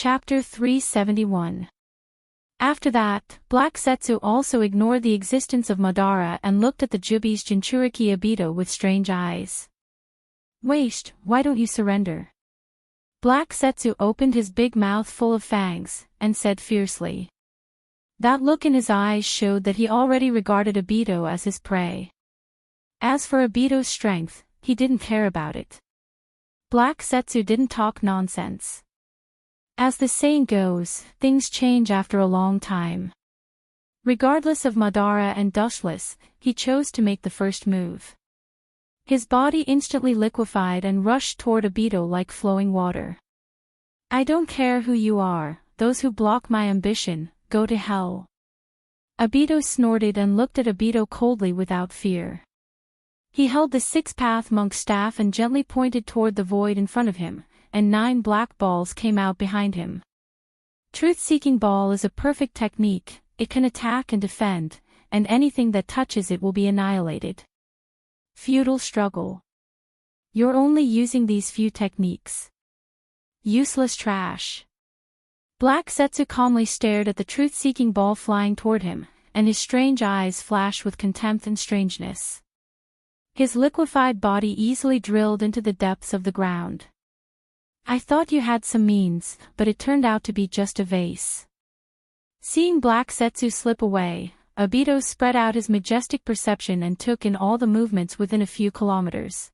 Chapter 371. After that, Black Setsu also ignored the existence of Madara and looked at the Jubi's Jinchuriki Obito with strange eyes. "Wait, why don't you surrender?" Black Setsu opened his big mouth full of fangs, and said fiercely. That look in his eyes showed that he already regarded Obito as his prey. As for Obito's strength, he didn't care about it. Black Setsu didn't talk nonsense. As the saying goes, things change after a long time. Regardless of Madara and Dustless, he chose to make the first move. His body instantly liquefied and rushed toward Obito like flowing water. "I don't care who you are, those who block my ambition, go to hell." Obito snorted and looked at Obito coldly without fear. He held the six-path monk's staff and gently pointed toward the void in front of him, and 9 black balls came out behind him. Truth-seeking ball is a perfect technique, it can attack and defend, and anything that touches it will be annihilated. Futile struggle. You're only using these few techniques. Useless trash. Black Setsu calmly stared at the truth-seeking ball flying toward him, and his strange eyes flashed with contempt and strangeness. His liquefied body easily drilled into the depths of the ground. "I thought you had some means, but it turned out to be just a vase." Seeing Black Setsu slip away, Obito spread out his majestic perception and took in all the movements within a few kilometers.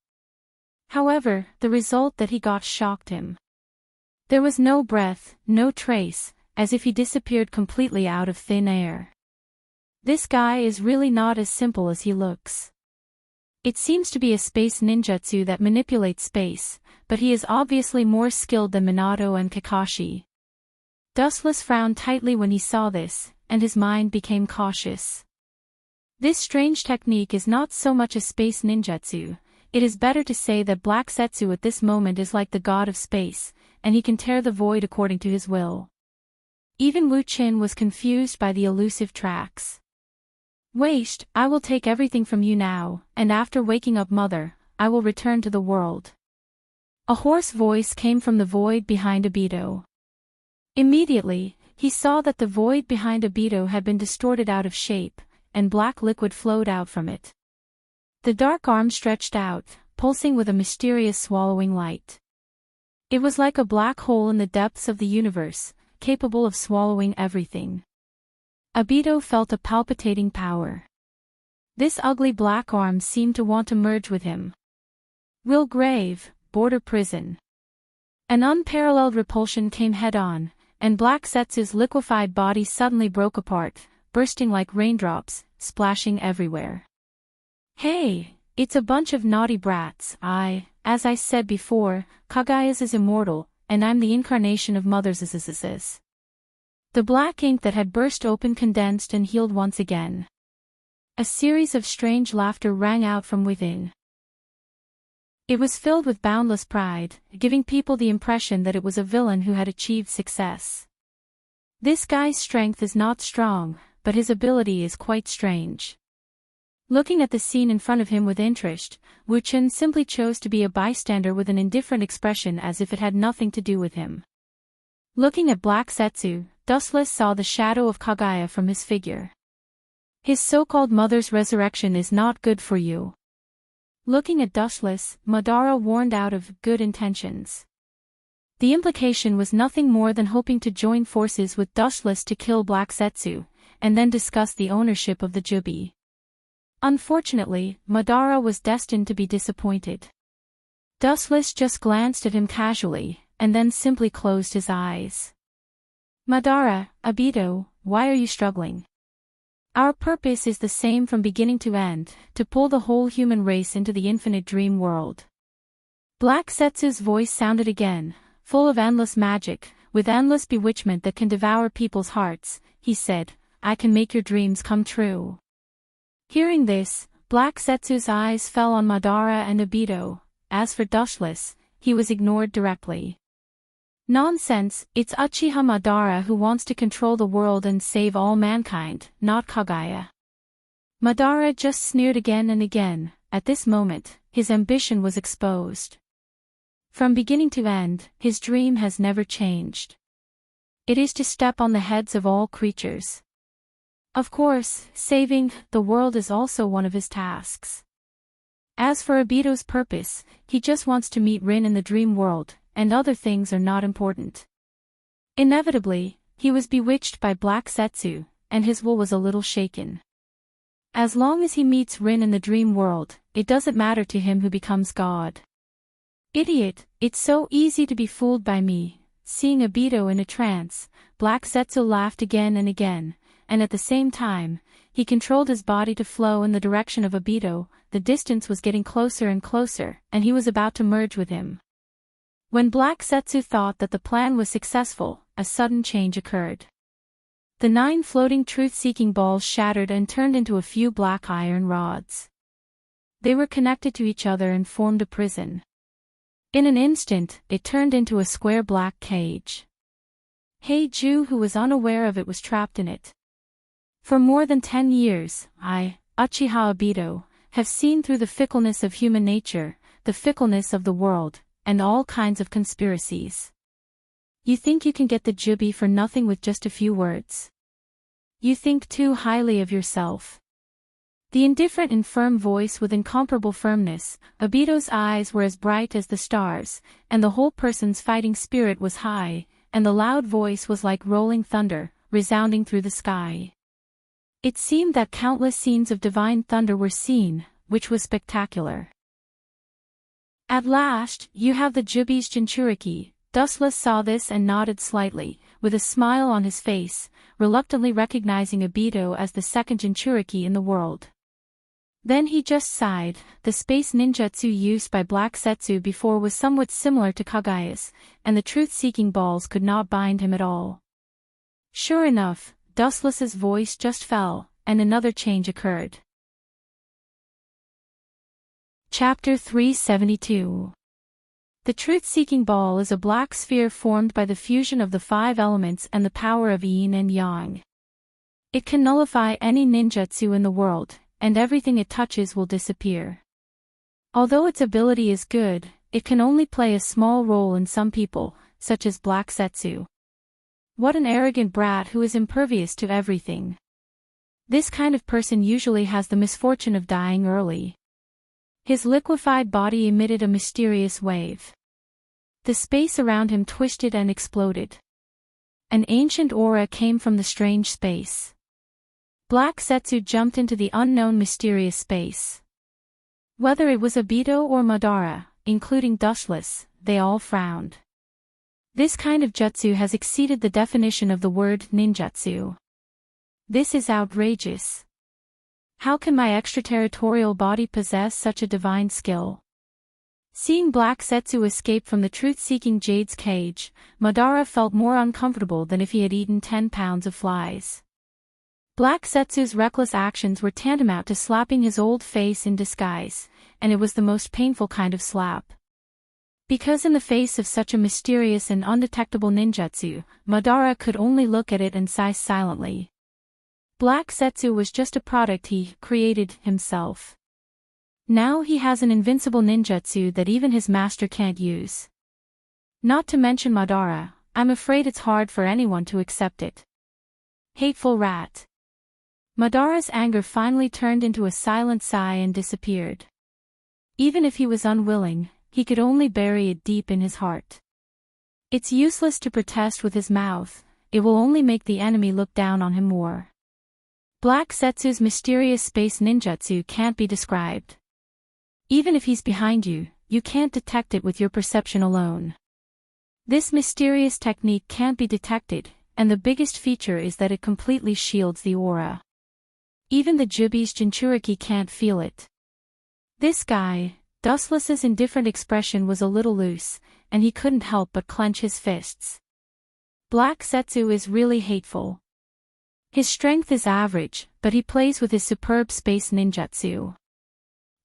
However, the result that he got shocked him. There was no breath, no trace, as if he disappeared completely out of thin air. This guy is really not as simple as he looks. It seems to be a space ninjutsu that manipulates space, but he is obviously more skilled than Minato and Kakashi. Dustless frowned tightly when he saw this, and his mind became cautious. This strange technique is not so much a space ninjutsu, it is better to say that Black Setsu at this moment is like the god of space, and he can tear the void according to his will. Even Wu Qin was confused by the elusive tracks. "Wait, I will take everything from you now, and after waking up Mother, I will return to the world." A hoarse voice came from the void behind Obito. Immediately, he saw that the void behind Obito had been distorted out of shape, and black liquid flowed out from it. The dark arm stretched out, pulsing with a mysterious swallowing light. It was like a black hole in the depths of the universe, capable of swallowing everything. Obito felt a palpitating power. This ugly black arm seemed to want to merge with him. Will grave, border prison. An unparalleled repulsion came head-on, and Black Setsu's liquefied body suddenly broke apart, bursting like raindrops, splashing everywhere. "Hey, it's a bunch of naughty brats. As I said before, Kagaya's is immortal, and I'm the incarnation of Mother's is. The black ink that had burst open condensed and healed once again. A series of strange laughter rang out from within. It was filled with boundless pride, giving people the impression that it was a villain who had achieved success. This guy's strength is not strong, but his ability is quite strange. Looking at the scene in front of him with interest, Wu Qin simply chose to be a bystander with an indifferent expression as if it had nothing to do with him. Looking at Black Setsu, Dustless saw the shadow of Kagaya from his figure. His so-called mother's resurrection is not good for you. Looking at Dustless, Madara warned out of good intentions. The implication was nothing more than hoping to join forces with Dustless to kill Black Setsu, and then discuss the ownership of the Jubi. Unfortunately, Madara was destined to be disappointed. Dustless just glanced at him casually, and then simply closed his eyes. "Madara, Obito, why are you struggling? Our purpose is the same from beginning to end, to pull the whole human race into the infinite dream world." Black Setsu's voice sounded again, full of endless magic, with endless bewitchment that can devour people's hearts. He said, "I can make your dreams come true." Hearing this, Black Setsu's eyes fell on Madara and Obito. As for Dustless, he was ignored directly. "Nonsense, it's Uchiha Madara who wants to control the world and save all mankind, not Kagaya." Madara just sneered again and again. At this moment, his ambition was exposed. From beginning to end, his dream has never changed. It is to step on the heads of all creatures. Of course, saving the world is also one of his tasks. As for Obito's purpose, he just wants to meet Rin in the dream world, and other things are not important. Inevitably, he was bewitched by Black Setsu, and his will was a little shaken. As long as he meets Rin in the dream world, it doesn't matter to him who becomes God. Idiot, it's so easy to be fooled by me. Seeing Obito in a trance, Black Setsu laughed again and again, and at the same time, he controlled his body to flow in the direction of Obito. The distance was getting closer and closer, and he was about to merge with him. When Black Setsu thought that the plan was successful, a sudden change occurred. The 9 floating truth-seeking balls shattered and turned into a few black iron rods. They were connected to each other and formed a prison. In an instant, it turned into a square black cage. Heiju, who was unaware of it, was trapped in it. For more than 10 years, I, Uchiha Obito, have seen through the fickleness of human nature, the fickleness of the world, and all kinds of conspiracies. You think you can get the Jubi for nothing with just a few words? You think too highly of yourself. The indifferent and firm voice with incomparable firmness, Obito's eyes were as bright as the stars, and the whole person's fighting spirit was high, and the loud voice was like rolling thunder, resounding through the sky. It seemed that countless scenes of divine thunder were seen, which was spectacular. At last, you have the Jubi's Jinchuriki. Dustless saw this and nodded slightly, with a smile on his face, reluctantly recognizing Obito as the second Jinchuriki in the world. Then he just sighed. The space ninjutsu used by Black Setsu before was somewhat similar to Kagaya's, and the truth-seeking balls could not bind him at all. Sure enough, Dustless's voice just fell, and another change occurred. Chapter 372. The truth-seeking ball is a black sphere formed by the fusion of the 5 elements and the power of yin and yang. It can nullify any ninjutsu in the world, and everything it touches will disappear. Although its ability is good, it can only play a small role in some people, such as Black Setsu. What an arrogant brat who is impervious to everything. This kind of person usually has the misfortune of dying early. His liquefied body emitted a mysterious wave. The space around him twisted and exploded. An ancient aura came from the strange space. Black Setsu jumped into the unknown mysterious space. Whether it was Obito or Madara, including Dustless, they all frowned. This kind of jutsu has exceeded the definition of the word ninjutsu. This is outrageous. How can my extraterritorial body possess such a divine skill? Seeing Black Setsu escape from the truth-seeking Jade's cage, Madara felt more uncomfortable than if he had eaten 10 pounds of flies. Black Setsu's reckless actions were tantamount to slapping his old face in disguise, and it was the most painful kind of slap. Because in the face of such a mysterious and undetectable ninjutsu, Madara could only look at it and sigh silently. Black Setsu was just a product he created himself. Now he has an invincible ninjutsu that even his master can't use. Not to mention Madara, I'm afraid it's hard for anyone to accept it. Hateful rat. Madara's anger finally turned into a silent sigh and disappeared. Even if he was unwilling, he could only bury it deep in his heart. It's useless to protest with his mouth, it will only make the enemy look down on him more. Black Setsu's mysterious space ninjutsu can't be described. Even if he's behind you, you can't detect it with your perception alone. This mysterious technique can't be detected, and the biggest feature is that it completely shields the aura. Even the Jubi's Jinchuriki can't feel it. This guy, Dustless's indifferent expression was a little loose, and he couldn't help but clench his fists. Black Setsu is really hateful. His strength is average, but he plays with his superb space ninjutsu.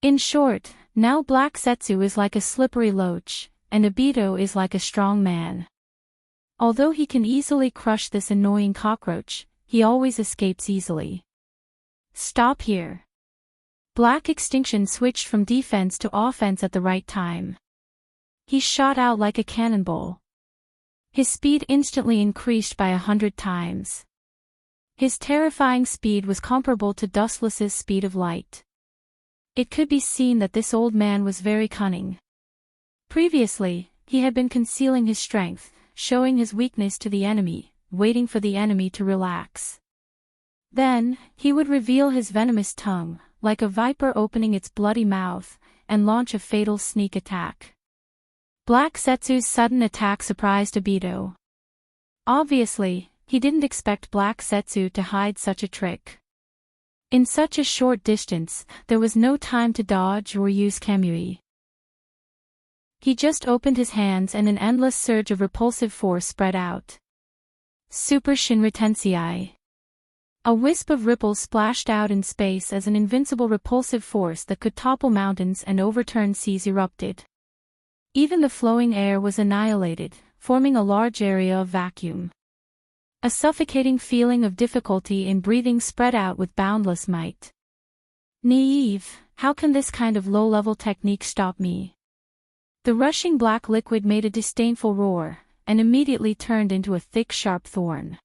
In short, now Black Setsu is like a slippery loach, and Obito is like a strong man. Although he can easily crush this annoying cockroach, he always escapes easily. Stop here. Black Extinction switched from defense to offense at the right time. He shot out like a cannonball. His speed instantly increased by 100 times. His terrifying speed was comparable to Dustless's speed of light. It could be seen that this old man was very cunning. Previously, he had been concealing his strength, showing his weakness to the enemy, waiting for the enemy to relax. Then, he would reveal his venomous tongue, like a viper opening its bloody mouth, and launch a fatal sneak attack. Black Setsu's sudden attack surprised Obito. Obviously, he didn't expect Black Setsu to hide such a trick. In such a short distance, there was no time to dodge or use Kamui. He just opened his hands and an endless surge of repulsive force spread out. Super Shinra Tensei. A wisp of ripples splashed out in space as an invincible repulsive force that could topple mountains and overturn seas erupted. Even the flowing air was annihilated, forming a large area of vacuum. A suffocating feeling of difficulty in breathing spread out with boundless might. Naive, how can this kind of low-level technique stop me? The rushing black liquid made a disdainful roar, and immediately turned into a thick sharp thorn.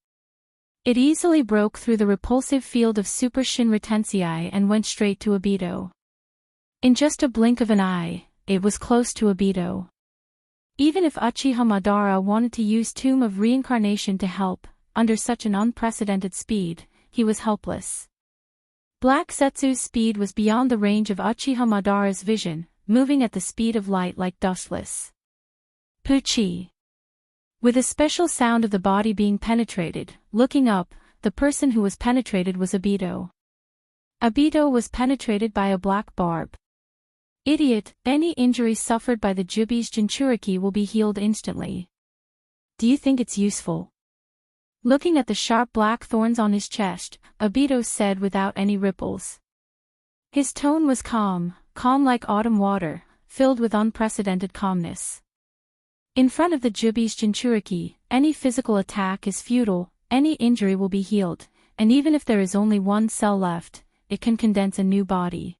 It easily broke through the repulsive field of Super Shinra Tensei and went straight to Obito. In just a blink of an eye, it was close to Obito. Even if Uchiha Madara wanted to use Tomb of Reincarnation to help, under such an unprecedented speed, he was helpless. Black Setsu's speed was beyond the range of Uchiha Madara's vision, moving at the speed of light like Dustless. Puchi. With a special sound of the body being penetrated, looking up, the person who was penetrated was Obito. Obito was penetrated by a black barb. Idiot, any injury suffered by the Jubi's Jinchuriki will be healed instantly. Do you think it's useful? Looking at the sharp black thorns on his chest, Obito said without any ripples. His tone was calm like autumn water, filled with unprecedented calmness. In front of the Jubi's Jinchuriki, any physical attack is futile, any injury will be healed, and even if there is only one cell left, it can condense a new body.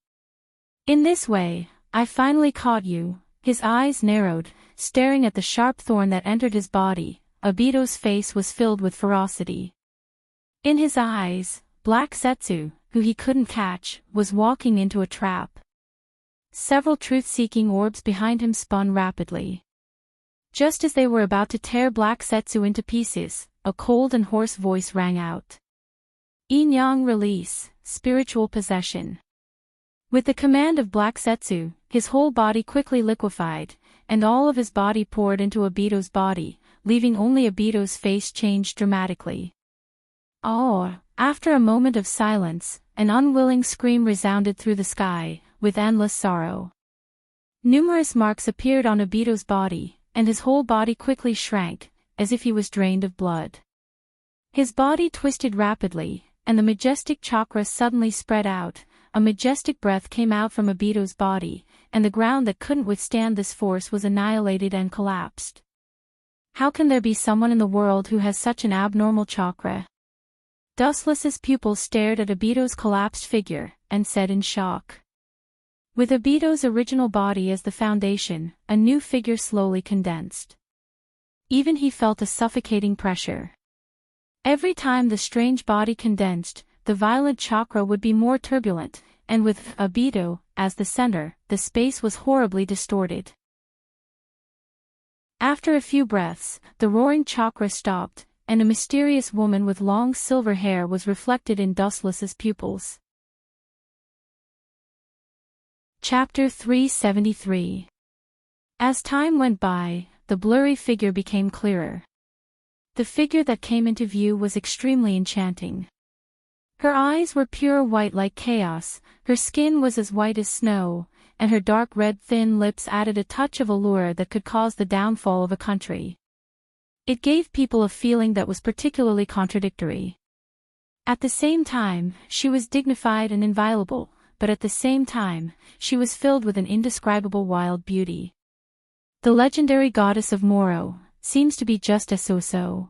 In this way, I finally caught you. His eyes narrowed, staring at the sharp thorn that entered his body. Obito's face was filled with ferocity. In his eyes, Black Setsu, who he couldn't catch, was walking into a trap. Several truth-seeking orbs behind him spun rapidly. Just as they were about to tear Black Setsu into pieces, a cold and hoarse voice rang out. Yin-Yang release, spiritual possession. With the command of Black Setsu, his whole body quickly liquefied, and all of his body poured into Obito's body, leaving only Obito's face changed dramatically. Oh! After a moment of silence, an unwilling scream resounded through the sky, with endless sorrow. Numerous marks appeared on Obito's body, and his whole body quickly shrank, as if he was drained of blood. His body twisted rapidly, and the majestic chakra suddenly spread out. A majestic breath came out from Obito's body, and the ground that couldn't withstand this force was annihilated and collapsed. How can there be someone in the world who has such an abnormal chakra? Dustless's pupils stared at Obito's collapsed figure, and said in shock. With Obito's original body as the foundation, a new figure slowly condensed. Even he felt a suffocating pressure. Every time the strange body condensed, the violent chakra would be more turbulent, and with Obito as the center, the space was horribly distorted. After a few breaths, the roaring chakra stopped, and a mysterious woman with long silver hair was reflected in Dustless's pupils. Chapter 373. As time went by, the blurry figure became clearer. The figure that came into view was extremely enchanting. Her eyes were pure white like chaos, her skin was as white as snow, and her dark red thin lips added a touch of allure that could cause the downfall of a country. It gave people a feeling that was particularly contradictory. At the same time, she was dignified and inviolable, but at the same time, she was filled with an indescribable wild beauty. The legendary goddess of Moro seems to be just as so.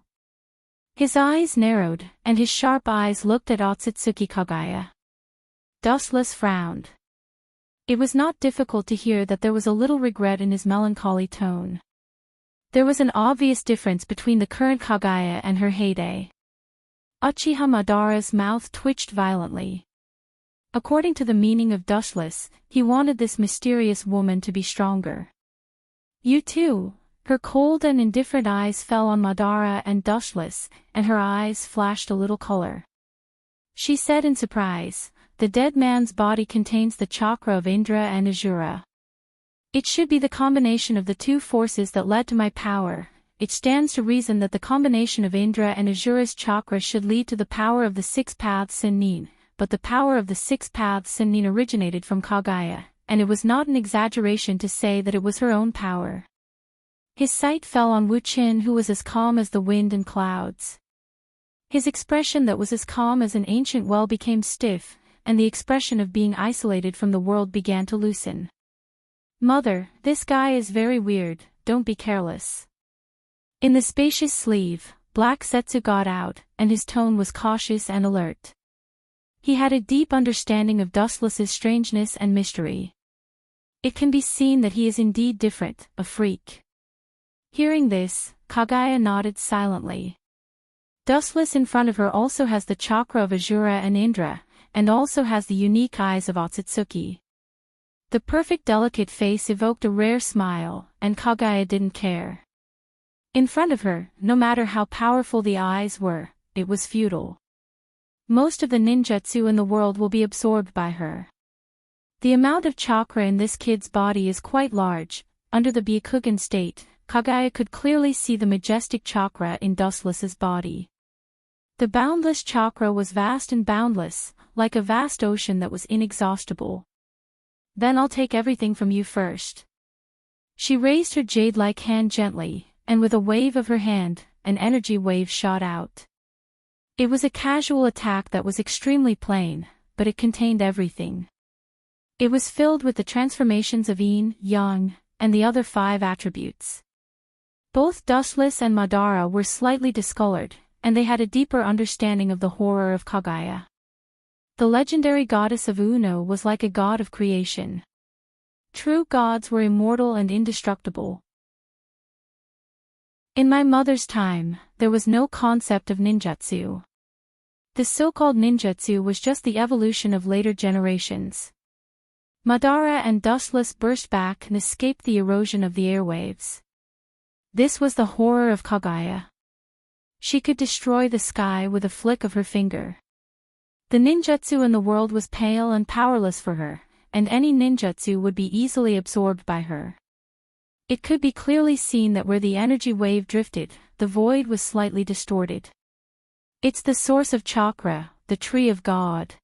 His eyes narrowed, and his sharp eyes looked at Otsutsuki Kagaya. Dustless frowned. It was not difficult to hear that there was a little regret in his melancholy tone. There was an obvious difference between the current Kagaya and her heyday. Uchiha Madara's mouth twitched violently. According to the meaning of dustless, he wanted this mysterious woman to be stronger. You too. Her cold and indifferent eyes fell on Madara and dustless, and her eyes flashed a little color. She said in surprise, "The dead man's body contains the chakra of Indra and Asura. It should be the combination of the two forces that led to my power. It stands to reason that the combination of Indra and Asura's chakra should lead to the power of the six paths Sennin, but the power of the six paths Sennin originated from Kagaya, and it was not an exaggeration to say that it was her own power." His sight fell on Wu Qin, who was as calm as the wind and clouds. His expression that was as calm as an ancient well became stiff, and the expression of being isolated from the world began to loosen. "Mother, this guy is very weird, don't be careless." In the spacious sleeve, Black Setsu got out, and his tone was cautious and alert. He had a deep understanding of Dustless's strangeness and mystery. It can be seen that he is indeed different, a freak. Hearing this, Kagaya nodded silently. Dustless in front of her also has the chakra of Asura and Indra, and also has the unique eyes of Otsutsuki. The perfect delicate face evoked a rare smile, and Kagaya didn't care. In front of her, no matter how powerful the eyes were, it was futile. Most of the ninjutsu in the world will be absorbed by her. The amount of chakra in this kid's body is quite large. Under the Byakugan state, Kagaya could clearly see the majestic chakra in Dustless's body. The boundless chakra was vast and boundless, like a vast ocean that was inexhaustible. "Then I'll take everything from you first." She raised her jade-like hand gently, and with a wave of her hand, an energy wave shot out. It was a casual attack that was extremely plain, but it contained everything. It was filled with the transformations of Yin, Yang, and the other 5 attributes. Both Dustless and Madara were slightly discolored, and they had a deeper understanding of the horror of Kagaya. The legendary goddess of Uno was like a god of creation. True gods were immortal and indestructible. In my mother's time, there was no concept of ninjutsu. The so-called ninjutsu was just the evolution of later generations. Madara and Dustless burst back and escaped the erosion of the airwaves. This was the horror of Kagaya. She could destroy the sky with a flick of her finger. The ninjutsu in the world was pale and powerless for her, and any ninjutsu would be easily absorbed by her. It could be clearly seen that where the energy wave drifted, the void was slightly distorted. "It's the source of chakra, the tree of God."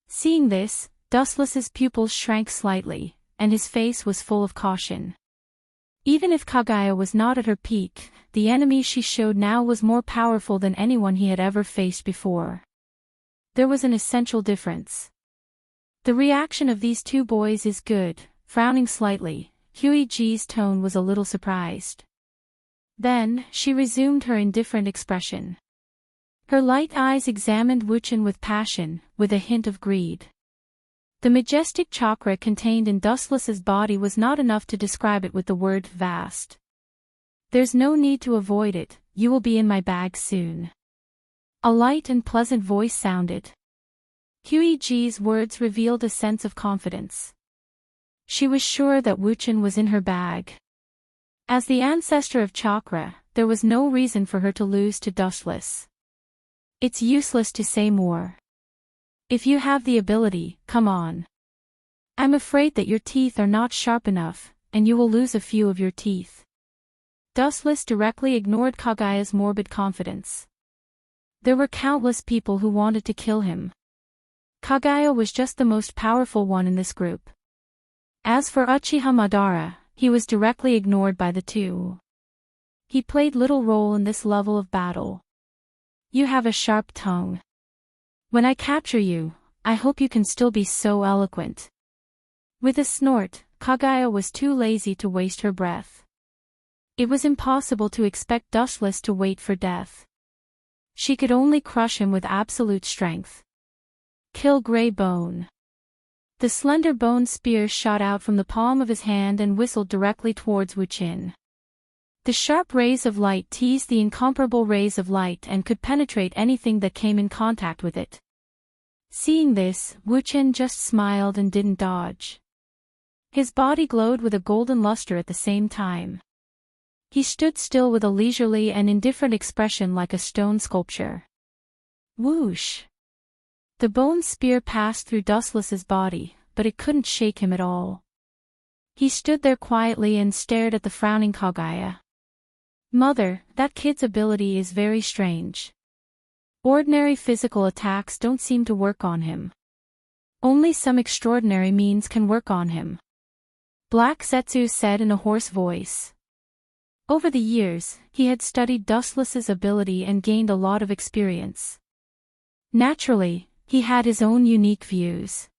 Seeing this, Dustless's pupils shrank slightly, and his face was full of caution. Even if Kagaya was not at her peak, the enemy she showed now was more powerful than anyone he had ever faced before. There was an essential difference. "The reaction of these two boys is good." Frowning slightly, Huiji's tone was a little surprised. Then, she resumed her indifferent expression. Her light eyes examined Wuchen with passion, with a hint of greed. The majestic chakra contained in Dustless's body was not enough to describe it with the word vast. "There's no need to avoid it, you will be in my bag soon." A light and pleasant voice sounded. Huiji's words revealed a sense of confidence. She was sure that Wuchen was in her bag. As the ancestor of chakra, there was no reason for her to lose to Dustless. It's useless to say more. If you have the ability, come on. I'm afraid that your teeth are not sharp enough, and you will lose a few of your teeth. Dustless directly ignored Kagaya's morbid confidence. There were countless people who wanted to kill him. Kagaya was just the most powerful one in this group. As for Uchiha Madara, he was directly ignored by the two. He played little role in this level of battle. "You have a sharp tongue. When I capture you, I hope you can still be so eloquent." With a snort, Kagaya was too lazy to waste her breath. It was impossible to expect Dustless to wait for death. She could only crush him with absolute strength. "Kill Grey Bone." The slender bone spear shot out from the palm of his hand and whistled directly towards Wuchen. The sharp rays of light teased the incomparable rays of light and could penetrate anything that came in contact with it. Seeing this, Wu Chen just smiled and didn't dodge. His body glowed with a golden luster at the same time. He stood still with a leisurely and indifferent expression like a stone sculpture. Whoosh! The bone spear passed through Dustless's body, but it couldn't shake him at all. He stood there quietly and stared at the frowning Kaguya. Mother, that kid's ability is very strange. Ordinary physical attacks don't seem to work on him. Only some extraordinary means can work on him. Black Setsu said in a hoarse voice. Over the years, he had studied Dustless's ability and gained a lot of experience. Naturally, he had his own unique views.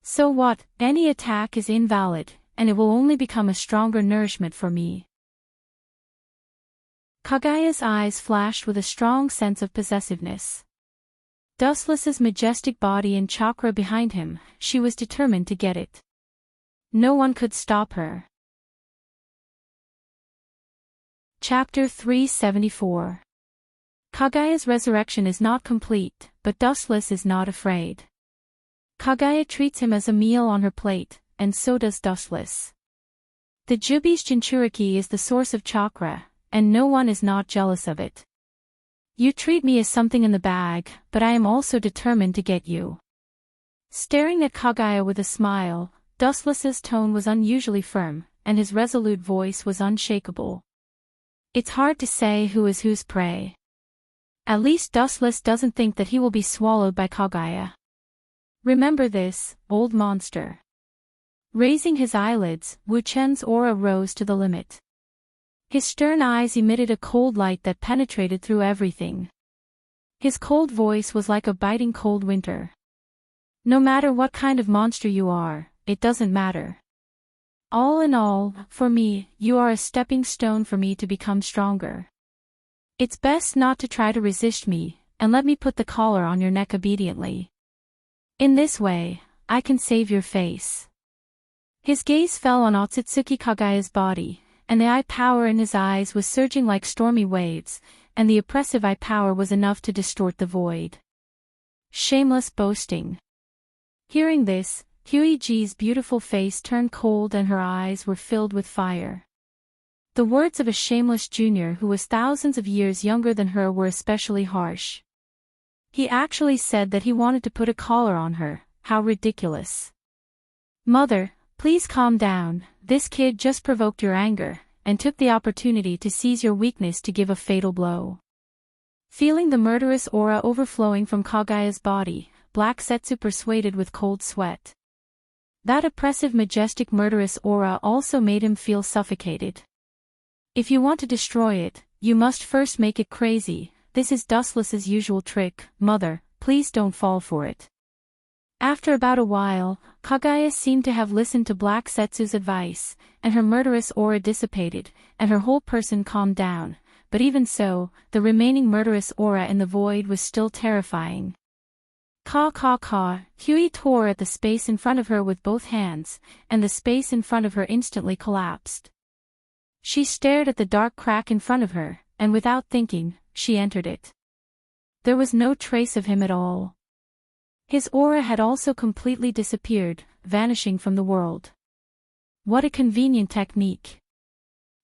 So what, any attack is invalid, and it will only become a stronger nourishment for me. Kaguya's eyes flashed with a strong sense of possessiveness. Dustless's majestic body and chakra behind him, she was determined to get it. No one could stop her. Chapter 374. Kaguya's resurrection is not complete, but Dustless is not afraid. Kaguya treats him as a meal on her plate, and so does Dustless. The Jubi's Jinchuriki is the source of chakra, and no one is not jealous of it. You treat me as something in the bag, but I am also determined to get you. Staring at Kaguya with a smile, Dustless's tone was unusually firm, and his resolute voice was unshakable. It's hard to say who is whose prey. At least Dustless doesn't think that he will be swallowed by Kaguya. Remember this, old monster. Raising his eyelids, Wu Chen's aura rose to the limit. His stern eyes emitted a cold light that penetrated through everything. His cold voice was like a biting cold winter. No matter what kind of monster you are, it doesn't matter. All in all, for me, you are a stepping stone for me to become stronger. It's best not to try to resist me, and let me put the collar on your neck obediently. In this way, I can save your face. His gaze fell on Otsutsuki Kaguya's body, and the eye power in his eyes was surging like stormy waves, and the oppressive eye power was enough to distort the void. Shameless boasting. Hearing this, Huiji's beautiful face turned cold and her eyes were filled with fire. The words of a shameless junior who was thousands of years younger than her were especially harsh. He actually said that he wanted to put a collar on her. How ridiculous. Mother, please calm down, this kid just provoked your anger, and took the opportunity to seize your weakness to give a fatal blow. Feeling the murderous aura overflowing from Kaguya's body, Black Setsu persuaded with cold sweat. That oppressive majestic murderous aura also made him feel suffocated. If you want to destroy it, you must first make it crazy. This is Dustless's usual trick, mother, please don't fall for it. After about a while, Kaguya seemed to have listened to Black Setsu's advice, and her murderous aura dissipated, and her whole person calmed down, but even so, the remaining murderous aura in the void was still terrifying. Caw. Hui tore at the space in front of her with both hands, and the space in front of her instantly collapsed. She stared at the dark crack in front of her, and without thinking, she entered it. There was no trace of him at all. His aura had also completely disappeared, vanishing from the world. What a convenient technique.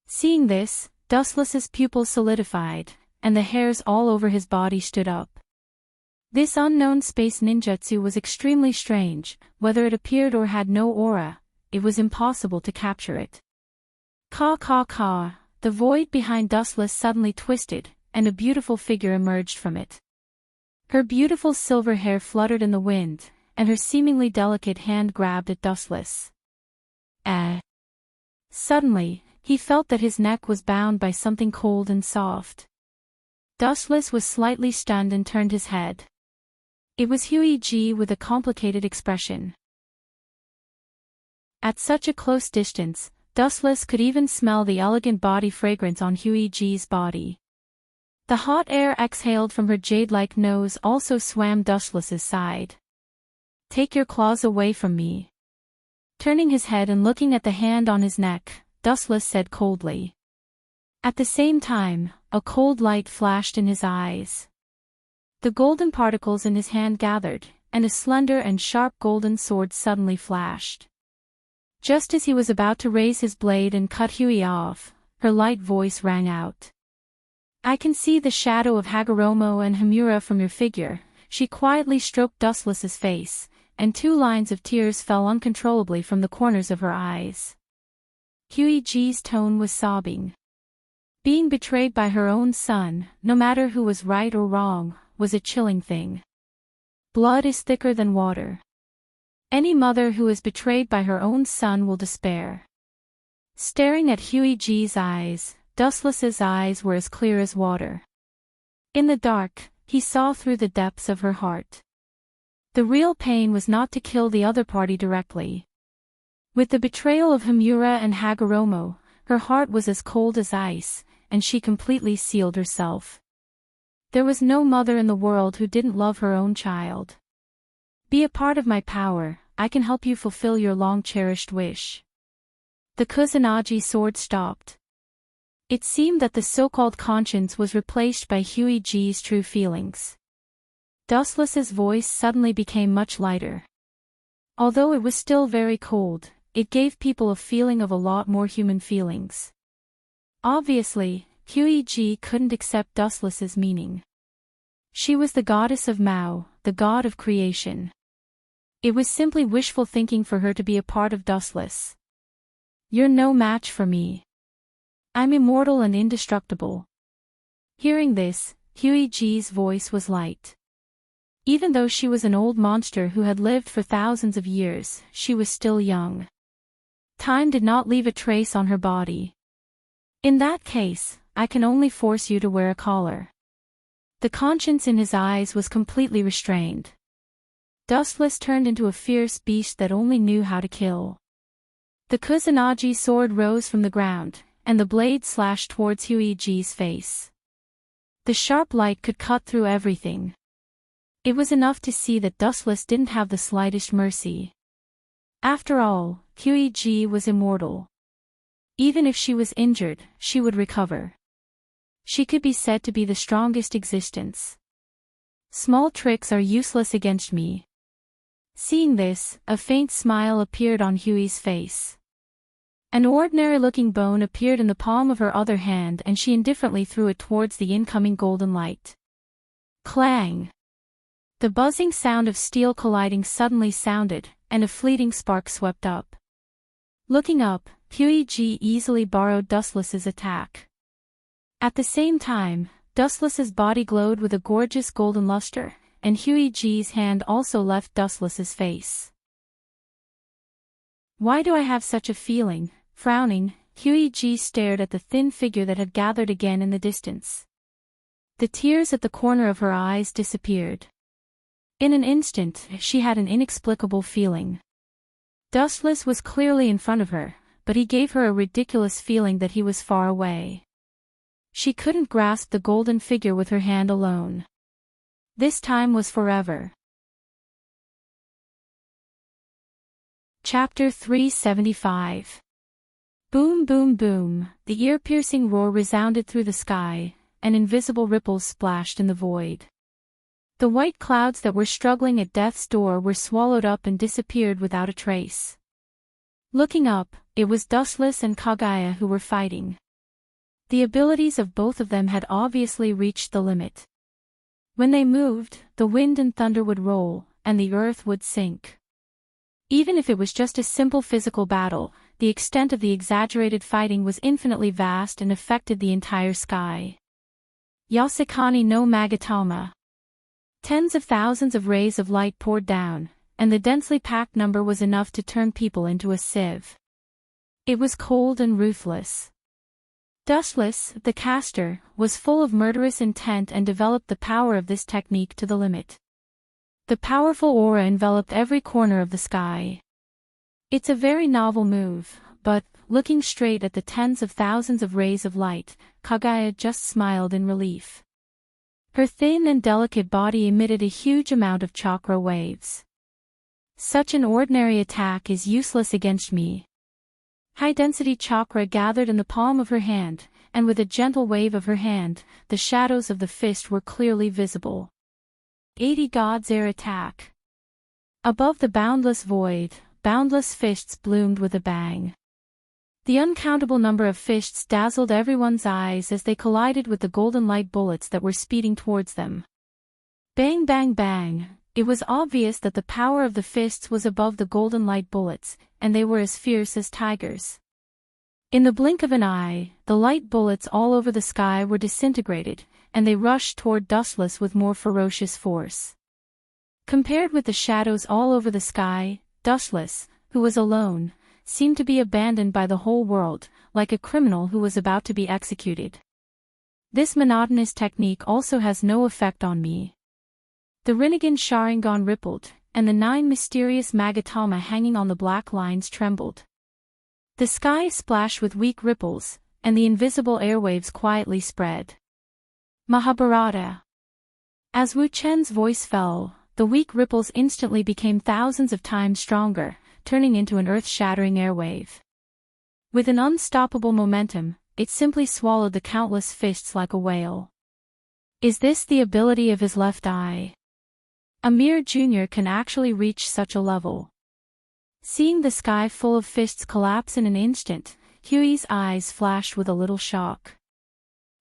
Seeing this, Dustless's pupils solidified, and the hairs all over his body stood up. This unknown space ninjutsu was extremely strange. Whether it appeared or had no aura, it was impossible to capture it. Caw. The void behind Dustless suddenly twisted, and a beautiful figure emerged from it. Her beautiful silver hair fluttered in the wind, and her seemingly delicate hand grabbed at Dustless. Suddenly, he felt that his neck was bound by something cold and soft. Dustless was slightly stunned and turned his head. It was Huiji with a complicated expression. At such a close distance, Dustless could even smell the elegant body fragrance on Huiji's body. The hot air exhaled from her jade-like nose also swam Dustless's side. Take your claws away from me. Turning his head and looking at the hand on his neck, Dustless said coldly. At the same time, a cold light flashed in his eyes. The golden particles in his hand gathered, and a slender and sharp golden sword suddenly flashed. Just as he was about to raise his blade and cut Huey off, her light voice rang out. "I can see the shadow of Hagoromo and Hamura from your figure." She quietly stroked Dustless's face, and 2 lines of tears fell uncontrollably from the corners of her eyes. Huey G's tone was sobbing. Being betrayed by her own son, no matter who was right or wrong, was a chilling thing. Blood is thicker than water. Any mother who is betrayed by her own son will despair. Staring at Huey G's eyes, Dustless's eyes were as clear as water. In the dark, he saw through the depths of her heart. The real pain was not to kill the other party directly. With the betrayal of Hamura and Hagoromo, her heart was as cold as ice, and she completely sealed herself. There was no mother in the world who didn't love her own child. "Be a part of my power, I can help you fulfill your long-cherished wish." The Kusanagi sword stopped. It seemed that the so-called conscience was replaced by Huey G's true feelings. Dustless's voice suddenly became much lighter. Although it was still very cold, it gave people a feeling of a lot more human feelings. Obviously, Huey G couldn't accept Dustless's meaning. She was the goddess of Mao, the god of creation. It was simply wishful thinking for her to be a part of Dustless. "You're no match for me. I'm immortal and indestructible." Hearing this, Huey G's voice was light. Even though she was an old monster who had lived for thousands of years, she was still young. Time did not leave a trace on her body. "In that case, I can only force you to wear a collar." The conscience in his eyes was completely restrained. Dustless turned into a fierce beast that only knew how to kill. The Kusanagi sword rose from the ground, and the blade slashed towards Huey G's face. The sharp light could cut through everything. It was enough to see that Dustless didn't have the slightest mercy. After all, Huey G was immortal. Even if she was injured, she would recover. She could be said to be the strongest existence. "Small tricks are useless against me." Seeing this, a faint smile appeared on Huey's face. An ordinary-looking bone appeared in the palm of her other hand and she indifferently threw it towards the incoming golden light. Clang! The buzzing sound of steel colliding suddenly sounded, and a fleeting spark swept up. Looking up, Huey G easily borrowed Dustless's attack. At the same time, Dustless's body glowed with a gorgeous golden luster, and Huey G's hand also left Dustless's face. "Why do I have such a feeling?" Frowning, Huey G stared at the thin figure that had gathered again in the distance. The tears at the corner of her eyes disappeared. In an instant, she had an inexplicable feeling. Dustless was clearly in front of her, but he gave her a ridiculous feeling that he was far away. She couldn't grasp the golden figure with her hand alone. This time was forever. Chapter 375. Boom boom boom, the ear-piercing roar resounded through the sky, and invisible ripples splashed in the void. The white clouds that were struggling at death's door were swallowed up and disappeared without a trace. Looking up, it was Dustless and Kaguya who were fighting. The abilities of both of them had obviously reached the limit. When they moved, the wind and thunder would roll, and the earth would sink. Even if it was just a simple physical battle, the extent of the exaggerated fighting was infinitely vast and affected the entire sky. Yasukani no Magatama. Tens of thousands of rays of light poured down, and the densely packed number was enough to turn people into a sieve. It was cold and ruthless. Dustless, the caster, was full of murderous intent and developed the power of this technique to the limit. The powerful aura enveloped every corner of the sky. It's a very novel move, but, looking straight at the tens of thousands of rays of light, Kaguya just smiled in relief. Her thin and delicate body emitted a huge amount of chakra waves. "Such an ordinary attack is useless against me." High-density chakra gathered in the palm of her hand, and with a gentle wave of her hand, the shadows of the fist were clearly visible. 80 God's air attack. Above the boundless void, boundless fists bloomed with a bang. The uncountable number of fists dazzled everyone's eyes as they collided with the golden light bullets that were speeding towards them. Bang bang bang, it was obvious that the power of the fists was above the golden light bullets, and they were as fierce as tigers. In the blink of an eye, the light bullets all over the sky were disintegrated, and they rushed toward Dustless with more ferocious force. Compared with the shadows all over the sky, Dustless, who was alone, seemed to be abandoned by the whole world, like a criminal who was about to be executed. This monotonous technique also has no effect on me. The Rinnegan Sharingan rippled, and the 9 mysterious Magatama hanging on the black lines trembled. The sky splashed with weak ripples, and the invisible airwaves quietly spread. Mahabharata. As Wu Chen's voice fell, the weak ripples instantly became thousands of times stronger, turning into an earth-shattering airwave. With an unstoppable momentum, it simply swallowed the countless fists like a whale. Is this the ability of his left eye? Amir Jr. can actually reach such a level. Seeing the sky full of fists collapse in an instant, Huey's eyes flashed with a little shock.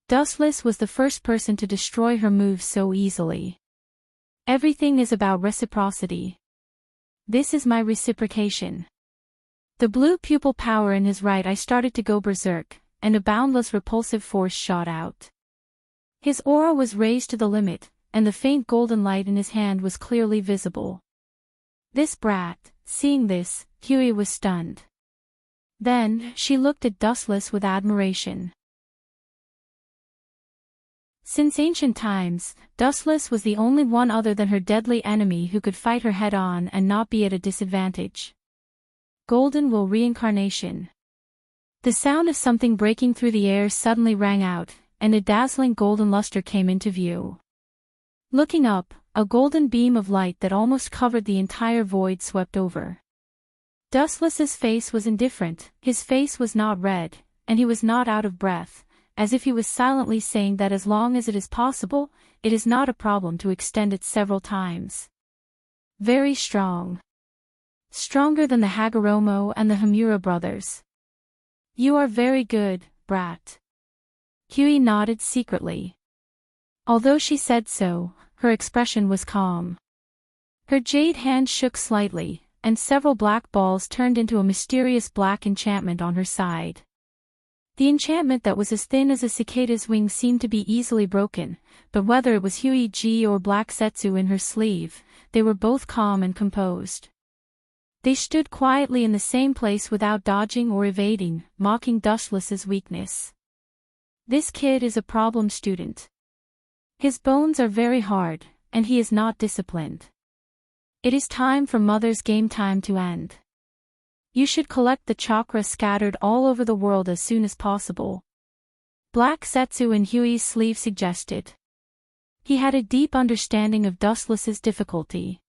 Dustless was the first person to destroy her moves so easily. Everything is about reciprocity. This is my reciprocation. The blue pupil power in his right eye started to go berserk, and a boundless repulsive force shot out. His aura was raised to the limit, and the faint golden light in his hand was clearly visible. This brat, seeing this, Huey was stunned. Then, she looked at Dustless with admiration. Since ancient times, Dustless was the only one other than her deadly enemy who could fight her head-on and not be at a disadvantage. Golden Will Reincarnation. The sound of something breaking through the air suddenly rang out, and a dazzling golden luster came into view. Looking up, a golden beam of light that almost covered the entire void swept over. Dustless's face was indifferent, his face was not red, and he was not out of breath, as if he was silently saying that as long as it is possible, it is not a problem to extend it several times. Very strong. Stronger than the Hagoromo and the Hamura brothers. You are very good, brat. Huey nodded secretly. Although she said so, her expression was calm. Her jade hand shook slightly, and several black balls turned into a mysterious black enchantment on her side. The enchantment that was as thin as a cicada's wing seemed to be easily broken, but whether it was Huey Ji or Black Setsu in her sleeve, they were both calm and composed. They stood quietly in the same place without dodging or evading, mocking Dustless's weakness. This kid is a problem student. His bones are very hard, and he is not disciplined. It is time for Mother's game time to end. You should collect the chakra scattered all over the world as soon as possible. Black Setsu in Huey's sleeve suggested. He had a deep understanding of Dustless's difficulty.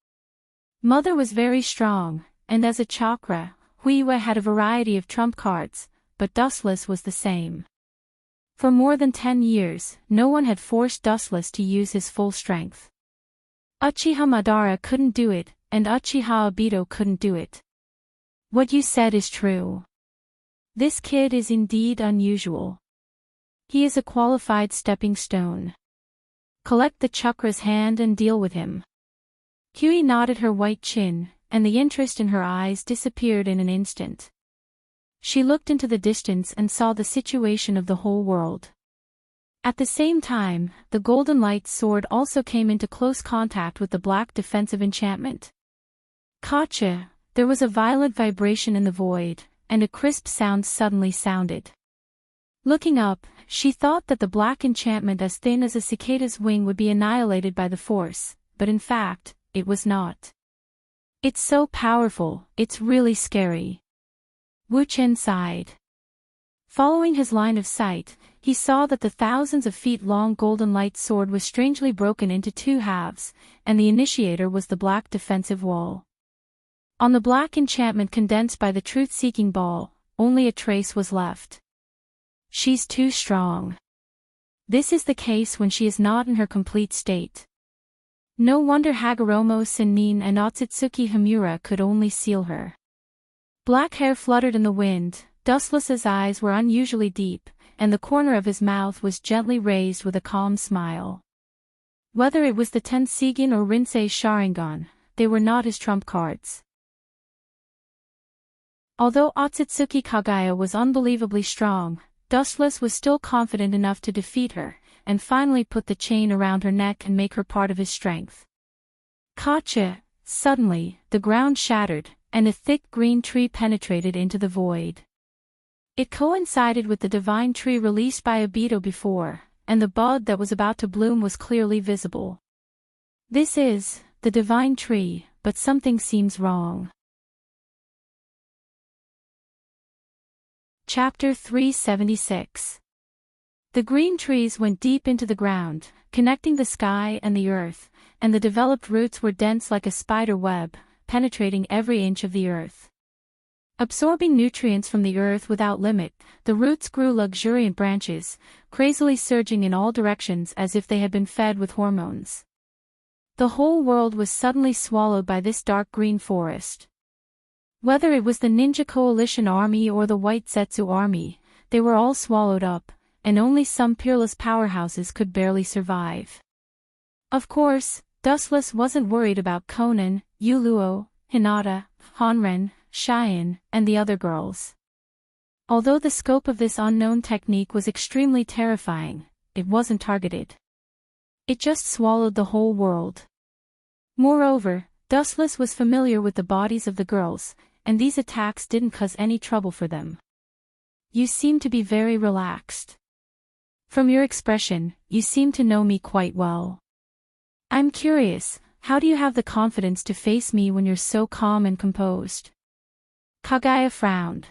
Mother was very strong, and as a chakra, Huiwa had a variety of trump cards, but Dustless was the same. For more than 10 years, no one had forced Dustless to use his full strength. Uchiha Madara couldn't do it, and Uchiha Obito couldn't do it. What you said is true. This kid is indeed unusual. He is a qualified stepping stone. Collect the chakra's hand and deal with him. Huey nodded her white chin, and the interest in her eyes disappeared in an instant. She looked into the distance and saw the situation of the whole world. At the same time, the golden light sword also came into close contact with the black defensive enchantment. Gotcha! There was a violent vibration in the void, and a crisp sound suddenly sounded. Looking up, she thought that the black enchantment as thin as a cicada's wing would be annihilated by the force, but in fact, it was not. It's so powerful, it's really scary. Wu Chen sighed. Following his line of sight, he saw that the thousands of feet-long golden light sword was strangely broken into 2 halves, and the initiator was the black defensive wall. On the black enchantment condensed by the truth-seeking ball, only a trace was left. She's too strong. This is the case when she is not in her complete state. No wonder Hagoromo Sennin and Otsutsuki Himura could only seal her. Black hair fluttered in the wind, Dustless's eyes were unusually deep, and the corner of his mouth was gently raised with a calm smile. Whether it was the Tenseigan or Rinsei Sharingan, they were not his trump cards. Although Otsutsuki Kagaya was unbelievably strong, Dustless was still confident enough to defeat her, and finally put the chain around her neck and make her part of his strength. Gotcha! Suddenly, the ground shattered, and a thick green tree penetrated into the void. It coincided with the divine tree released by Obito before, and the bud that was about to bloom was clearly visible. This is the divine tree, but something seems wrong. Chapter 376. The green trees went deep into the ground, connecting the sky and the earth, and the developed roots were dense like a spider web, penetrating every inch of the earth. Absorbing nutrients from the earth without limit, the roots grew luxuriant branches, crazily surging in all directions as if they had been fed with hormones. The whole world was suddenly swallowed by this dark green forest. Whether it was the Ninja Coalition Army or the White Zetsu Army, they were all swallowed up, and only some peerless powerhouses could barely survive. Of course, Dustless wasn't worried about Conan, Yuluo, Hinata, Honren, Cheyenne, and the other girls. Although the scope of this unknown technique was extremely terrifying, it wasn't targeted. It just swallowed the whole world. Moreover, Dustless was familiar with the bodies of the girls, and these attacks didn't cause any trouble for them. You seem to be very relaxed. From your expression, you seem to know me quite well. I'm curious, how do you have the confidence to face me when you're so calm and composed? Kagaya frowned.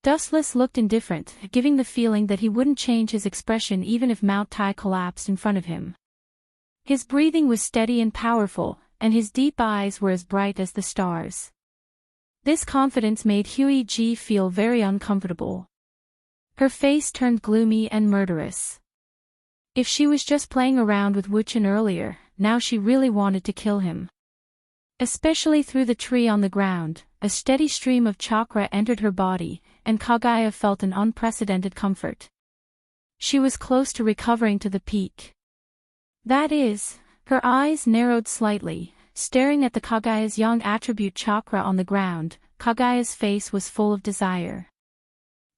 Dustless looked indifferent, giving the feeling that he wouldn't change his expression even if Mount Tai collapsed in front of him. His breathing was steady and powerful, and his deep eyes were as bright as the stars. This confidence made Huiji feel very uncomfortable. Her face turned gloomy and murderous. If she was just playing around with Wuchen earlier, now she really wanted to kill him. Especially through the tree on the ground, a steady stream of chakra entered her body, and Kagaya felt an unprecedented comfort. She was close to recovering to the peak. That is, her eyes narrowed slightly, staring at the Kagaya's young attribute chakra on the ground. Kagaya's face was full of desire.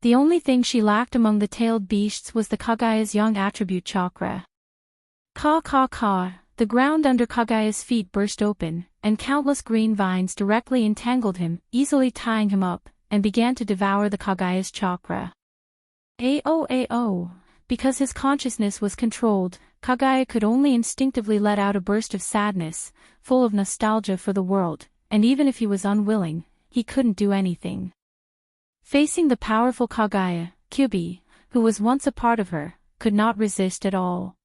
The only thing she lacked among the tailed beasts was the Kagaya's young attribute chakra. Ka. The ground under Kagaya's feet burst open, and countless green vines directly entangled him, easily tying him up, and began to devour the Kagaya's chakra. Ao. Because his consciousness was controlled, Kagaya could only instinctively let out a burst of sadness, full of nostalgia for the world, and even if he was unwilling, he couldn't do anything. Facing the powerful Kagaya, Kyubi, who was once a part of her, could not resist at all.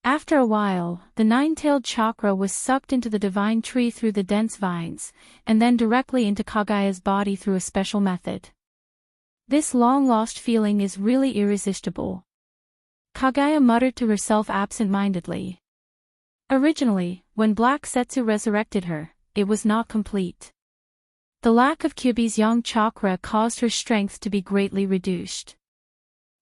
After a while, the nine-tailed chakra was sucked into the divine tree through the dense vines, and then directly into Kagaya's body through a special method. This long-lost feeling is really irresistible. Kagaya muttered to herself absent-mindedly. Originally, when Black Setsu resurrected her, it was not complete. The lack of Kyubi's young chakra caused her strength to be greatly reduced.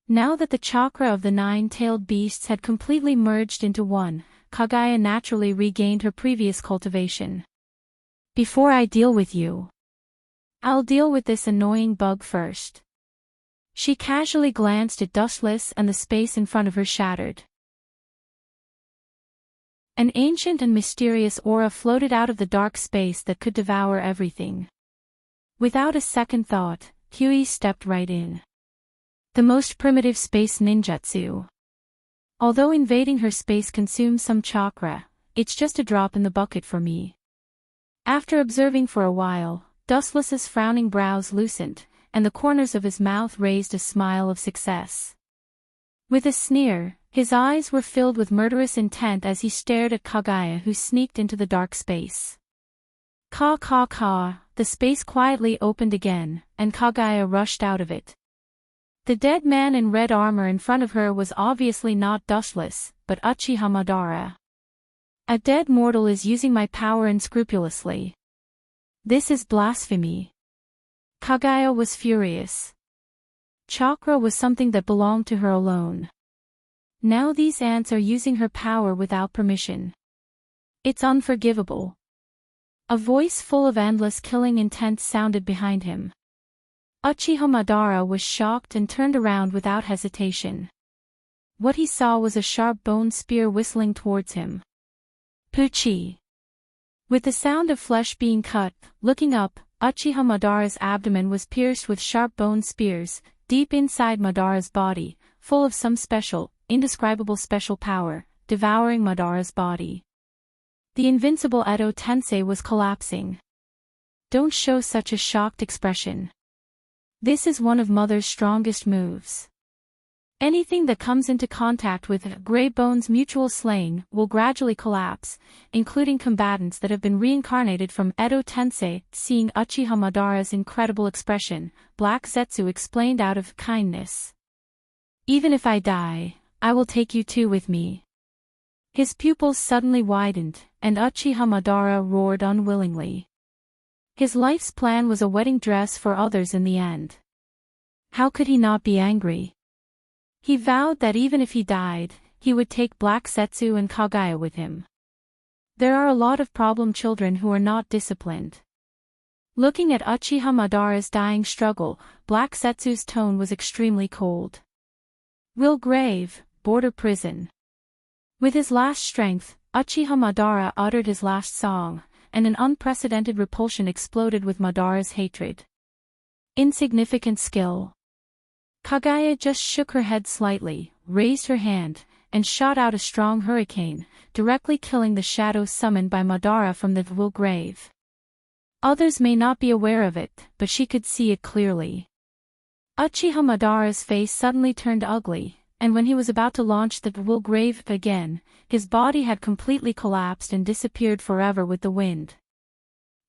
Now that the chakra of the nine-tailed beasts had completely merged into one, Kagaya naturally regained her previous cultivation. Before I deal with you, I'll deal with this annoying bug first. She casually glanced at Dustless and the space in front of her shattered. An ancient and mysterious aura floated out of the dark space that could devour everything. Without a second thought, Huey stepped right in. The most primitive space ninjutsu. Although invading her space consumes some chakra, it's just a drop in the bucket for me. After observing for a while, Dustless's frowning brows loosened, and the corners of his mouth raised a smile of success. With a sneer, his eyes were filled with murderous intent as he stared at Kagaya, who sneaked into the dark space. Ka. The space quietly opened again, and Kagaya rushed out of it. The dead man in red armor in front of her was obviously not Dustless, but Uchiha Madara. A dead mortal is using my power unscrupulously. This is blasphemy. Kaguya was furious. Chakra was something that belonged to her alone. Now these ants are using her power without permission. It's unforgivable. A voice full of endless killing intent sounded behind him. Uchiha Madara was shocked and turned around without hesitation. What he saw was a sharp bone spear whistling towards him. Puchi! With the sound of flesh being cut, looking up, Uchiha Madara's abdomen was pierced with sharp bone spears, deep inside Madara's body, full of some special, indescribable special power, devouring Madara's body. The invincible Edo Tensei was collapsing. Don't show such a shocked expression. This is one of Mother's strongest moves. Anything that comes into contact with Grey Bone's mutual slaying will gradually collapse, including combatants that have been reincarnated from Edo Tensei. Seeing Uchiha Madara's incredible expression, Black Zetsu explained out of kindness. Even if I die, I will take you two with me. His pupils suddenly widened, and Uchiha Madara roared unwillingly. His life's plan was a wedding dress for others in the end. How could he not be angry? He vowed that even if he died, he would take Black Zetsu and Kaguya with him. There are a lot of problem children who are not disciplined. Looking at Uchiha Madara's dying struggle, Black Zetsu's tone was extremely cold. Will grave, border prison. With his last strength, Uchiha Madara uttered his last song, and an unprecedented repulsion exploded with Madara's hatred. Insignificant skill. Kaguya just shook her head slightly, raised her hand, and shot out a strong hurricane, directly killing the shadow summoned by Madara from the Will grave. Others may not be aware of it, but she could see it clearly. Uchiha Madara's face suddenly turned ugly, and when he was about to launch the Will grave again, his body had completely collapsed and disappeared forever with the wind.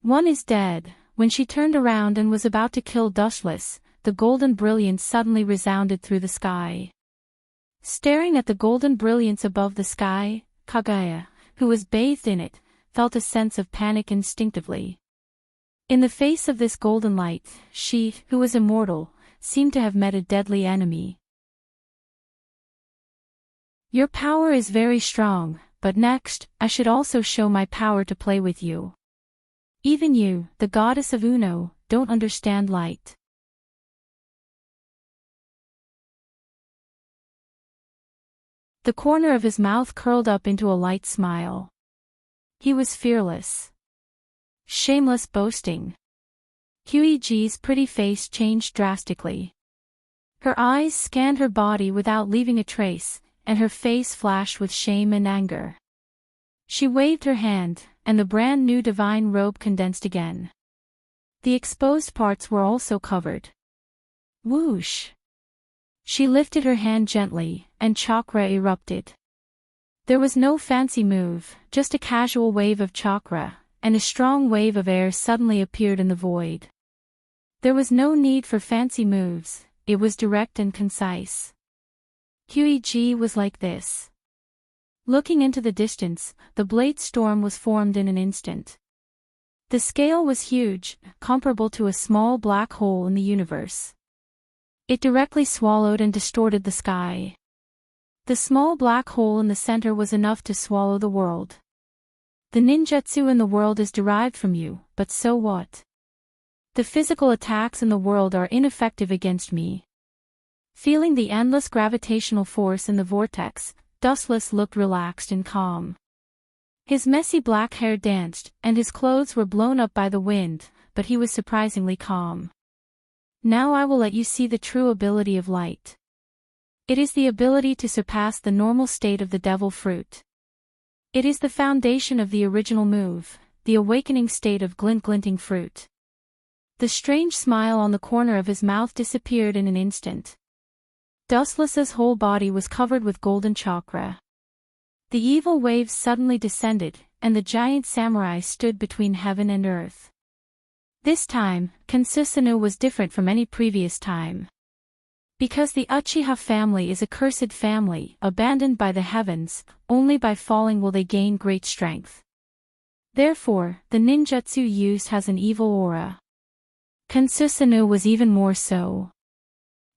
One is dead. When she turned around and was about to kill Dustless, the golden brilliance suddenly resounded through the sky. Staring at the golden brilliance above the sky, Kaguya, who was bathed in it, felt a sense of panic instinctively. In the face of this golden light, she, who was immortal, seemed to have met a deadly enemy. Your power is very strong, but next, I should also show my power to play with you. Even you, the goddess of Uno, don't understand light. The corner of his mouth curled up into a light smile. He was fearless. Shameless boasting. Huiji's pretty face changed drastically. Her eyes scanned her body without leaving a trace, and her face flashed with shame and anger. She waved her hand, and the brand new divine robe condensed again. The exposed parts were also covered. Whoosh! She lifted her hand gently, and chakra erupted. There was no fancy move, just a casual wave of chakra, and a strong wave of air suddenly appeared in the void. There was no need for fancy moves, it was direct and concise. Huiji was like this. Looking into the distance, the blade storm was formed in an instant. The scale was huge, comparable to a small black hole in the universe. It directly swallowed and distorted the sky. The small black hole in the center was enough to swallow the world. The ninjutsu in the world is derived from you, but so what? The physical attacks in the world are ineffective against me. Feeling the endless gravitational force in the vortex, Dustless looked relaxed and calm. His messy black hair danced, and his clothes were blown up by the wind, but he was surprisingly calm. Now I will let you see the true ability of light. It is the ability to surpass the normal state of the devil fruit. It is the foundation of the original move, the awakening state of glinting fruit. The strange smile on the corner of his mouth disappeared in an instant. Dustless's whole body was covered with golden chakra. The evil waves suddenly descended, and the giant samurai stood between heaven and earth. This time, Kansusanu was different from any previous time. Because the Uchiha family is a cursed family, abandoned by the heavens, only by falling will they gain great strength. Therefore, the ninjutsu used has an evil aura. Kansusunu was even more so.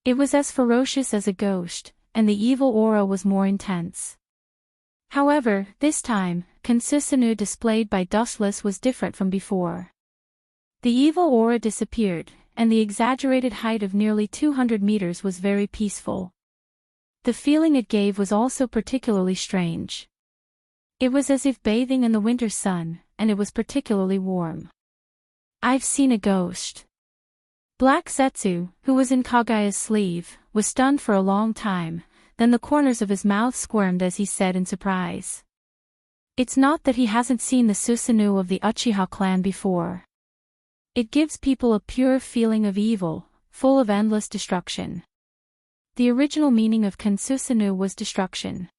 It was as ferocious as a ghost, and the evil aura was more intense. However, this time, Kansusunu displayed by Dustless was different from before. The evil aura disappeared, and the exaggerated height of nearly 200 meters was very peaceful. The feeling it gave was also particularly strange. It was as if bathing in the winter sun, and it was particularly warm. I've seen a ghost. Black Zetsu, who was in Kagaya's sleeve, was stunned for a long time, then the corners of his mouth squirmed as he said in surprise. It's not that he hasn't seen the Susanoo of the Uchiha clan before. It gives people a pure feeling of evil, full of endless destruction. The original meaning of Kansusunu was destruction.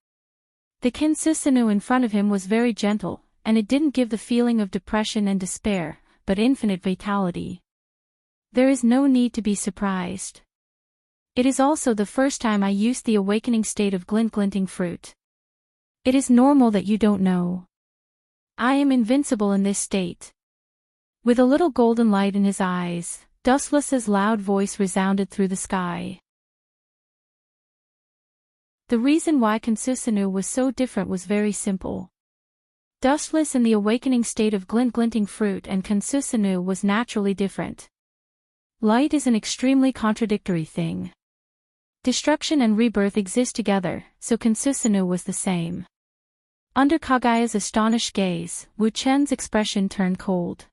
The Kansusunu in front of him was very gentle, and it didn't give the feeling of depression and despair, but infinite vitality. There is no need to be surprised. It is also the first time I used the awakening state of glinting fruit. It is normal that you don't know. I am invincible in this state. With a little golden light in his eyes, Dustless's loud voice resounded through the sky. The reason why Kansusunu was so different was very simple. Dustless in the awakening state of glinting fruit and Kansusunu was naturally different. Light is an extremely contradictory thing. Destruction and rebirth exist together, so Kansusunu was the same. Under Kagaya's astonished gaze, Wu Chen's expression turned cold.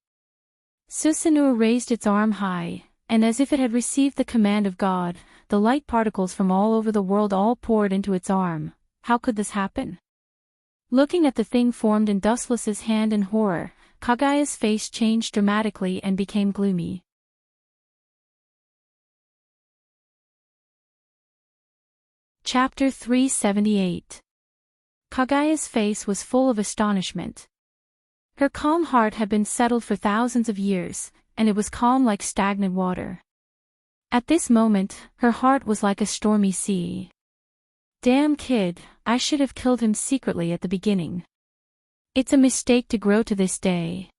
Susanoo raised its arm high, and as if it had received the command of God, the light particles from all over the world all poured into its arm. How could this happen? Looking at the thing formed in Dustless's hand in horror, Kagaya's face changed dramatically and became gloomy. Chapter 378. Kagaya's face was full of astonishment. Her calm heart had been settled for thousands of years, and it was calm like stagnant water. At this moment, her heart was like a stormy sea. Damn kid, I should have killed him secretly at the beginning. It's a mistake to grow to this day.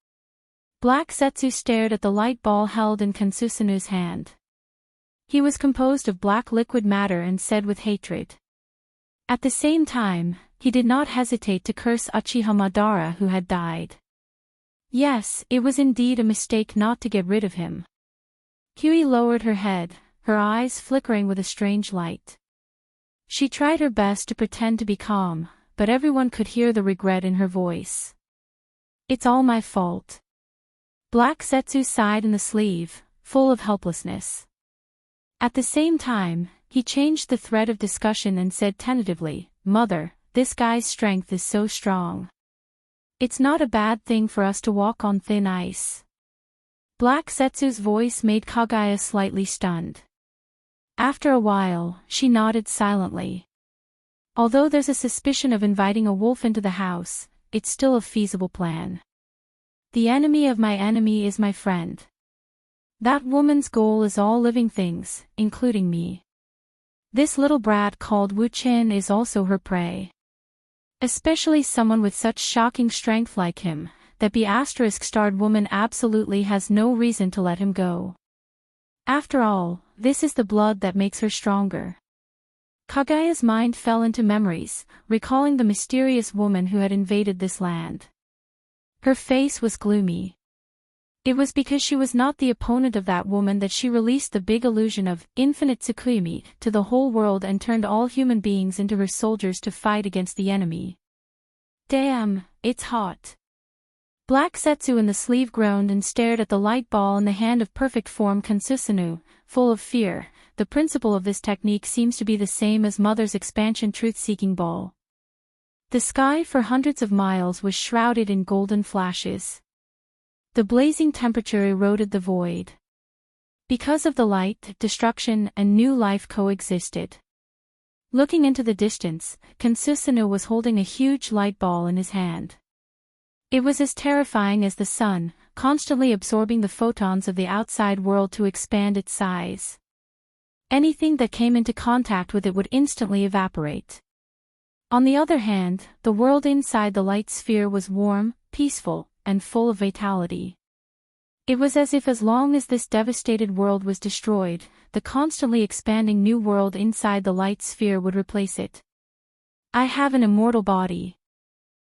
Black Zetsu stared at the light ball held in Kansusanu's hand. He was composed of black liquid matter and said with hatred. At the same time, he did not hesitate to curse Uchiha Madara who had died. Yes, it was indeed a mistake not to get rid of him. Hui lowered her head, her eyes flickering with a strange light. She tried her best to pretend to be calm, but everyone could hear the regret in her voice. It's all my fault. Black Zetsu sighed in the sleeve, full of helplessness. At the same time, he changed the thread of discussion and said tentatively, Mother, this guy's strength is so strong. It's not a bad thing for us to walk on thin ice. Black Zetsu's voice made Kagaya slightly stunned. After a while, she nodded silently. Although there's a suspicion of inviting a wolf into the house, it's still a feasible plan. The enemy of my enemy is my friend. That woman's goal is all living things, including me. This little brat called Wu Chen is also her prey. Especially someone with such shocking strength like him, that B***-starred woman absolutely has no reason to let him go. After all, this is the blood that makes her stronger. Kagaya's mind fell into memories, recalling the mysterious woman who had invaded this land. Her face was gloomy. It was because she was not the opponent of that woman that she released the big illusion of infinite Tsukumi to the whole world and turned all human beings into her soldiers to fight against the enemy. Damn, it's hot. Black Zetsu in the sleeve groaned and stared at the light ball in the hand of perfect form Kansusunu, full of fear. The principle of this technique seems to be the same as Mother's expansion truth-seeking ball. The sky for hundreds of miles was shrouded in golden flashes. The blazing temperature eroded the void. Because of the light, destruction and new life coexisted. Looking into the distance, Kansusunu was holding a huge light ball in his hand. It was as terrifying as the sun, constantly absorbing the photons of the outside world to expand its size. Anything that came into contact with it would instantly evaporate. On the other hand, the world inside the light sphere was warm, peaceful, and full of vitality. It was as if as long as this devastated world was destroyed, the constantly expanding new world inside the light sphere would replace it. I have an immortal body.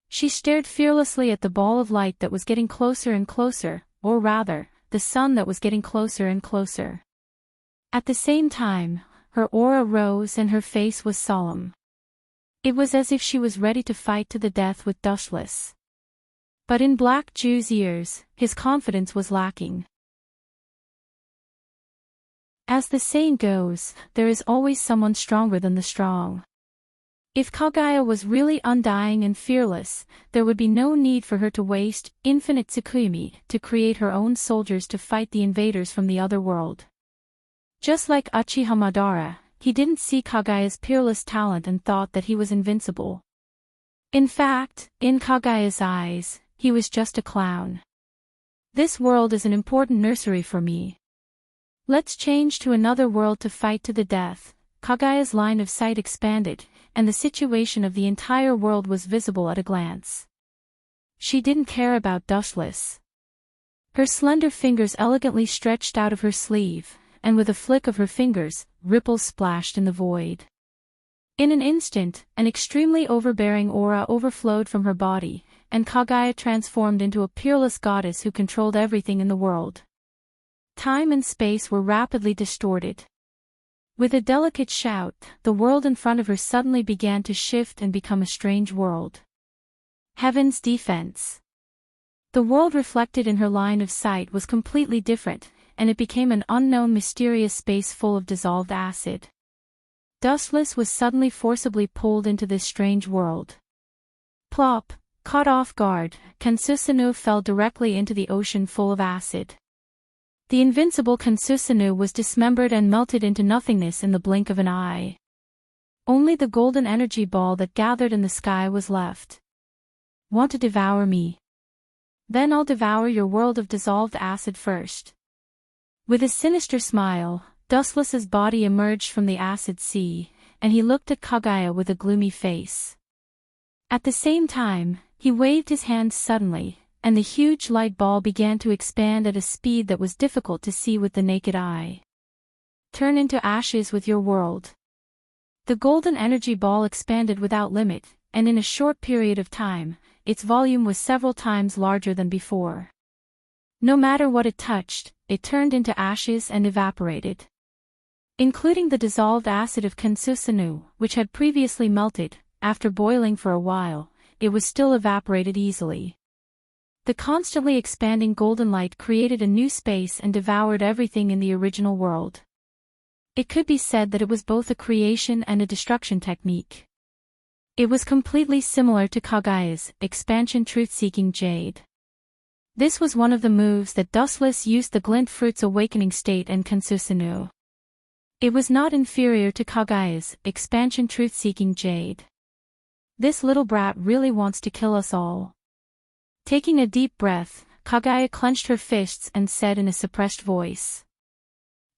She stared fearlessly at the ball of light that was getting closer and closer, or rather, the sun that was getting closer and closer. At the same time, her aura rose and her face was solemn. It was as if she was ready to fight to the death with Dushless. But in Black Jew's ears, his confidence was lacking. As the saying goes, there is always someone stronger than the strong. If Kaguya was really undying and fearless, there would be no need for her to waste infinite Tsukuyomi to create her own soldiers to fight the invaders from the other world. Just like Uchiha Madara, he didn't see Kaguya's peerless talent and thought that he was invincible. In fact, in Kaguya's eyes, he was just a clown. This world is an important nursery for me. Let's change to another world to fight to the death. Kaguya's line of sight expanded, and the situation of the entire world was visible at a glance. She didn't care about Dushless. Her slender fingers elegantly stretched out of her sleeve, and with a flick of her fingers, ripples splashed in the void. In an instant, an extremely overbearing aura overflowed from her body, and Kaguya transformed into a peerless goddess who controlled everything in the world. Time and space were rapidly distorted. With a delicate shout, the world in front of her suddenly began to shift and become a strange world. Heaven's defense. The world reflected in her line of sight was completely different, and it became an unknown mysterious space full of dissolved acid. Dustless was suddenly forcibly pulled into this strange world. Plop! Caught off guard, Kansusunu fell directly into the ocean full of acid. The invincible Kansusunu was dismembered and melted into nothingness in the blink of an eye. Only the golden energy ball that gathered in the sky was left. Want to devour me? Then I'll devour your world of dissolved acid first. With a sinister smile, Dustless's body emerged from the acid sea, and he looked at Kaguya with a gloomy face. At the same time, he waved his hands suddenly, and the huge light ball began to expand at a speed that was difficult to see with the naked eye. Turn into ashes with your world. The golden energy ball expanded without limit, and in a short period of time, its volume was several times larger than before. No matter what it touched, it turned into ashes and evaporated. Including the dissolved acid of Kansusunu, which had previously melted, after boiling for a while, it was still evaporated easily. The constantly expanding golden light created a new space and devoured everything in the original world. It could be said that it was both a creation and a destruction technique. It was completely similar to Kaguya's expansion truth-seeking jade. This was one of the moves that Dustless used the Glint Fruit's awakening state and Kansusunu. It was not inferior to Kaguya's expansion truth-seeking jade. This little brat really wants to kill us all. Taking a deep breath, Kaguya clenched her fists and said in a suppressed voice.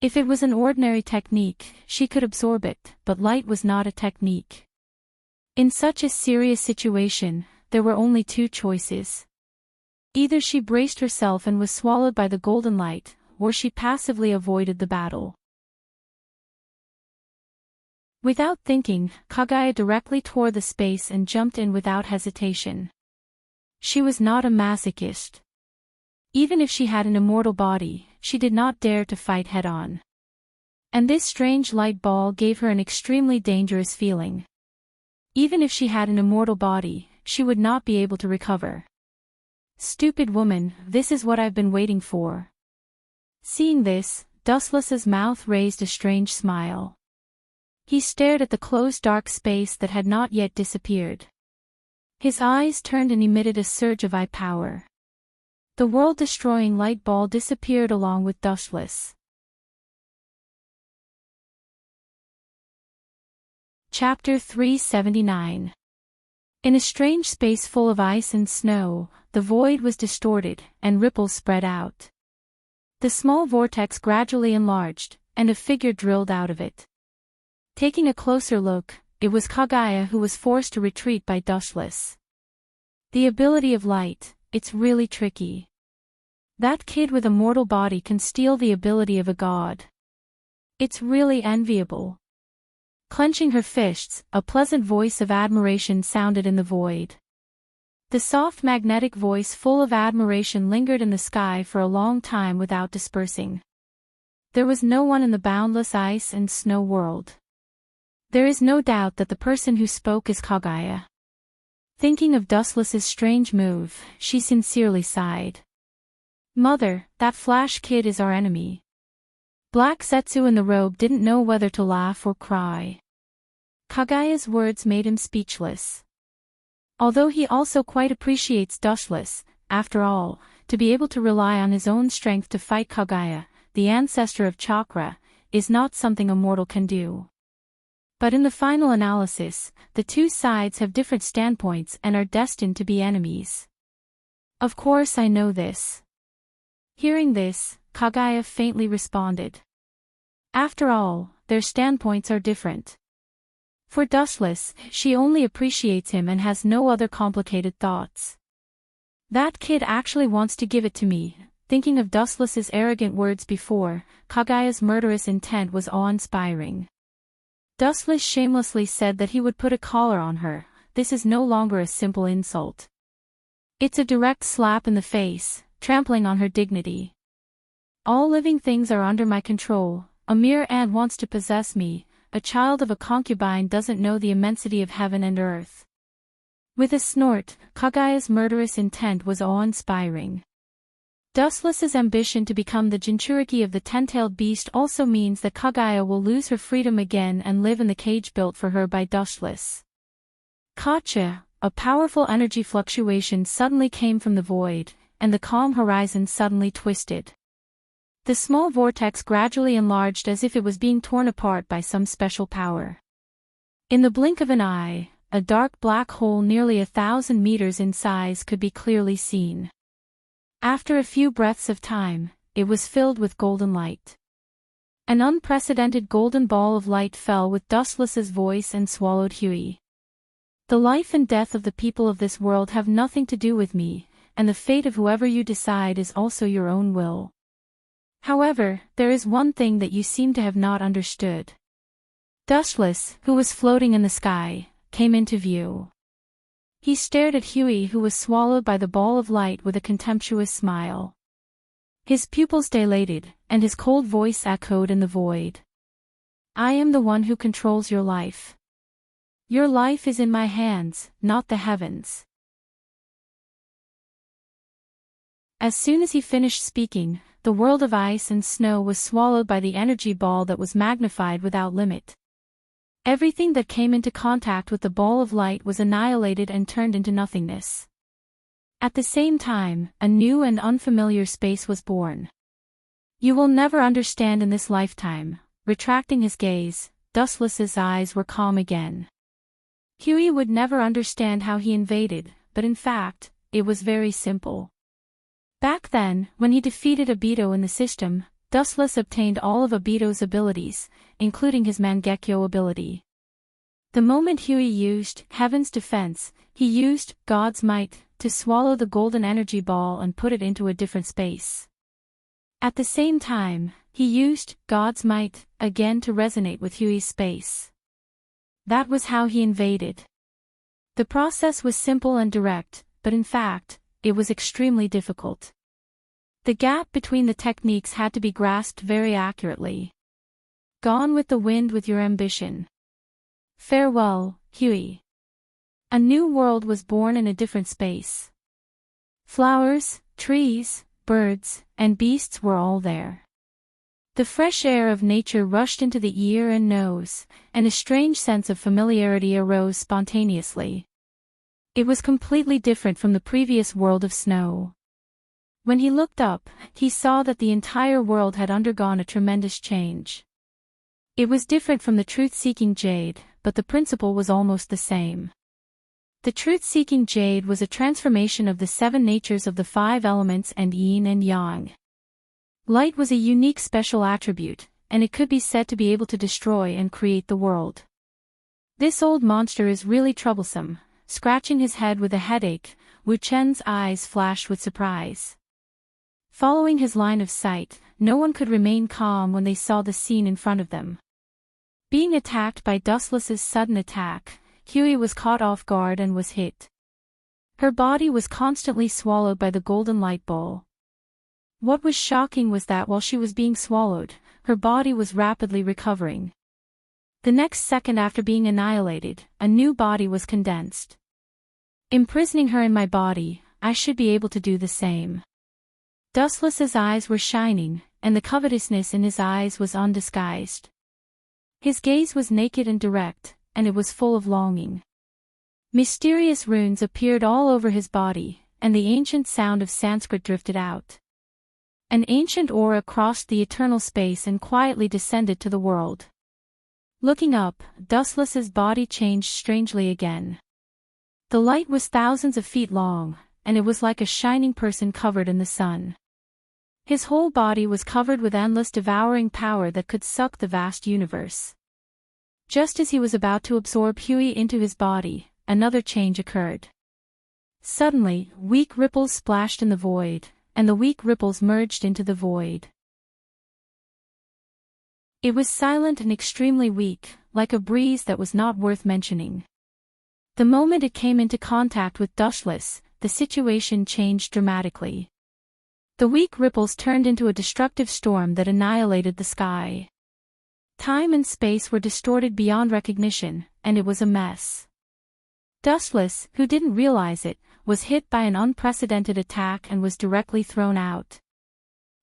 If it was an ordinary technique, she could absorb it, but light was not a technique. In such a serious situation, there were only two choices. Either she braced herself and was swallowed by the golden light, or she passively avoided the battle. Without thinking, Kaguya directly tore the space and jumped in without hesitation. She was not a masochist. Even if she had an immortal body, she did not dare to fight head-on. And this strange light ball gave her an extremely dangerous feeling. Even if she had an immortal body, she would not be able to recover. Stupid woman, this is what I've been waiting for. Seeing this, Dustless's mouth raised a strange smile. He stared at the closed dark space that had not yet disappeared. His eyes turned and emitted a surge of eye power. The world-destroying light ball disappeared along with Dustless. Chapter 379. In a strange space full of ice and snow, the void was distorted, and ripples spread out. The small vortex gradually enlarged, and a figure drilled out of it. Taking a closer look, it was Kaguya who was forced to retreat by Dustless. The ability of light, it's really tricky. That kid with a mortal body can steal the ability of a god. It's really enviable. Clenching her fists, a pleasant voice of admiration sounded in the void. The soft magnetic voice full of admiration lingered in the sky for a long time without dispersing. There was no one in the boundless ice and snow world. There is no doubt that the person who spoke is Kaguya. Thinking of Dustless's strange move, she sincerely sighed. Mother, that Flash kid is our enemy. Black Setsu in the robe didn't know whether to laugh or cry. Kaguya's words made him speechless. Although he also quite appreciates Dustless, after all, to be able to rely on his own strength to fight Kaguya, the ancestor of chakra, is not something a mortal can do. But in the final analysis, the two sides have different standpoints and are destined to be enemies. Of course I know this. Hearing this, Kaguya faintly responded. After all, their standpoints are different. For Dustless, she only appreciates him and has no other complicated thoughts. That kid actually wants to give it to me. Thinking of Dustless's arrogant words before, Kaguya's murderous intent was awe-inspiring. Dustless shamelessly said that he would put a collar on her. This is no longer a simple insult. It's a direct slap in the face, trampling on her dignity. All living things are under my control. A mere ant wants to possess me. A child of a concubine doesn't know the immensity of heaven and earth. With a snort, Kaguya's murderous intent was awe-inspiring. Dustless's ambition to become the Jinchuriki of the ten-tailed beast also means that Kaguya will lose her freedom again and live in the cage built for her by Dustless. Kacha, a powerful energy fluctuation suddenly came from the void, and the calm horizon suddenly twisted. The small vortex gradually enlarged as if it was being torn apart by some special power. In the blink of an eye, a dark black hole nearly 1,000 meters in size could be clearly seen. After a few breaths of time, it was filled with golden light. An unprecedented golden ball of light fell with Dustless's voice and swallowed Huey. The life and death of the people of this world have nothing to do with me, and the fate of whoever you decide is also your own will. However, there is one thing that you seem to have not understood. Dustless, who was floating in the sky, came into view. He stared at Huey, who was swallowed by the ball of light, with a contemptuous smile. His pupils dilated, and his cold voice echoed in the void. I am the one who controls your life. Your life is in my hands, not the heavens. As soon as he finished speaking, the world of ice and snow was swallowed by the energy ball that was magnified without limit. Everything that came into contact with the ball of light was annihilated and turned into nothingness. At the same time, a new and unfamiliar space was born. You will never understand in this lifetime. Retracting his gaze, Dustless's eyes were calm again. Huey would never understand how he invaded, but in fact, it was very simple. Back then, when he defeated Obito in the system, Dustless obtained all of Obito's abilities, including his Mangekyo ability. The moment Huey used Heaven's Defense, he used God's Might to swallow the golden energy ball and put it into a different space. At the same time, he used God's Might again to resonate with Huey's space. That was how he invaded. The process was simple and direct, but in fact, it was extremely difficult. The gap between the techniques had to be grasped very accurately. Gone with the wind with your ambition. Farewell, Huey. A new world was born in a different space. Flowers, trees, birds, and beasts were all there. The fresh air of nature rushed into the ear and nose, and a strange sense of familiarity arose spontaneously. It was completely different from the previous world of snow. When he looked up, he saw that the entire world had undergone a tremendous change. It was different from the truth-seeking jade, but the principle was almost the same. The truth-seeking jade was a transformation of the 7 natures of the 5 elements and yin and yang. Light was a unique special attribute, and it could be said to be able to destroy and create the world. This old monster is really troublesome. Scratching his head with a headache, Wu Chen's eyes flashed with surprise. Following his line of sight, no one could remain calm when they saw the scene in front of them. Being attacked by Dustless's sudden attack, Huey was caught off guard and was hit. Her body was constantly swallowed by the golden light bowl. What was shocking was that while she was being swallowed, her body was rapidly recovering. The next second after being annihilated, a new body was condensed. Imprisoning her in my body, I should be able to do the same. Dustless's eyes were shining, and the covetousness in his eyes was undisguised. His gaze was naked and direct, and it was full of longing. Mysterious runes appeared all over his body, and the ancient sound of Sanskrit drifted out. An ancient aura crossed the eternal space and quietly descended to the world. Looking up, Dustless's body changed strangely again. The light was thousands of feet long, and it was like a shining person covered in the sun. His whole body was covered with endless devouring power that could suck the vast universe. Just as he was about to absorb Huey into his body, another change occurred. Suddenly, weak ripples splashed in the void, and the weak ripples merged into the void. It was silent and extremely weak, like a breeze that was not worth mentioning. The moment it came into contact with Dustless, the situation changed dramatically. The weak ripples turned into a destructive storm that annihilated the sky. Time and space were distorted beyond recognition, and it was a mess. Dustless, who didn't realize it, was hit by an unprecedented attack and was directly thrown out.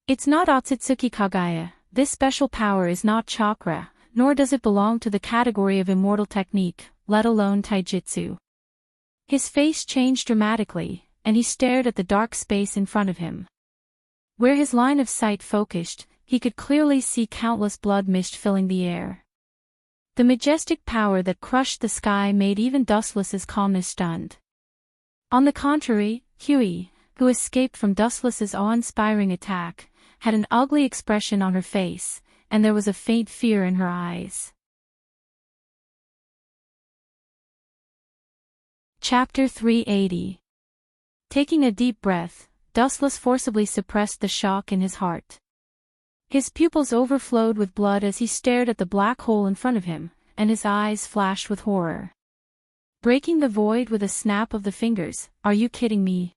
It's not Otsutsuki Kagaya, this special power is not chakra, nor does it belong to the category of immortal technique, let alone taijutsu. His face changed dramatically, and he stared at the dark space in front of him. Where his line of sight focused, he could clearly see countless blood mist filling the air. The majestic power that crushed the sky made even Dustless's calmness stunned. On the contrary, Huey, who escaped from Dustless's awe-inspiring attack, had an ugly expression on her face, and there was a faint fear in her eyes. Chapter 380. Taking a deep breath, Dustless forcibly suppressed the shock in his heart. His pupils overflowed with blood as he stared at the black hole in front of him, and his eyes flashed with horror. Breaking the void with a snap of the fingers, are you kidding me?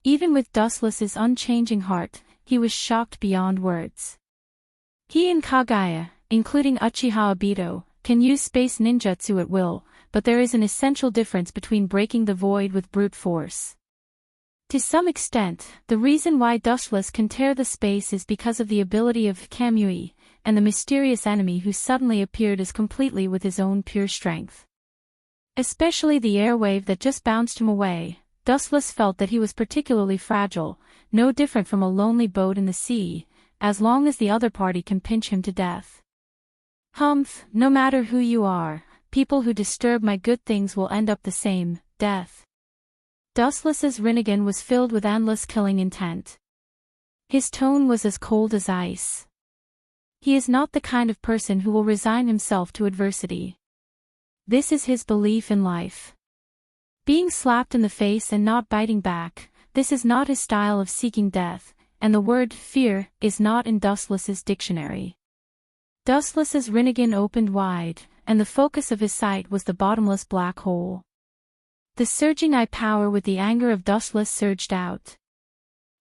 Even with Dustless's unchanging heart, he was shocked beyond words. He and Kagaya, including Uchiha Obito, can use space ninjutsu at will, but there is an essential difference between breaking the void with brute force. To some extent, the reason why Dustless can tear the space is because of the ability of Kamui, and the mysterious enemy who suddenly appeared as completely with his own pure strength. Especially the airwave that just bounced him away, Dustless felt that he was particularly fragile, no different from a lonely boat in the sea, as long as the other party can pinch him to death. Humph, no matter who you are, people who disturb my good things will end up the same, death. Dustless's Rinnegan was filled with endless killing intent. His tone was as cold as ice. He is not the kind of person who will resign himself to adversity. This is his belief in life. Being slapped in the face and not biting back, this is not his style of seeking death, and the word fear is not in Dustless's dictionary. Dustless's Rinnegan opened wide, and the focus of his sight was the bottomless black hole. The surging eye power with the anger of Dustless surged out.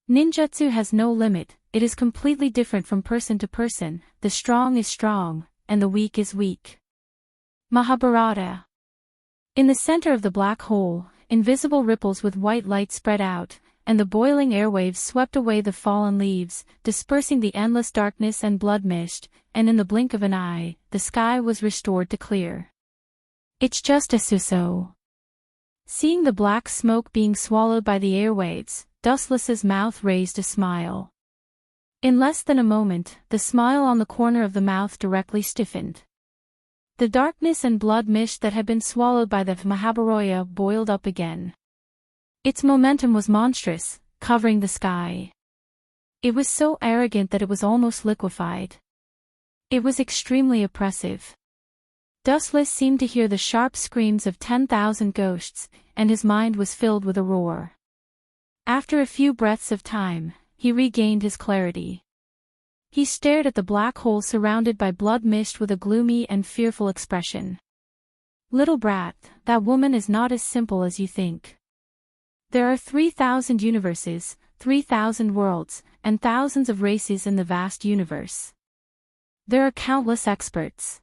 Ninjutsu has no limit, it is completely different from person to person, the strong is strong, and the weak is weak. Mahabharata. In the center of the black hole, invisible ripples with white light spread out, and the boiling airwaves swept away the fallen leaves, dispersing the endless darkness and blood mist, and in the blink of an eye, the sky was restored to clear. It's just a Suso. Seeing the black smoke being swallowed by the airwaves, Dustless's mouth raised a smile. In less than a moment, the smile on the corner of the mouth directly stiffened. The darkness and blood mist that had been swallowed by the Mahabharata boiled up again. Its momentum was monstrous, covering the sky. It was so arrogant that it was almost liquefied. It was extremely oppressive. Dustless seemed to hear the sharp screams of 10,000 ghosts, and his mind was filled with a roar. After a few breaths of time, he regained his clarity. He stared at the black hole surrounded by blood mist with a gloomy and fearful expression. Little brat, that woman is not as simple as you think. There are 3,000 universes, 3,000 worlds, and thousands of races in the vast universe. There are countless experts.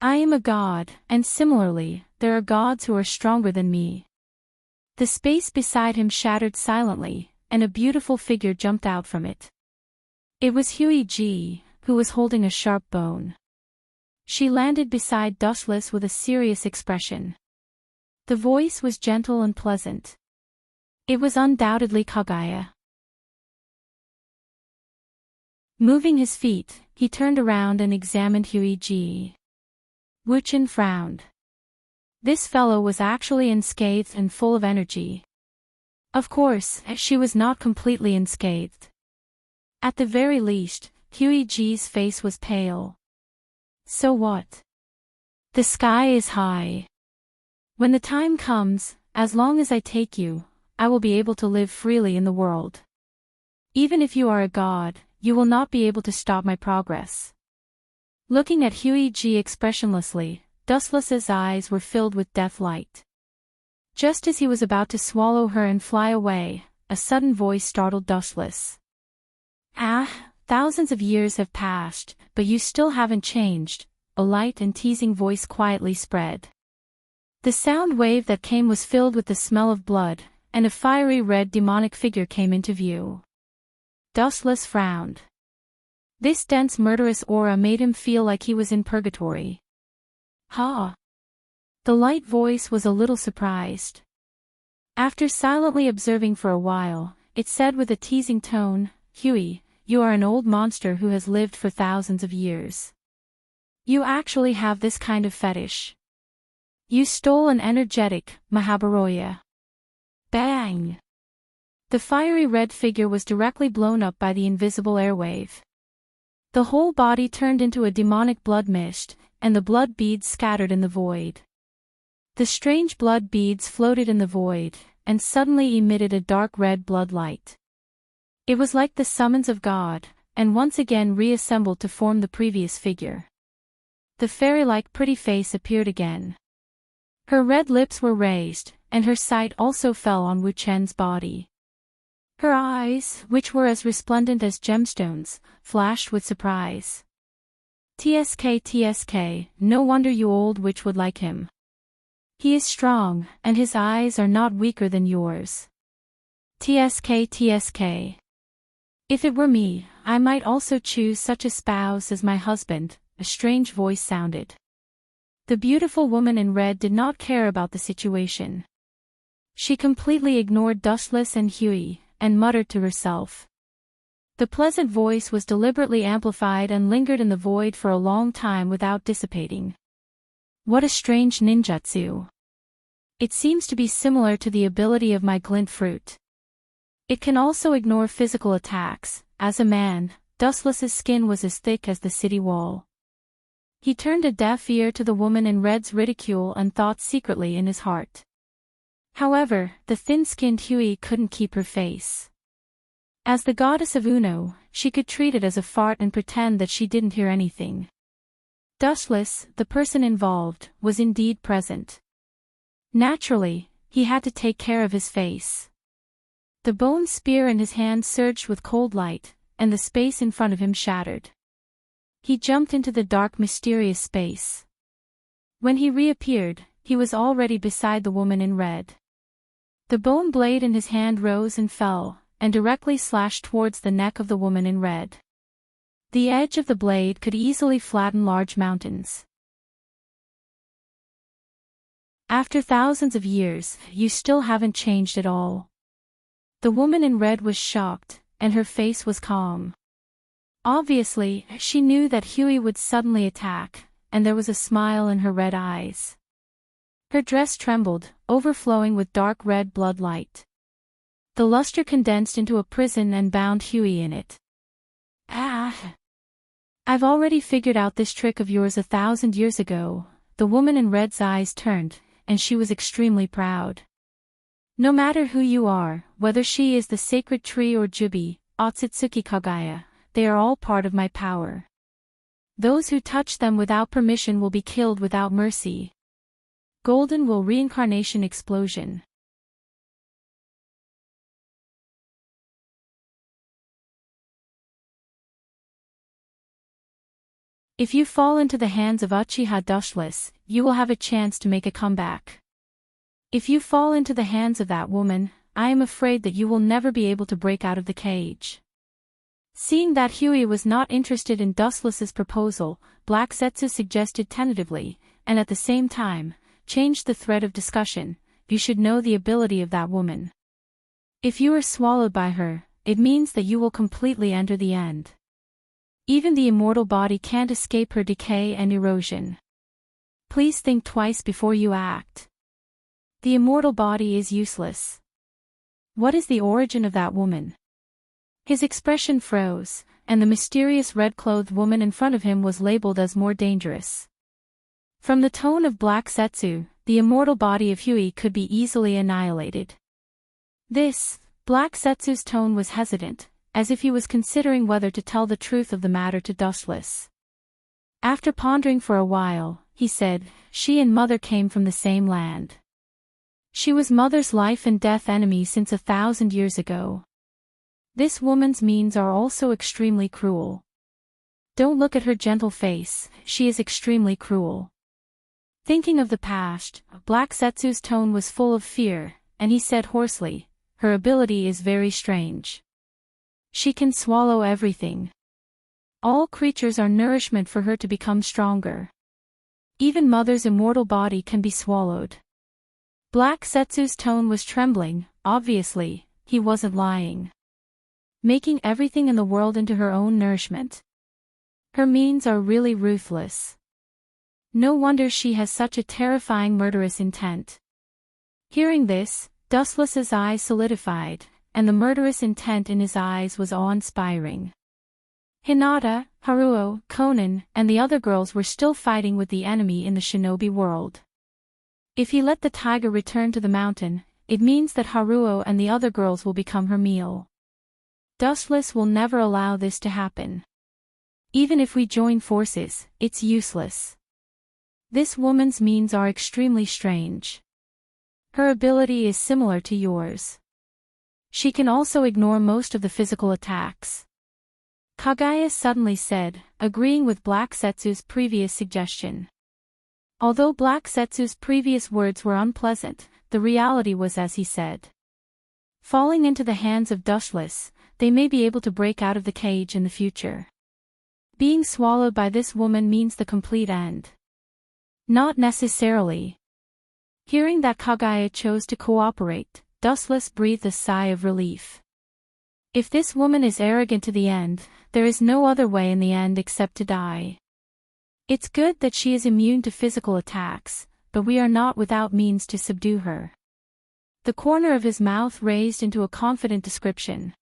I am a god, and similarly, there are gods who are stronger than me. The space beside him shattered silently, and a beautiful figure jumped out from it. It was Huey G, who was holding a sharp bone. She landed beside Dustless with a serious expression. The voice was gentle and pleasant. It was undoubtedly Kaguya. Moving his feet, he turned around and examined Huey G. Wuchen frowned. This fellow was actually unscathed and full of energy. Of course, she was not completely unscathed. At the very least, Huey G's face was pale. So what? The sky is high. When the time comes, as long as I take you, I will be able to live freely in the world. Even if you are a god, you will not be able to stop my progress. Looking at Huey G expressionlessly, Dustless's eyes were filled with death light. Just as he was about to swallow her and fly away, a sudden voice startled Dustless. Thousands of years have passed, but you still haven't changed, a light and teasing voice quietly spread. The sound wave that came was filled with the smell of blood, and a fiery red demonic figure came into view. Dustless frowned. This dense murderous aura made him feel like he was in purgatory. Ha! The light voice was a little surprised. After silently observing for a while, it said with a teasing tone, Huey, you are an old monster who has lived for thousands of years. You actually have this kind of fetish. You stole an energetic Mahabharata. Bang! The fiery red figure was directly blown up by the invisible airwave. The whole body turned into a demonic blood mist, and the blood beads scattered in the void. The strange blood beads floated in the void, and suddenly emitted a dark red blood light. It was like the summons of God, and once again reassembled to form the previous figure. The fairy-like pretty face appeared again. Her red lips were raised, and her sight also fell on Wu Chen's body. Her eyes, which were as resplendent as gemstones, flashed with surprise. TSK, no wonder you old witch would like him. He is strong, and his eyes are not weaker than yours. TSK. If it were me, I might also choose such a spouse as my husband, a strange voice sounded. The beautiful woman in red did not care about the situation. She completely ignored Dustless and Huey, and muttered to herself. The pleasant voice was deliberately amplified and lingered in the void for a long time without dissipating. What a strange ninjutsu. It seems to be similar to the ability of my glint fruit. It can also ignore physical attacks. As a man, Dustless's skin was as thick as the city wall. He turned a deaf ear to the woman in red's ridicule and thought secretly in his heart. However, the thin-skinned Huey couldn't keep her face. As the goddess of Uno, she could treat it as a fart and pretend that she didn't hear anything. Dustless, the person involved, was indeed present. Naturally, he had to take care of his face. The bone spear in his hand surged with cold light, and the space in front of him shattered. He jumped into the dark mysterious space. When he reappeared, he was already beside the woman in red. The bone blade in his hand rose and fell, and directly slashed towards the neck of the woman in red. The edge of the blade could easily flatten large mountains. After thousands of years, you still haven't changed at all. The woman in red was shocked, and her face was calm. Obviously, she knew that Huey would suddenly attack, and there was a smile in her red eyes. Her dress trembled, overflowing with dark red blood light. The luster condensed into a prison and bound Huey in it. I've already figured out this trick of yours 1,000 years ago. The woman in red's eyes turned, and she was extremely proud. No matter who you are, whether she is the sacred tree or Jubi, Otsutsuki Kagaya, they are all part of my power. Those who touch them without permission will be killed without mercy. Golden will reincarnation explosion. If you fall into the hands of Uchiha Dushless, you will have a chance to make a comeback. If you fall into the hands of that woman, I am afraid that you will never be able to break out of the cage. Seeing that Huey was not interested in Dustless's proposal, Black Zetsu suggested tentatively, and at the same time, changed the thread of discussion, you should know the ability of that woman. If you are swallowed by her, it means that you will completely enter the end. Even the immortal body can't escape her decay and erosion. Please think twice before you act. The immortal body is useless. What is the origin of that woman? His expression froze, and the mysterious red-clothed woman in front of him was labeled as more dangerous. From the tone of Black Zetsu, the immortal body of Huey could be easily annihilated. Black Zetsu's tone was hesitant, as if he was considering whether to tell the truth of the matter to Dustless. After pondering for a while, he said, she and Mother came from the same land. She was Mother's life and death enemy since 1,000 years ago. This woman's means are also extremely cruel. Don't look at her gentle face, she is extremely cruel. Thinking of the past, Black Zetsu's tone was full of fear, and he said hoarsely, her ability is very strange. She can swallow everything. All creatures are nourishment for her to become stronger. Even Mother's immortal body can be swallowed. Black Zetsu's tone was trembling, obviously, he wasn't lying. Making everything in the world into her own nourishment. Her means are really ruthless. No wonder she has such a terrifying murderous intent. Hearing this, Dustless's eyes solidified, and the murderous intent in his eyes was awe-inspiring. Hinata, Haruo, Conan, and the other girls were still fighting with the enemy in the shinobi world. If he let the tiger return to the mountain, it means that Haruo and the other girls will become her meal. Dustless will never allow this to happen. Even if we join forces, it's useless. This woman's means are extremely strange. Her ability is similar to yours. She can also ignore most of the physical attacks. Kagaya suddenly said, agreeing with Black Zetsu's previous suggestion. Although Black Zetsu's previous words were unpleasant, the reality was as he said. Falling into the hands of Dustless, they may be able to break out of the cage in the future. Being swallowed by this woman means the complete end. Not necessarily. Hearing that Kagaya chose to cooperate, Dustless breathed a sigh of relief. If this woman is arrogant to the end, there is no other way in the end except to die. It's good that she is immune to physical attacks, but we are not without means to subdue her. The corner of his mouth raised into a confident description.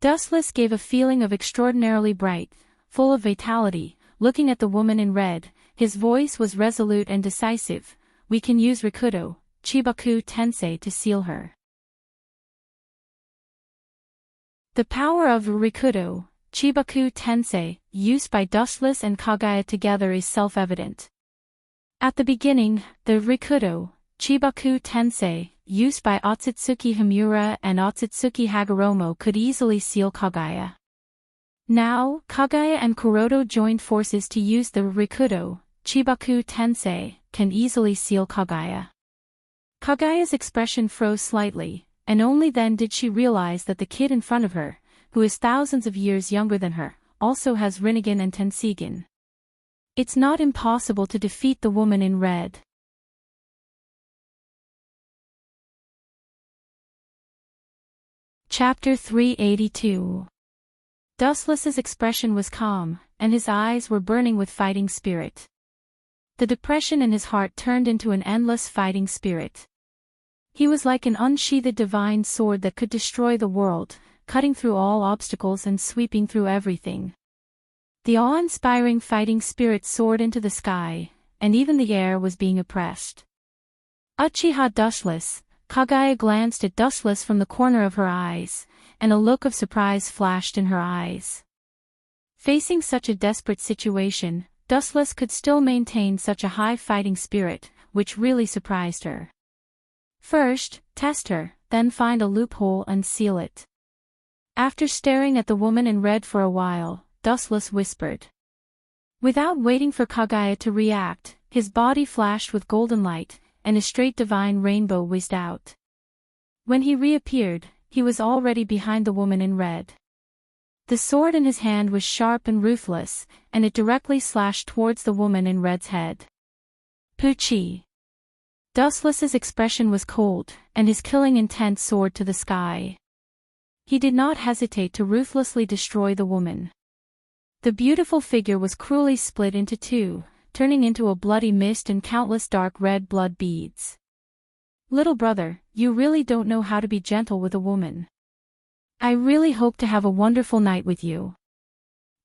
Dustless gave a feeling of extraordinarily bright, full of vitality, looking at the woman in red, his voice was resolute and decisive. We can use Rikudo, Chibaku Tensei to seal her. The power of Rikudo, Chibaku Tensei, used by Dustless and Kagaya together is self-evident. At the beginning, the Rikudo, Chibaku Tensei, used by Otsutsuki Himura and Otsutsuki Hagoromo could easily seal Kagaya. Now, Kagaya and Kuroto joined forces to use the Rikudo, Chibaku Tensei, can easily seal Kagaya. Kagaya's expression froze slightly, and only then did she realize that the kid in front of her, who is thousands of years younger than her, also has Rinnegan and Tensegan. It's not impossible to defeat the woman in red. Chapter 382. Dustless's expression was calm, and his eyes were burning with fighting spirit. The depression in his heart turned into an endless fighting spirit. He was like an unsheathed divine sword that could destroy the world, cutting through all obstacles and sweeping through everything. The awe-inspiring fighting spirit soared into the sky, and even the air was being oppressed. Uchiha Dustless, Kagaya glanced at Dustless from the corner of her eyes, and a look of surprise flashed in her eyes. Facing such a desperate situation, Dustless could still maintain such a high fighting spirit, which really surprised her. First, test her, then find a loophole and seal it. After staring at the woman in red for a while, Dustless whispered. Without waiting for Kagaya to react, his body flashed with golden light, and a straight divine rainbow whizzed out. When he reappeared, he was already behind the woman in red. The sword in his hand was sharp and ruthless, and it directly slashed towards the woman in red's head. Puchi! Dustless's expression was cold, and his killing intent soared to the sky. He did not hesitate to ruthlessly destroy the woman. The beautiful figure was cruelly split into two, turning into a bloody mist and countless dark red blood beads. Little brother, you really don't know how to be gentle with a woman. I really hope to have a wonderful night with you.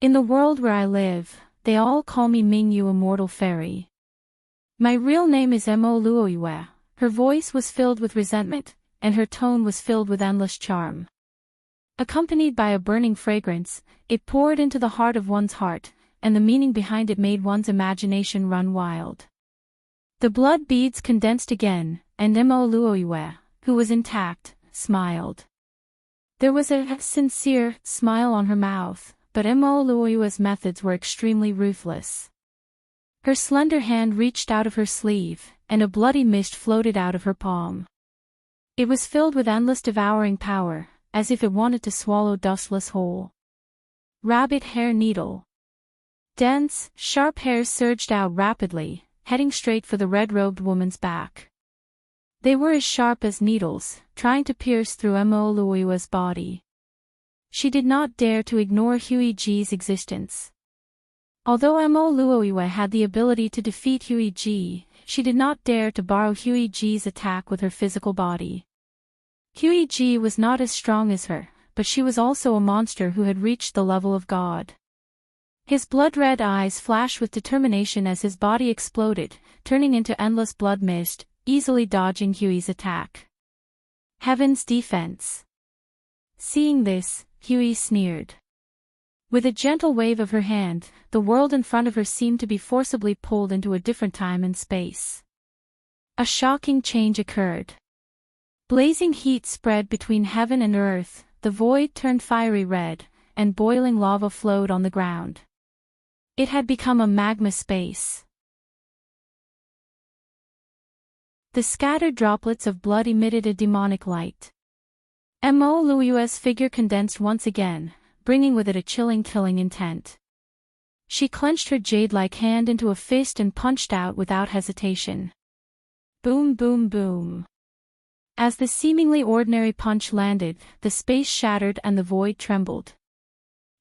In the world where I live, they all call me Mingyu Immortal Fairy. My real name is Mo Luoyue. Her voice was filled with resentment, and her tone was filled with endless charm. Accompanied by a burning fragrance, it poured into the heart of one's heart, and the meaning behind it made one's imagination run wild. The blood beads condensed again, and Mo Luoyue, who was intact, smiled. There was a sincere smile on her mouth, but Mo Luoyue's methods were extremely ruthless. Her slender hand reached out of her sleeve, and a bloody mist floated out of her palm. It was filled with endless devouring power, as if it wanted to swallow Dustless whole. Rabbit hair needle. Dense, sharp hairs surged out rapidly, heading straight for the red-robed woman's back. They were as sharp as needles, trying to pierce through Mo Luoyue's body. She did not dare to ignore Huiji's existence. Although Mo Luoyue had the ability to defeat Huiji, she did not dare to borrow Huiji's attack with her physical body. Huiji was not as strong as her, but she was also a monster who had reached the level of God. His blood-red eyes flashed with determination as his body exploded, turning into endless blood mist, easily dodging Hui's attack. Heaven's defense. Seeing this, Hui sneered. With a gentle wave of her hand, the world in front of her seemed to be forcibly pulled into a different time and space. A shocking change occurred. Blazing heat spread between heaven and earth, the void turned fiery red, and boiling lava flowed on the ground. It had become a magma space. The scattered droplets of blood emitted a demonic light. Mo Luoyue's figure condensed once again, bringing with it a chilling killing intent. She clenched her jade-like hand into a fist and punched out without hesitation. Boom, boom, boom. As the seemingly ordinary punch landed, the space shattered and the void trembled.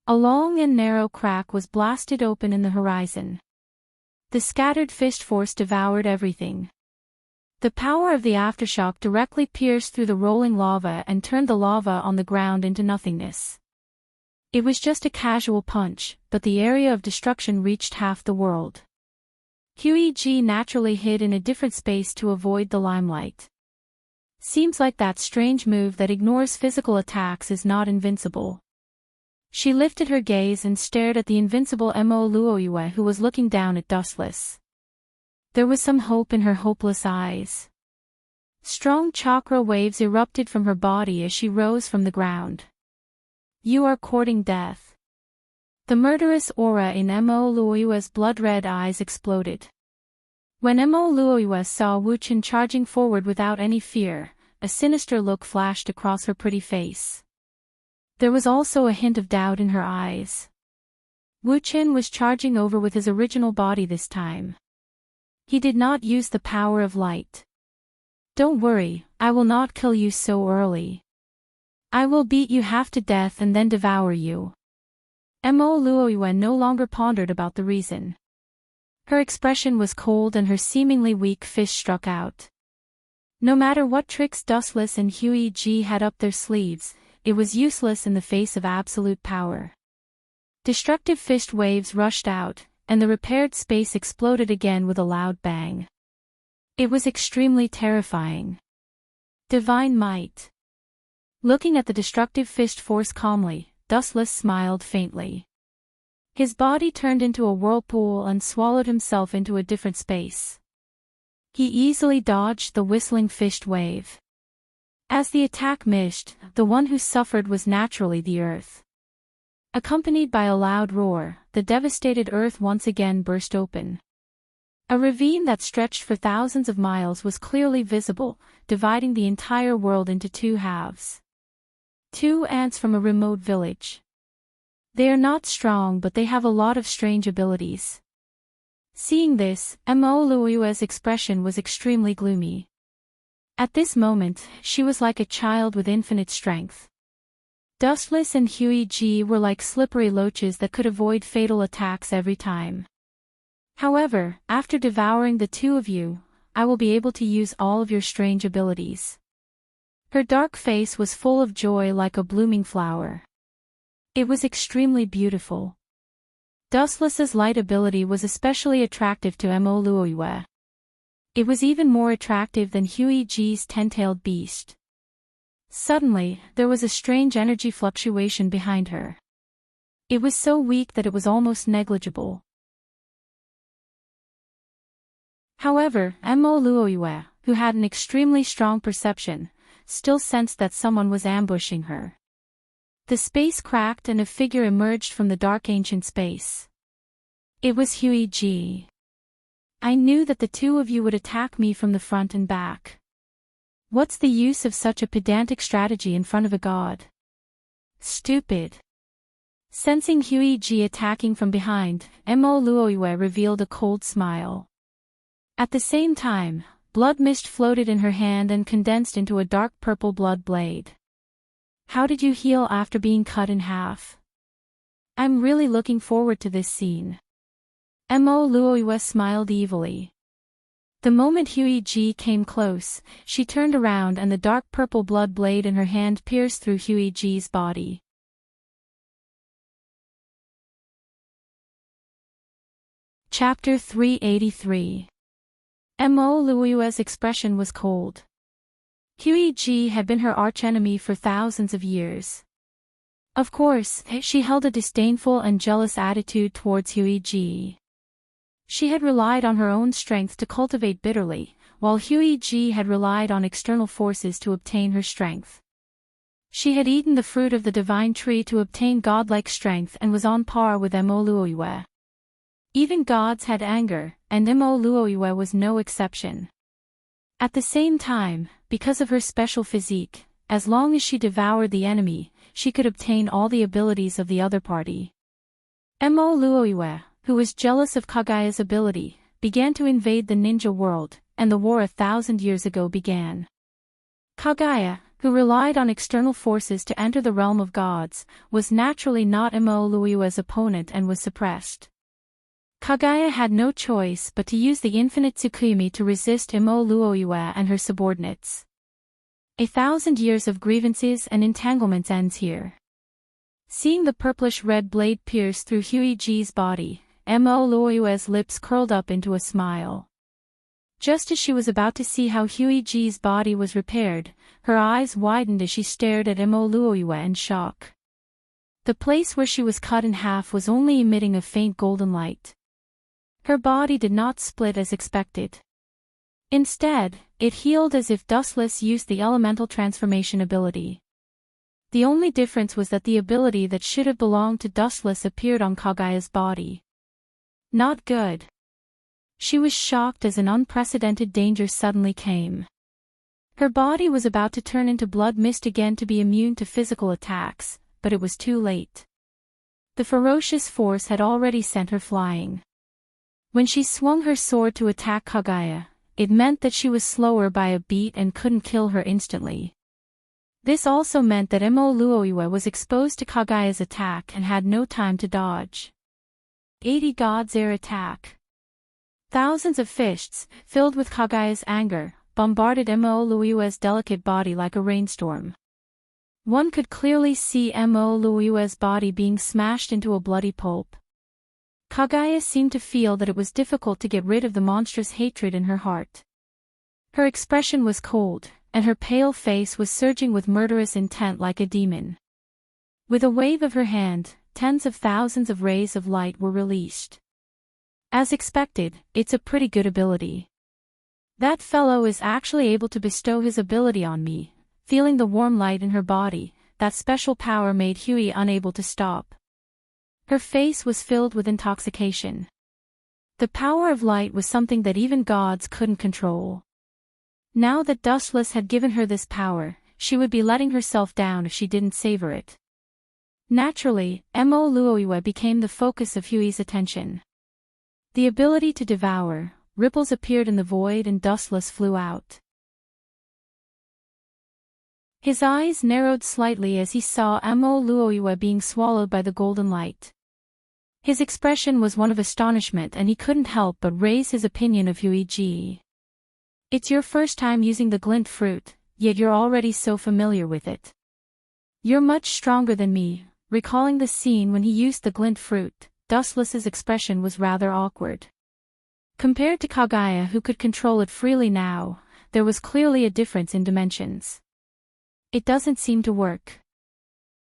A long and narrow crack was blasted open in the horizon. The scattered fist force devoured everything. The power of the aftershock directly pierced through the rolling lava and turned the lava on the ground into nothingness. It was just a casual punch, but the area of destruction reached half the world. Huiji naturally hid in a different space to avoid the limelight. Seems like that strange move that ignores physical attacks is not invincible. She lifted her gaze and stared at the invincible Mo Luoyue, who was looking down at Dustless. There was some hope in her hopeless eyes. Strong chakra waves erupted from her body as she rose from the ground. You are courting death. The murderous aura in Mo Luoyue's blood-red eyes exploded. When Mo Luoyue saw Wuchen charging forward without any fear, a sinister look flashed across her pretty face. There was also a hint of doubt in her eyes. Wuchen was charging over with his original body this time. He did not use the power of light. Don't worry, I will not kill you so early. I will beat you half to death and then devour you. Mo Luoyue no longer pondered about the reason. Her expression was cold and her seemingly weak fist struck out. No matter what tricks Dustless and Huiji had up their sleeves, it was useless in the face of absolute power. Destructive fist waves rushed out, and the repaired space exploded again with a loud bang. It was extremely terrifying. Divine might. Looking at the destructive fist force calmly, Dustless smiled faintly. His body turned into a whirlpool and swallowed himself into a different space. He easily dodged the whistling fist wave. As the attack missed, the one who suffered was naturally the earth. Accompanied by a loud roar, the devastated earth once again burst open. A ravine that stretched for thousands of miles was clearly visible, dividing the entire world into two halves. 2 ants from a remote village. They are not strong, but they have a lot of strange abilities. Seeing this, Mo Luoyue's expression was extremely gloomy. At this moment, she was like a child with infinite strength. Dustless and Huey G were like slippery loaches that could avoid fatal attacks every time. However, after devouring the two of you, I will be able to use all of your strange abilities. Her dark face was full of joy like a blooming flower. It was extremely beautiful. Dustless's light ability was especially attractive to Mo Luoyue. It was even more attractive than Huey G's 10-tailed beast. Suddenly, there was a strange energy fluctuation behind her. It was so weak that it was almost negligible. However, Mo Luoyue, who had an extremely strong perception, still sensed that someone was ambushing her. The space cracked and a figure emerged from the dark ancient space. It was Huey G. I knew that the two of you would attack me from the front and back. What's the use of such a pedantic strategy in front of a god? Stupid. Sensing Huey G attacking from behind, Mo Luoyue revealed a cold smile. At the same time, blood mist floated in her hand and condensed into a dark purple blood blade. How did you heal after being cut in half? I'm really looking forward to this scene. Mo Luoyue smiled evilly. The moment Huey G came close, she turned around and the dark purple blood blade in her hand pierced through Huey G's body. Chapter 383. Mo Luoyue's expression was cold. Huey G had been her archenemy for thousands of years. Of course, she held a disdainful and jealous attitude towards Huey G. She had relied on her own strength to cultivate bitterly, while Huey G had relied on external forces to obtain her strength. She had eaten the fruit of the divine tree to obtain godlike strength and was on par with Mo Luoyue. Even gods had anger, and Mo Luoyue was no exception. At the same time, because of her special physique, as long as she devoured the enemy, she could obtain all the abilities of the other party. Mo Luoyue, who was jealous of Kagaya's ability, began to invade the ninja world, and the war 1,000 years ago began. Kagaya, who relied on external forces to enter the realm of gods, was naturally not Mo Luoyue's opponent and was suppressed. Kagaya had no choice but to use the infinite Tsukuyomi to resist Mo Luoyue and her subordinates. 1,000 years of grievances and entanglements ends here. Seeing the purplish-red blade pierce through Huey G's body, Mo Luoyue's lips curled up into a smile. Just as she was about to see how Huey G's body was repaired, her eyes widened as she stared at Mo Luoyue in shock. The place where she was cut in half was only emitting a faint golden light. Her body did not split as expected. Instead, it healed as if Dustless used the elemental transformation ability. The only difference was that the ability that should have belonged to Dustless appeared on Kagaya's body. Not good. She was shocked as an unprecedented danger suddenly came. Her body was about to turn into blood mist again to be immune to physical attacks, but it was too late. The ferocious force had already sent her flying. When she swung her sword to attack Kagaya, it meant that she was slower by a beat and couldn't kill her instantly. This also meant that Mo Luoyue was exposed to Kagaya's attack and had no time to dodge. 80 God's air attack. Thousands of fists, filled with Kagaya's anger, bombarded Mo Luoyue's delicate body like a rainstorm. One could clearly see Mo Luoyue's body being smashed into a bloody pulp. Kaguya seemed to feel that it was difficult to get rid of the monstrous hatred in her heart. Her expression was cold, and her pale face was surging with murderous intent like a demon. With a wave of her hand, tens of thousands of rays of light were released. As expected, it's a pretty good ability. That fellow is actually able to bestow his ability on me. Feeling the warm light in her body, that special power made Huey unable to stop. Her face was filled with intoxication. The power of light was something that even gods couldn't control. Now that Dustless had given her this power, she would be letting herself down if she didn't savor it. Naturally, Mo Luoyue became the focus of Huey's attention. The ability to devour, ripples appeared in the void and Dustless flew out. His eyes narrowed slightly as he saw Mo Luoyue being swallowed by the golden light. His expression was one of astonishment and he couldn't help but raise his opinion of Huey. It's your first time using the glint fruit, yet you're already so familiar with it. You're much stronger than me. Recalling the scene when he used the glint fruit, Dustless's expression was rather awkward. Compared to Kaguya who could control it freely now, there was clearly a difference in dimensions. It doesn't seem to work.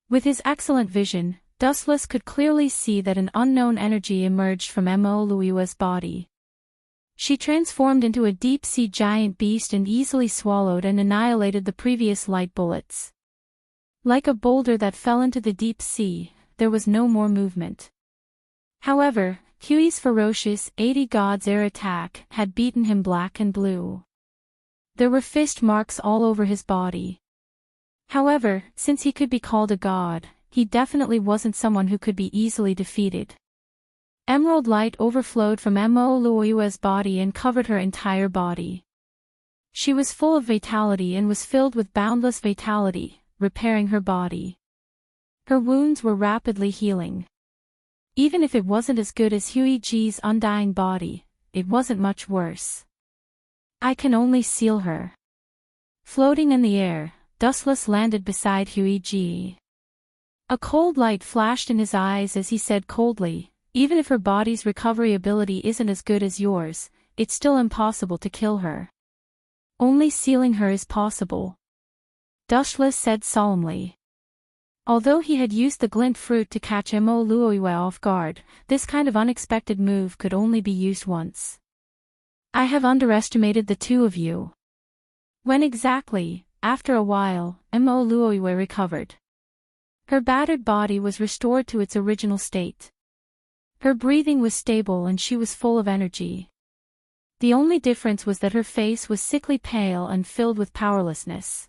With his excellent vision, Dustless could clearly see that an unknown energy emerged from Mo Luoyue's body. She transformed into a deep-sea giant beast and easily swallowed and annihilated the previous light bullets. Like a boulder that fell into the deep sea, there was no more movement. However, Huey's ferocious 80 Gods air attack had beaten him black and blue. There were fist marks all over his body. However, since he could be called a god, he definitely wasn't someone who could be easily defeated. Emerald light overflowed from Mo Luoyue's body and covered her entire body. She was full of vitality and was filled with boundless vitality, repairing her body. Her wounds were rapidly healing. Even if it wasn't as good as Huey's undying body, it wasn't much worse. I can only seal her. Floating in the air, Dustless landed beside Huey. A cold light flashed in his eyes as he said coldly, even if her body's recovery ability isn't as good as yours, it's still impossible to kill her. Only sealing her is possible. Dustless said solemnly. Although he had used the glint fruit to catch Mo Luoyue off guard, this kind of unexpected move could only be used once. I have underestimated the two of you. When exactly, after a while, Mo Luoyue recovered. Her battered body was restored to its original state. Her breathing was stable and she was full of energy. The only difference was that her face was sickly pale and filled with powerlessness.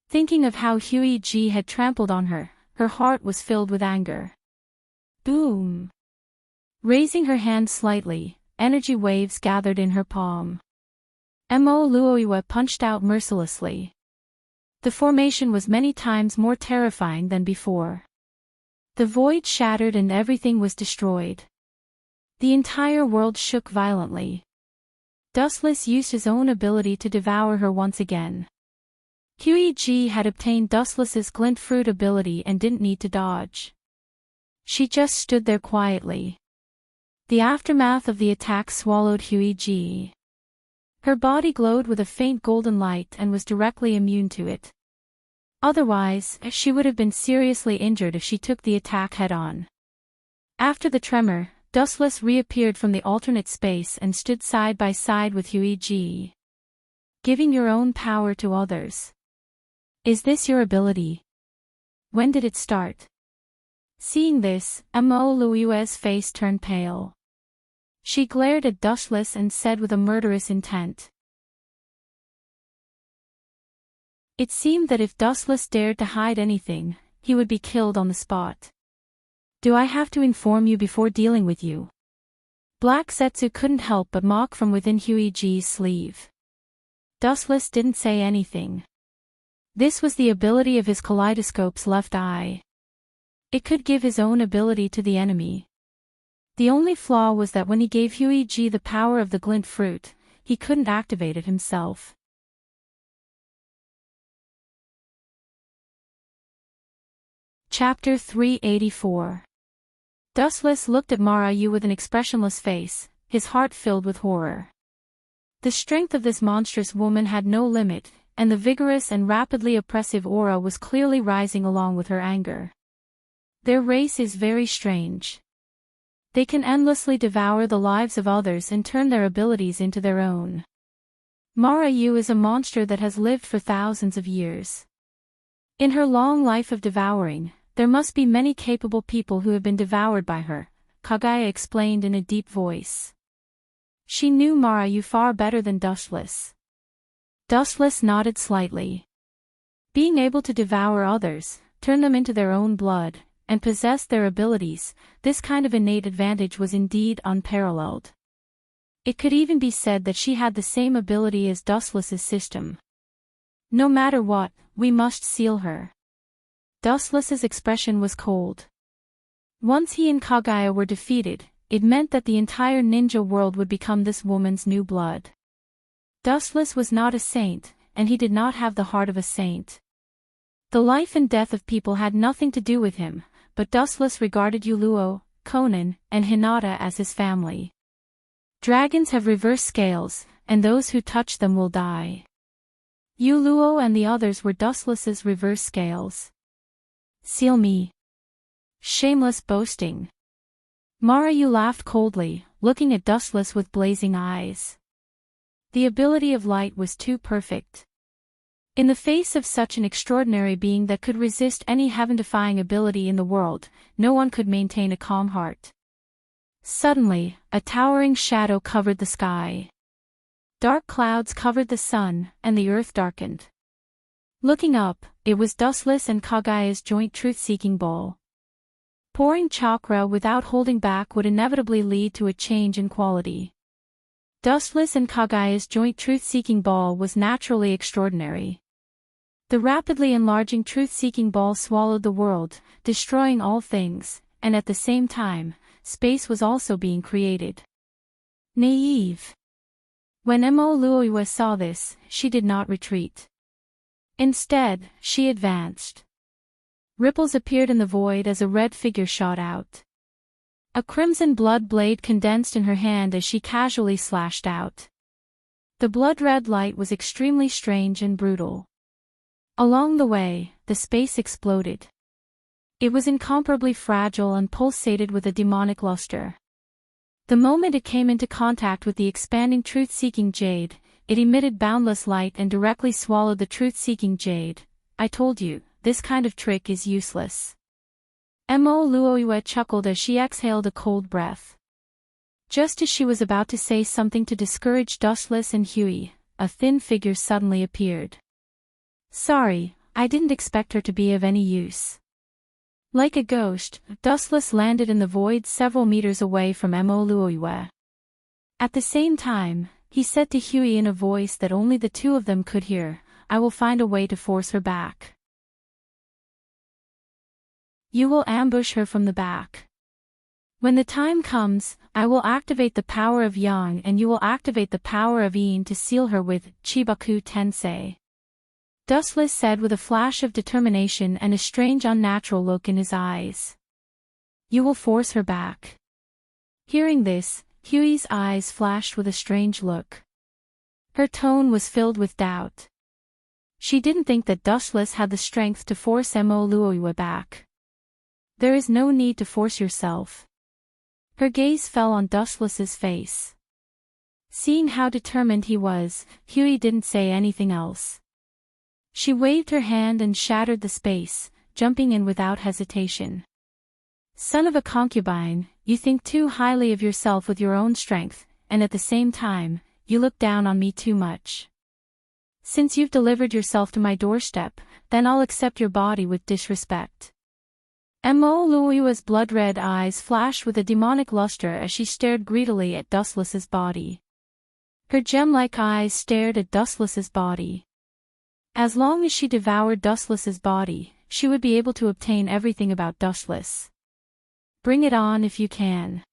Thinking of how Huey had trampled on her, her heart was filled with anger. Boom! Raising her hand slightly, energy waves gathered in her palm. Mo Luoyue punched out mercilessly. The formation was many times more terrifying than before. The void shattered and everything was destroyed. The entire world shook violently. Dustless used his own ability to devour her once again. Huey had obtained Dustless's glint fruit ability and didn't need to dodge. She just stood there quietly. The aftermath of the attack swallowed Huey. Her body glowed with a faint golden light and was directly immune to it. Otherwise, she would have been seriously injured if she took the attack head-on. After the tremor, Dustless reappeared from the alternate space and stood side by side with Huey. Giving your own power to others. Is this your ability? When did it start? Seeing this, Mo Luoyue's face turned pale. She glared at Dustless and said with a murderous intent. It seemed that if Dustless dared to hide anything, he would be killed on the spot. Do I have to inform you before dealing with you? Black Setsu couldn't help but mock from within Huey's sleeve. Dustless didn't say anything. This was the ability of his kaleidoscope's left eye. It could give his own ability to the enemy. The only flaw was that when he gave Huey the power of the glint fruit, he couldn't activate it himself. Chapter 384. Dustless looked at Mara Yu with an expressionless face, his heart filled with horror. The strength of this monstrous woman had no limit, and the vigorous and rapidly oppressive aura was clearly rising along with her anger. Their race is very strange. They can endlessly devour the lives of others and turn their abilities into their own. Mara Yu is a monster that has lived for thousands of years. In her long life of devouring, there must be many capable people who have been devoured by her, Kaguya explained in a deep voice. She knew Mara Yu far better than Dustless. Dustless nodded slightly. Being able to devour others, turn them into their own blood, and possess their abilities, this kind of innate advantage was indeed unparalleled. It could even be said that she had the same ability as Dustless's system. No matter what, we must seal her. Dustless's expression was cold. Once he and Kaguya were defeated, it meant that the entire ninja world would become this woman's new blood. Dustless was not a saint, and he did not have the heart of a saint. The life and death of people had nothing to do with him, but Dustless regarded Yuluo, Conan, and Hinata as his family. Dragons have reverse scales, and those who touch them will die. Yuluo and the others were Dustless's reverse scales. Seal me. Shameless boasting. Mara Yu laughed coldly, looking at Dustless with blazing eyes. The ability of light was too perfect. In the face of such an extraordinary being that could resist any heaven-defying ability in the world, no one could maintain a calm heart. Suddenly, a towering shadow covered the sky. Dark clouds covered the sun, and the earth darkened. Looking up, it was Dustless and Kaguya's joint truth-seeking ball. Pouring chakra without holding back would inevitably lead to a change in quality. Dustless and Kaguya's joint truth-seeking ball was naturally extraordinary. The rapidly enlarging truth-seeking ball swallowed the world, destroying all things, and at the same time, space was also being created. Naive. When Mo Luoyue saw this, she did not retreat. Instead, she advanced. Ripples appeared in the void as a red figure shot out. A crimson blood blade condensed in her hand as she casually slashed out. The blood-red light was extremely strange and brutal. Along the way, the space exploded. It was incomparably fragile and pulsated with a demonic luster. The moment it came into contact with the expanding truth-seeking jade, it emitted boundless light and directly swallowed the truth-seeking jade. I told you, this kind of trick is useless. Mo Luoyue chuckled as she exhaled a cold breath. Just as she was about to say something to discourage Dustless and Huey, a thin figure suddenly appeared. Sorry, I didn't expect her to be of any use. Like a ghost, Dustless landed in the void several meters away from Mo Luoyue. At the same time, he said to Huey in a voice that only the two of them could hear, I will find a way to force her back. You will ambush her from the back. When the time comes, I will activate the power of Yang and you will activate the power of Yin to seal her with Chibaku Tensei. Dustless said with a flash of determination and a strange unnatural look in his eyes. You will force her back. Hearing this, Huey's eyes flashed with a strange look. Her tone was filled with doubt. She didn't think that Dustless had the strength to force Mo Luoyue back. There is no need to force yourself. Her gaze fell on Dustless's face. Seeing how determined he was, Huey didn't say anything else. She waved her hand and shattered the space, jumping in without hesitation. Son of a concubine, you think too highly of yourself with your own strength, and at the same time, you look down on me too much. Since you've delivered yourself to my doorstep, then I'll accept your body with disrespect. Mo Luoyue's blood-red eyes flashed with a demonic luster as she stared greedily at Dustless's body. Her gem-like eyes stared at Dustless's body. As long as she devoured Dustless's body, she would be able to obtain everything about Dustless. Bring it on if you can.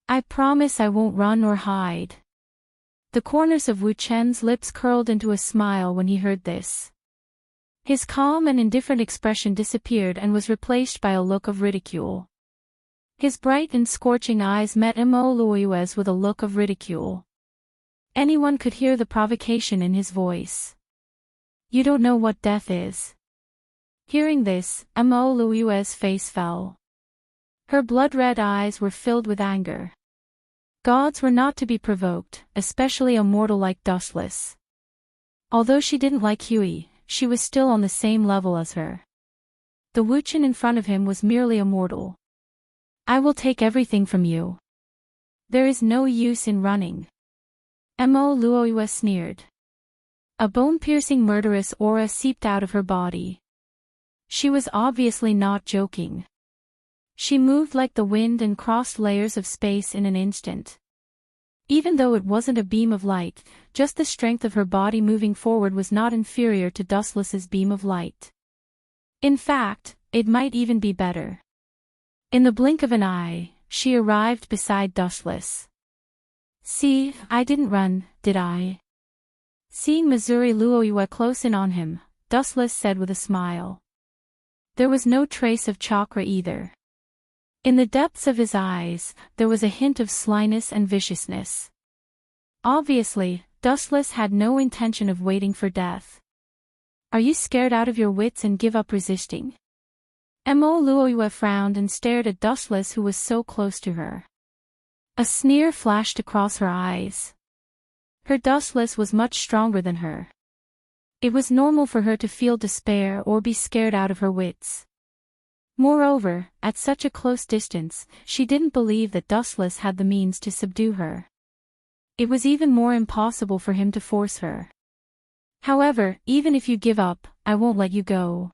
I promise I won't run or hide. The corners of Wu Chen's lips curled into a smile when he heard this. His calm and indifferent expression disappeared and was replaced by a look of ridicule. His bright and scorching eyes met Imoluiwe's with a look of ridicule. Anyone could hear the provocation in his voice. "You don't know what death is." Hearing this, Imoluiwe's face fell. Her blood-red eyes were filled with anger. Gods were not to be provoked, especially a mortal like Dustless. Although she didn't like Huey, she was still on the same level as her. The Wuchen in front of him was merely a mortal. "I will take everything from you. There is no use in running." Imoluiwe sneered. A bone-piercing murderous aura seeped out of her body. She was obviously not joking. She moved like the wind and crossed layers of space in an instant. Even though it wasn't a beam of light, just the strength of her body moving forward was not inferior to Dustless's beam of light. In fact, it might even be better. In the blink of an eye, she arrived beside Dustless. "See, I didn't run, did I?" Seeing Missouri Luoiwe close in on him, Dustless said with a smile. There was no trace of chakra either. In the depths of his eyes, there was a hint of slyness and viciousness. Obviously, Dustless had no intention of waiting for death. "Are you scared out of your wits and give up resisting?" Imoluiwe frowned and stared at Dustless, who was so close to her. A sneer flashed across her eyes. Her Dustless was much stronger than her. It was normal for her to feel despair or be scared out of her wits. Moreover, at such a close distance, she didn't believe that Dustless had the means to subdue her. It was even more impossible for him to force her. "However, even if you give up, I won't let you go."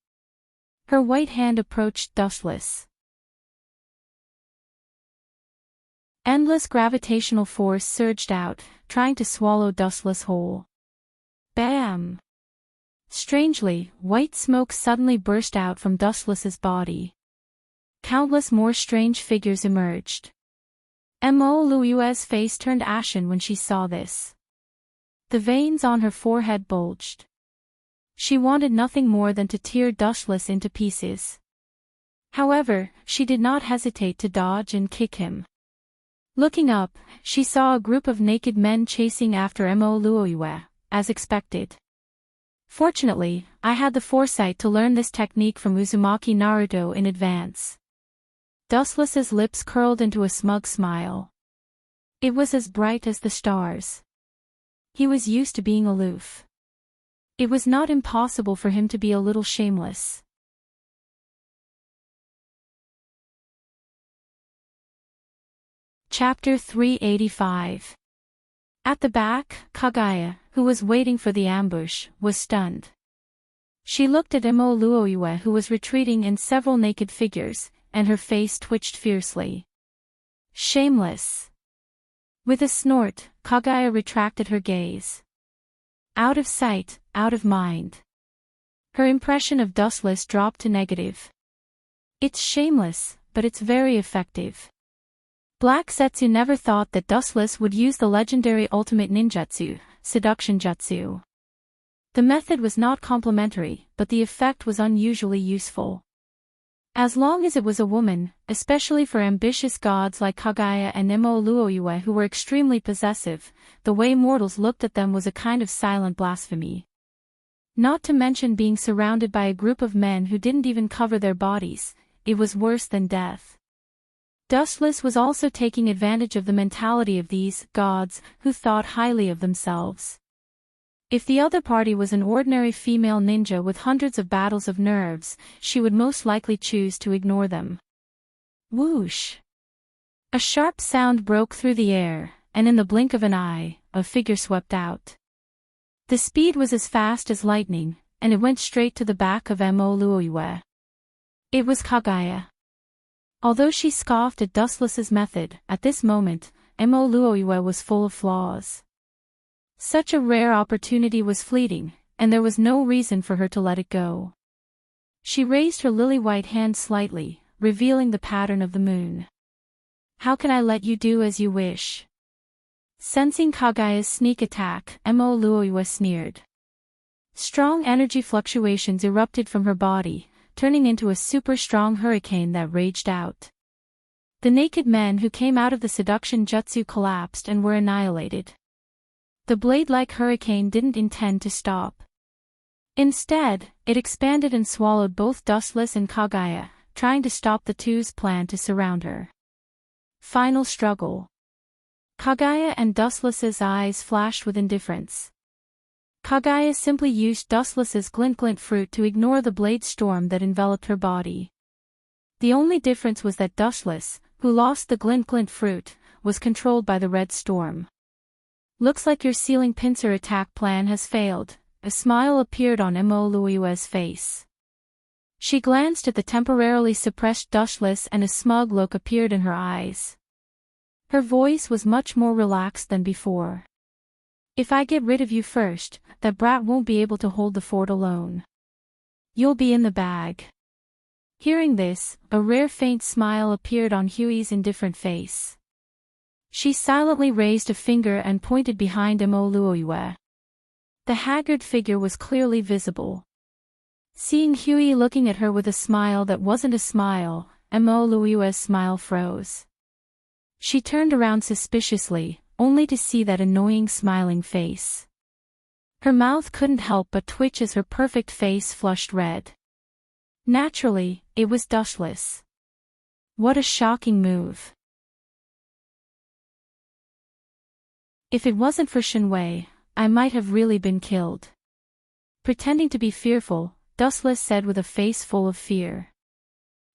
Her white hand approached Dustless. Endless gravitational force surged out, trying to swallow Dustless whole. Bam! Strangely, white smoke suddenly burst out from Dustless's body. Countless more strange figures emerged. Imoluiwe's face turned ashen when she saw this. The veins on her forehead bulged. She wanted nothing more than to tear Dustless into pieces. However, she did not hesitate to dodge and kick him. Looking up, she saw a group of naked men chasing after Imoluiwe, as expected. Fortunately, I had the foresight to learn this technique from Uzumaki Naruto in advance. Dustless's lips curled into a smug smile. It was as bright as the stars. He was used to being aloof. It was not impossible for him to be a little shameless. Chapter 385. At the back, Kagaya, who was waiting for the ambush, was stunned. She looked at Imoluiwe, who was retreating in several naked figures, and her face twitched fiercely. Shameless. With a snort, Kagaya retracted her gaze. Out of sight, out of mind. Her impression of Dustless dropped to negative. It's shameless, but it's very effective. Black Setsu never thought that Dustless would use the legendary ultimate ninjutsu, seduction jutsu. The method was not complementary, but the effect was unusually useful. As long as it was a woman, especially for ambitious gods like Kagaya and Imoluiwe who were extremely possessive, the way mortals looked at them was a kind of silent blasphemy. Not to mention being surrounded by a group of men who didn't even cover their bodies, it was worse than death. Dustless was also taking advantage of the mentality of these gods, who thought highly of themselves. If the other party was an ordinary female ninja with hundreds of battles of nerves, she would most likely choose to ignore them. Whoosh! A sharp sound broke through the air, and in the blink of an eye, a figure swept out. The speed was as fast as lightning, and it went straight to the back of Imoluiwe. It was Kagaya. Although she scoffed at Dustless's method, at this moment, Imoluiwe was full of flaws. Such a rare opportunity was fleeting, and there was no reason for her to let it go. She raised her lily-white hand slightly, revealing the pattern of the moon. How can I let you do as you wish? Sensing Kagaya's sneak attack, Imoluiwe sneered. Strong energy fluctuations erupted from her body, turning into a super-strong hurricane that raged out. The naked men who came out of the seduction jutsu collapsed and were annihilated. The blade-like hurricane didn't intend to stop. Instead, it expanded and swallowed both Dustless and Kaguya, trying to stop the two's plan to surround her. Final struggle. Kaguya and Dustless's eyes flashed with indifference. Kaguya simply used Dustless's glint fruit to ignore the blade storm that enveloped her body. The only difference was that Dustless, who lost the glint fruit, was controlled by the red storm. Looks like your ceiling pincer attack plan has failed. A smile appeared on Mo Luiyue's face. She glanced at the temporarily suppressed Dustless and a smug look appeared in her eyes. Her voice was much more relaxed than before. If I get rid of you first, that brat won't be able to hold the fort alone. You'll be in the bag. Hearing this, a rare faint smile appeared on Huey's indifferent face. She silently raised a finger and pointed behind Mo Luiyue. The haggard figure was clearly visible. Seeing Huey looking at her with a smile that wasn't a smile, Mo Luiyue's smile froze. She turned around suspiciously, only to see that annoying smiling face. Her mouth couldn't help but twitch as her perfect face flushed red. Naturally, it was Dustless. What a shocking move. If it wasn't for Shinwei, I might have really been killed. Pretending to be fearful, Dustless said with a face full of fear.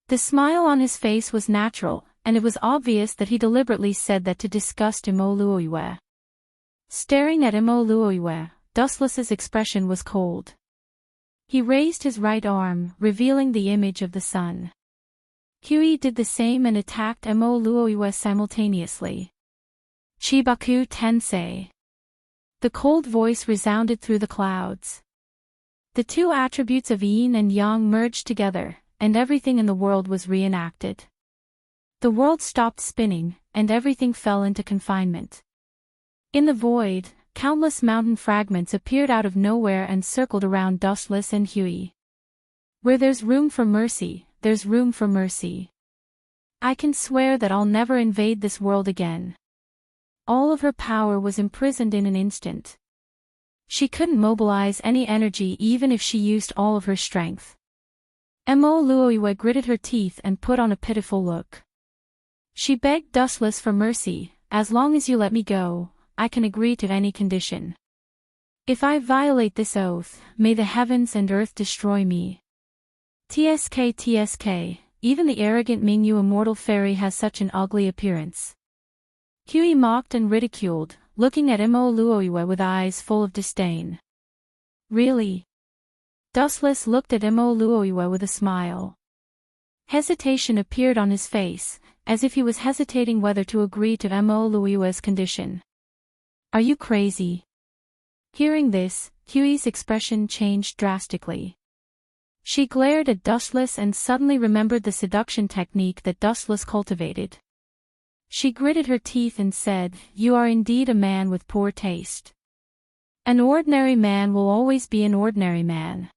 The smile on his face was natural, and it was obvious that he deliberately said that to disgust Mo Luiyue. Staring at Mo Luiyue, Dustless's expression was cold. He raised his right arm, revealing the image of the sun. Huey did the same and attacked Mo Luiyue simultaneously. Chibaku Tensei. The cold voice resounded through the clouds. The two attributes of yin and yang merged together, and everything in the world was reenacted. The world stopped spinning, and everything fell into confinement. In the void, countless mountain fragments appeared out of nowhere and circled around Dustless and Huey. Where there's room for mercy, there's room for mercy. I can swear that I'll never invade this world again. All of her power was imprisoned in an instant. She couldn't mobilize any energy even if she used all of her strength. Mo Luiyue gritted her teeth and put on a pitiful look. She begged Dustless for mercy. As long as you let me go, I can agree to any condition. If I violate this oath, may the heavens and earth destroy me. TSK, even the arrogant Mingyu immortal fairy has such an ugly appearance. Huey mocked and ridiculed, looking at Mo Luiyue with eyes full of disdain. Really? Dustless looked at Mo Luiyue with a smile. Hesitation appeared on his face, as if he was hesitating whether to agree to Mo Luiyue's condition. Are you crazy? Hearing this, Huey's expression changed drastically. She glared at Dustless and suddenly remembered the seduction technique that Dustless cultivated. She gritted her teeth and said, "You are indeed a man with poor taste. An ordinary man will always be an ordinary man.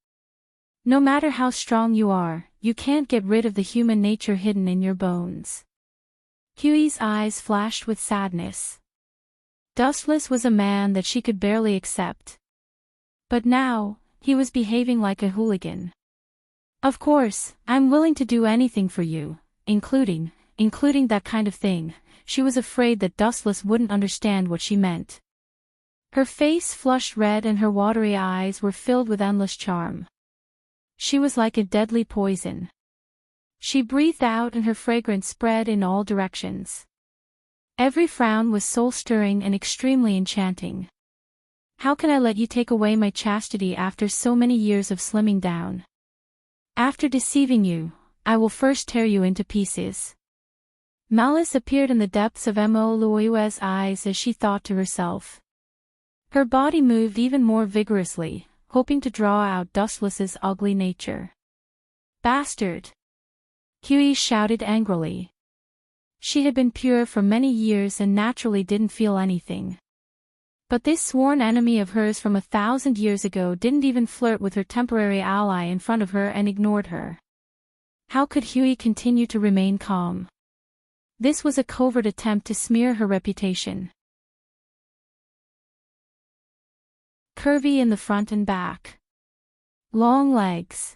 No matter how strong you are, you can't get rid of the human nature hidden in your bones." Huey's eyes flashed with sadness. Dustless was a man that she could barely accept. But now, he was behaving like a hooligan. "Of course, I'm willing to do anything for you, including that kind of thing." She was afraid that Dustless wouldn't understand what she meant. Her face flushed red and her watery eyes were filled with endless charm. She was like a deadly poison. She breathed out and her fragrance spread in all directions. Every frown was soul-stirring and extremely enchanting. "How can I let you take away my chastity after so many years of slimming down? After deceiving you, I will first tear you into pieces." Malice appeared in the depths of Mo Luiyue's eyes as she thought to herself. Her body moved even more vigorously, hoping to draw out Dustless's ugly nature. "Bastard!" Huey shouted angrily. She had been pure for many years and naturally didn't feel anything. But this sworn enemy of hers from 1,000 years ago didn't even flirt with her temporary ally in front of her and ignored her. How could Huey continue to remain calm? This was a covert attempt to smear her reputation. Curvy in the front and back. Long legs.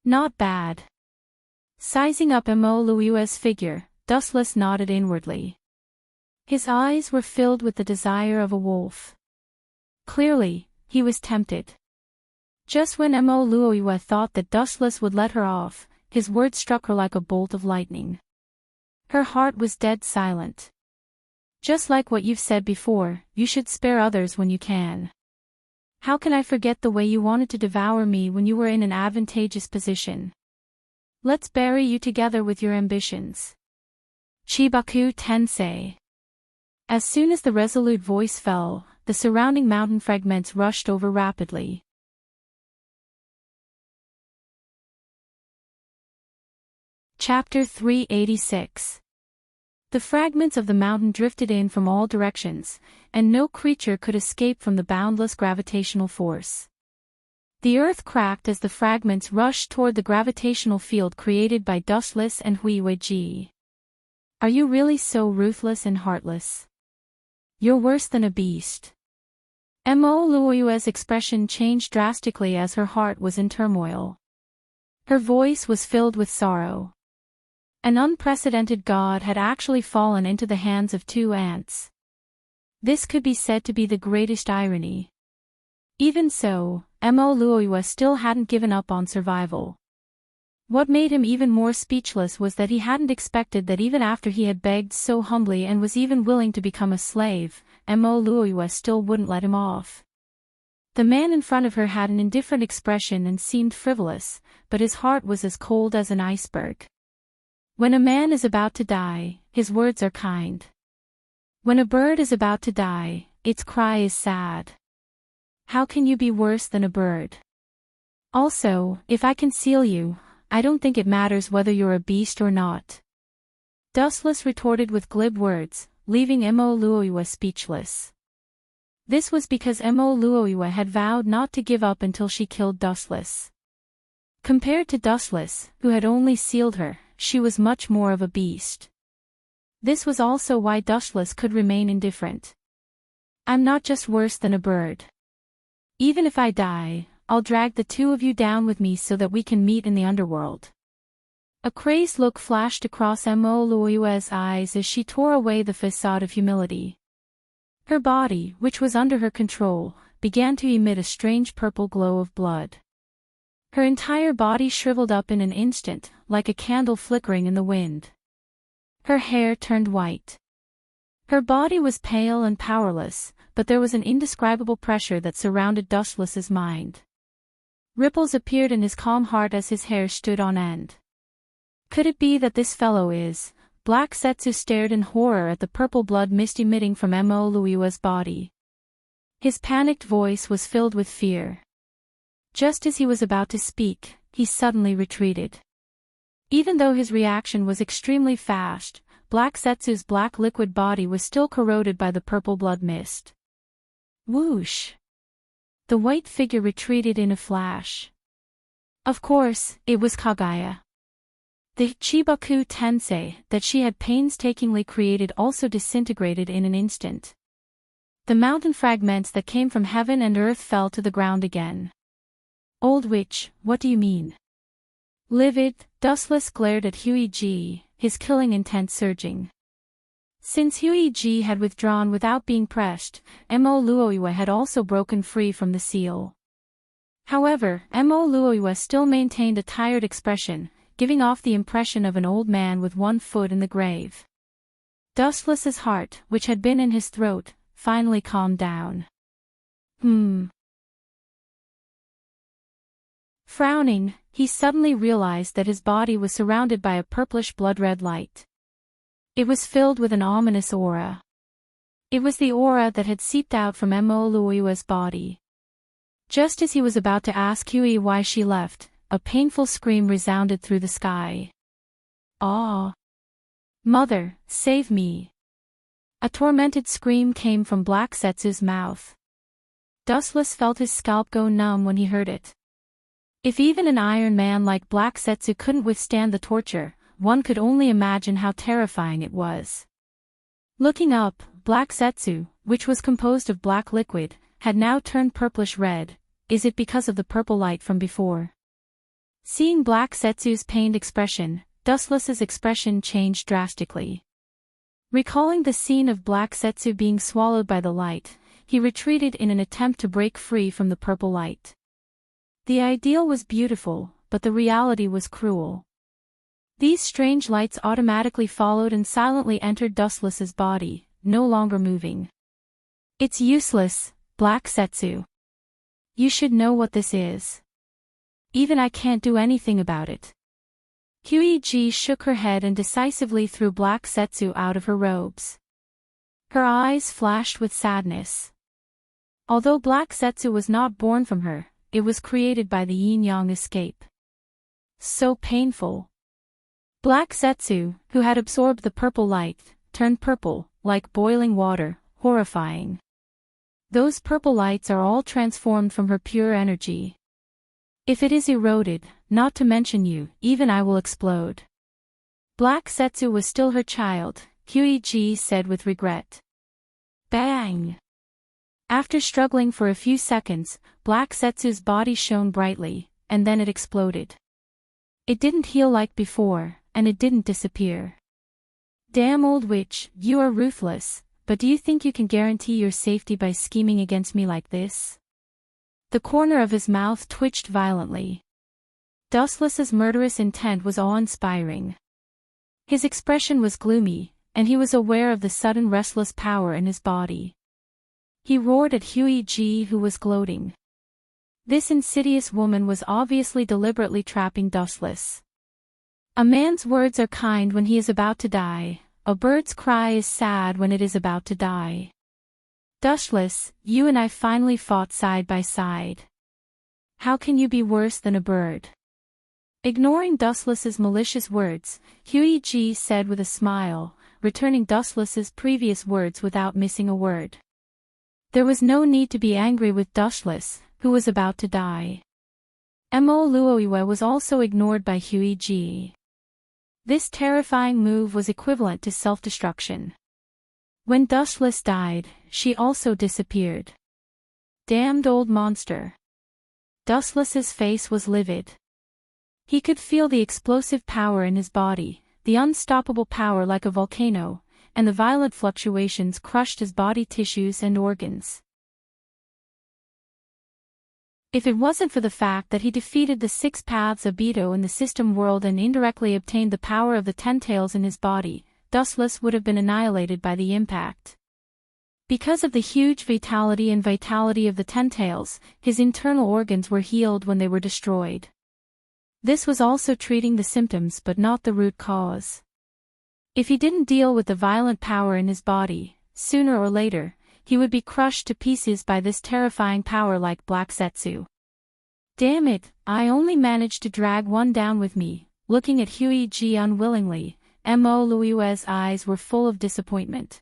Not bad. Sizing up Mo.Lui's figure, Dustless nodded inwardly. His eyes were filled with the desire of a wolf. Clearly, he was tempted. Just when Mo.Lui thought that Dustless would let her off, his words struck her like a bolt of lightning. Her heart was dead silent. Just like what you've said before, you should spare others when you can. How can I forget the way you wanted to devour me when you were in an advantageous position? Let's bury you together with your ambitions. Chibaku Tensei. As soon as the resolute voice fell, the surrounding mountain fragments rushed over rapidly. Chapter 386. The fragments of the mountain drifted in from all directions, and no creature could escape from the boundless gravitational force. The earth cracked as the fragments rushed toward the gravitational field created by Dustless and Huiweiji. Are you really so ruthless and heartless? You're worse than a beast. Mo.Lui's expression changed drastically as her heart was in turmoil. Her voice was filled with sorrow. An unprecedented god had actually fallen into the hands of two ants. This could be said to be the greatest irony. Even so, Mo.Lui still hadn't given up on survival. What made him even more speechless was that he hadn't expected that even after he had begged so humbly and was even willing to become a slave, Mo.Lui still wouldn't let him off. The man in front of her had an indifferent expression and seemed frivolous, but his heart was as cold as an iceberg. When a man is about to die, his words are kind. When a bird is about to die, its cry is sad. How can you be worse than a bird? Also, if I conceal you, I don't think it matters whether you're a beast or not. Dustless retorted with glib words, leaving Mo.Lui speechless. This was because Mo.Lui had vowed not to give up until she killed Dustless. Compared to Dustless, who had only sealed her, she was much more of a beast. This was also why Dustless could remain indifferent. I'm not just worse than a bird. Even if I die, I'll drag the two of you down with me so that we can meet in the underworld. A crazed look flashed across Mo.Lui's eyes as she tore away the facade of humility. Her body, which was under her control, began to emit a strange purple glow of blood. Her entire body shriveled up in an instant, like a candle flickering in the wind. Her hair turned white. Her body was pale and powerless, but there was an indescribable pressure that surrounded Dustless's mind. Ripples appeared in his calm heart as his hair stood on end. Could it be that this fellow is? Black Setsu stared in horror at the purple blood mist emitting from Mo.Lui's body. His panicked voice was filled with fear. Just as he was about to speak, he suddenly retreated. Even though his reaction was extremely fast, Black Setsu's black liquid body was still corroded by the purple blood mist. Whoosh! The white figure retreated in a flash. Of course, it was Kagaya. The Chibaku Tensei that she had painstakingly created also disintegrated in an instant. The mountain fragments that came from heaven and earth fell to the ground again. Old witch, what do you mean? Livid, Dustless glared at Huiweiji, his killing intent surging. Since Huiweiji had withdrawn without being pressed, Mo.Lui had also broken free from the seal. However, Mo.Lui still maintained a tired expression, giving off the impression of an old man with one foot in the grave. Dustless's heart, which had been in his throat, finally calmed down. Frowning, he suddenly realized that his body was surrounded by a purplish blood-red light. It was filled with an ominous aura. It was the aura that had seeped out from Mo.Lui's body. Just as he was about to ask Huey why she left, a painful scream resounded through the sky. "Ah! Mother, save me!" A tormented scream came from Black Setsu's mouth. Dustless felt his scalp go numb when he heard it. If even an Iron Man like Black Setsu couldn't withstand the torture, one could only imagine how terrifying it was. Looking up, Black Setsu, which was composed of black liquid, had now turned purplish red. Is it because of the purple light from before? Seeing Black Setsu's pained expression, Dustless's expression changed drastically. Recalling the scene of Black Setsu being swallowed by the light, he retreated in an attempt to break free from the purple light. The ideal was beautiful, but the reality was cruel. These strange lights automatically followed and silently entered Dustless's body, no longer moving. It's useless, Black Setsu. You should know what this is. Even I can't do anything about it. Huiji shook her head and decisively threw Black Setsu out of her robes. Her eyes flashed with sadness. Although Black Setsu was not born from her, it was created by the yin-yang escape. So painful. Black Setsu, who had absorbed the purple light, turned purple, like boiling water, horrifying. Those purple lights are all transformed from her pure energy. If it is eroded, not to mention you, even I will explode. Black Setsu was still her child, Huiji said with regret. Bang! After struggling for a few seconds, Black Setsu's body shone brightly, and then it exploded. It didn't heal like before, and it didn't disappear. Damn old witch, you are ruthless, but do you think you can guarantee your safety by scheming against me like this? The corner of his mouth twitched violently. Dustless's murderous intent was awe-inspiring. His expression was gloomy, and he was aware of the sudden restless power in his body. He roared at Huiji, who was gloating. This insidious woman was obviously deliberately trapping Dustless. A man's words are kind when he is about to die, a bird's cry is sad when it is about to die. Dustless, you and I finally fought side by side. How can you be worse than a bird? Ignoring Dustless's malicious words, Huiji said with a smile, returning Dustless's previous words without missing a word. There was no need to be angry with Dustless, who was about to die. Mo Luoiwe was also ignored by Huiji. This terrifying move was equivalent to self-destruction. When Dustless died, she also disappeared. Damned old monster. Dustless's face was livid. He could feel the explosive power in his body, the unstoppable power like a volcano, and the violent fluctuations crushed his body tissues and organs. If it wasn't for the fact that he defeated the 6 paths of Beto in the system world and indirectly obtained the power of the 10 tails in his body, Dustless would have been annihilated by the impact. Because of the huge vitality of the 10 tails, his internal organs were healed when they were destroyed. This was also treating the symptoms but not the root cause. If he didn't deal with the violent power in his body, sooner or later, he would be crushed to pieces by this terrifying power like Black Setsu. Damn it, I only managed to drag one down with me. Looking at Huiji unwillingly, Mo Luiwe's eyes were full of disappointment.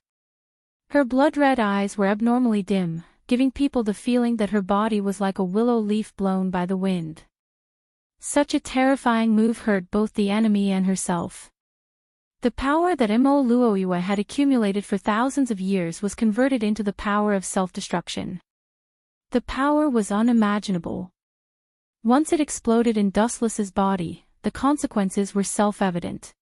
Her blood-red eyes were abnormally dim, giving people the feeling that her body was like a willow leaf blown by the wind. Such a terrifying move hurt both the enemy and herself. The power that Mo Luoiwe had accumulated for thousands of years was converted into the power of self-destruction. The power was unimaginable. Once it exploded in Dustless's body, the consequences were self-evident.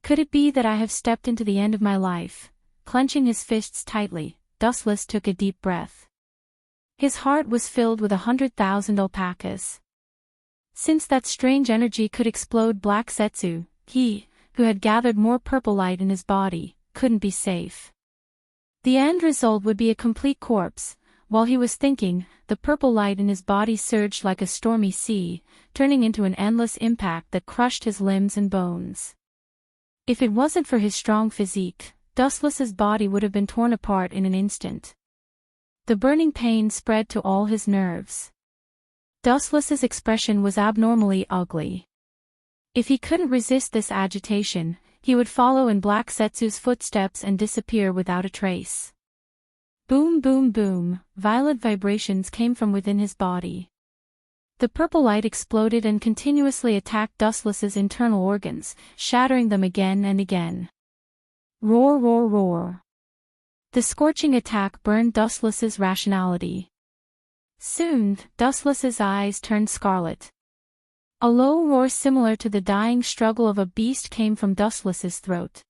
Could it be that I have stepped into the end of my life? Clenching his fists tightly, Dustless took a deep breath. His heart was filled with 100,000 alpacas. Since that strange energy could explode Black Setsu, he, who had gathered more purple light in his body, couldn't be safe. The end result would be a complete corpse. While he was thinking, the purple light in his body surged like a stormy sea, turning into an endless impact that crushed his limbs and bones. If it wasn't for his strong physique, Dustless's body would have been torn apart in an instant. The burning pain spread to all his nerves. Dustless's expression was abnormally ugly. If he couldn't resist this agitation, he would follow in Black Setsu's footsteps and disappear without a trace. Boom boom boom, violent vibrations came from within his body. The purple light exploded and continuously attacked Dustless's internal organs, shattering them again and again. Roar roar roar. The scorching attack burned Dustless's rationality. Soon, Dustless's eyes turned scarlet. A low roar similar to the dying struggle of a beast came from Dustless's throat.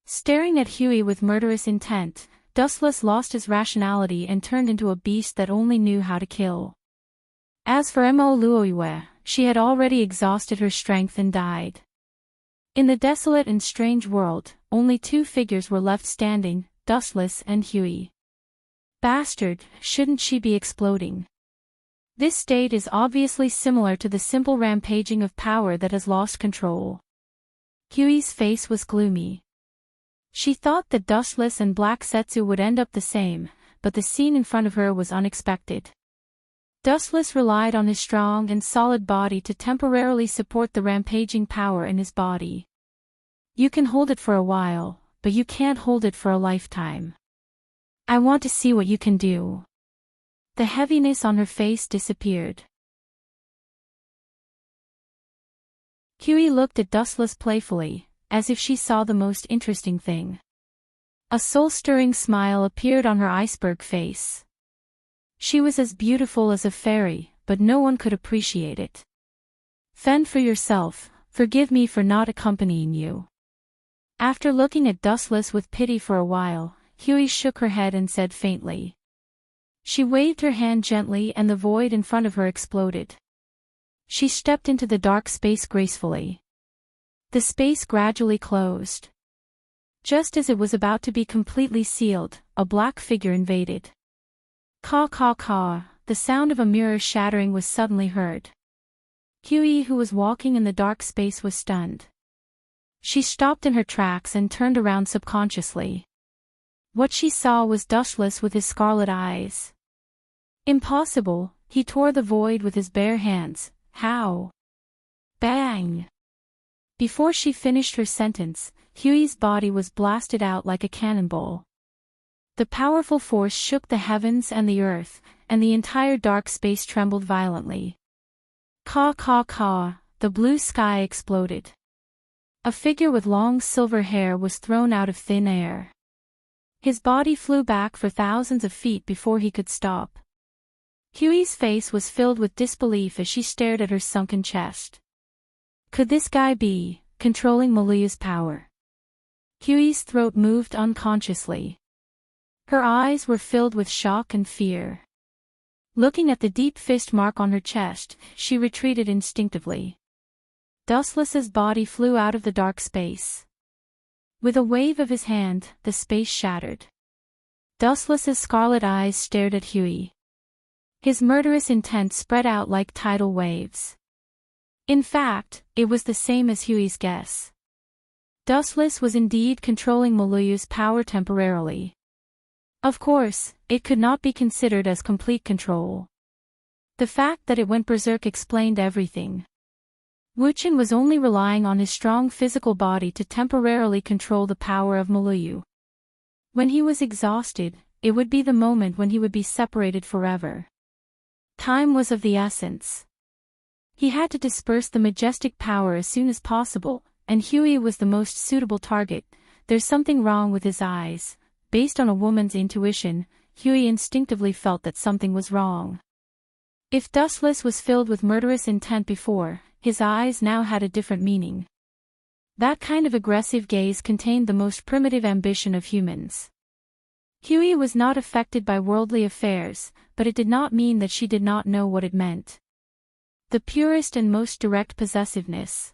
Staring at Huey with murderous intent, Dustless lost his rationality and turned into a beast that only knew how to kill. As for Mo Luoyue, she had already exhausted her strength and died. In the desolate and strange world, only two figures were left standing, Dustless and Huey. Bastard, shouldn't she be exploding? This state is obviously similar to the simple rampaging of power that has lost control. Huey's face was gloomy. She thought that Dustless and Black Setsu would end up the same, but the scene in front of her was unexpected. Dustless relied on his strong and solid body to temporarily support the rampaging power in his body. You can hold it for a while, but you can't hold it for a lifetime. I want to see what you can do. The heaviness on her face disappeared. Huey looked at Dustless playfully, as if she saw the most interesting thing. A soul-stirring smile appeared on her iceberg face. She was as beautiful as a fairy, but no one could appreciate it. Fend for yourself, forgive me for not accompanying you. After looking at Dustless with pity for a while, Huey shook her head and said faintly. She waved her hand gently and the void in front of her exploded. She stepped into the dark space gracefully. The space gradually closed. Just as it was about to be completely sealed, a black figure invaded. Caw caw caw, the sound of a mirror shattering was suddenly heard. Huey, who was walking in the dark space, was stunned. She stopped in her tracks and turned around subconsciously. What she saw was Dustless with his scarlet eyes. Impossible, he tore the void with his bare hands. How? Bang! Before she finished her sentence, Huey's body was blasted out like a cannonball. The powerful force shook the heavens and the earth, and the entire dark space trembled violently. Caw caw caw, the blue sky exploded. A figure with long silver hair was thrown out of thin air. His body flew back for thousands of feet before he could stop. Huey's face was filled with disbelief as she stared at her sunken chest. Could this guy be controlling Maluyu's power? Huey's throat moved unconsciously. Her eyes were filled with shock and fear. Looking at the deep fist mark on her chest, she retreated instinctively. Dustless's body flew out of the dark space. With a wave of his hand, the space shattered. Dustless's scarlet eyes stared at Huey. His murderous intent spread out like tidal waves. In fact, it was the same as Huey's guess. Dustless was indeed controlling Maluyu's power temporarily. Of course, it could not be considered as complete control. The fact that it went berserk explained everything. Wuchen was only relying on his strong physical body to temporarily control the power of Maluyu. When he was exhausted, it would be the moment when he would be separated forever. Time was of the essence. He had to disperse the majestic power as soon as possible, and Huey was the most suitable target. There's something wrong with his eyes. Based on a woman's intuition, Huey instinctively felt that something was wrong. If Dustless was filled with murderous intent before, his eyes now had a different meaning. That kind of aggressive gaze contained the most primitive ambition of humans. Huey was not affected by worldly affairs, but it did not mean that she did not know what it meant. The purest and most direct possessiveness.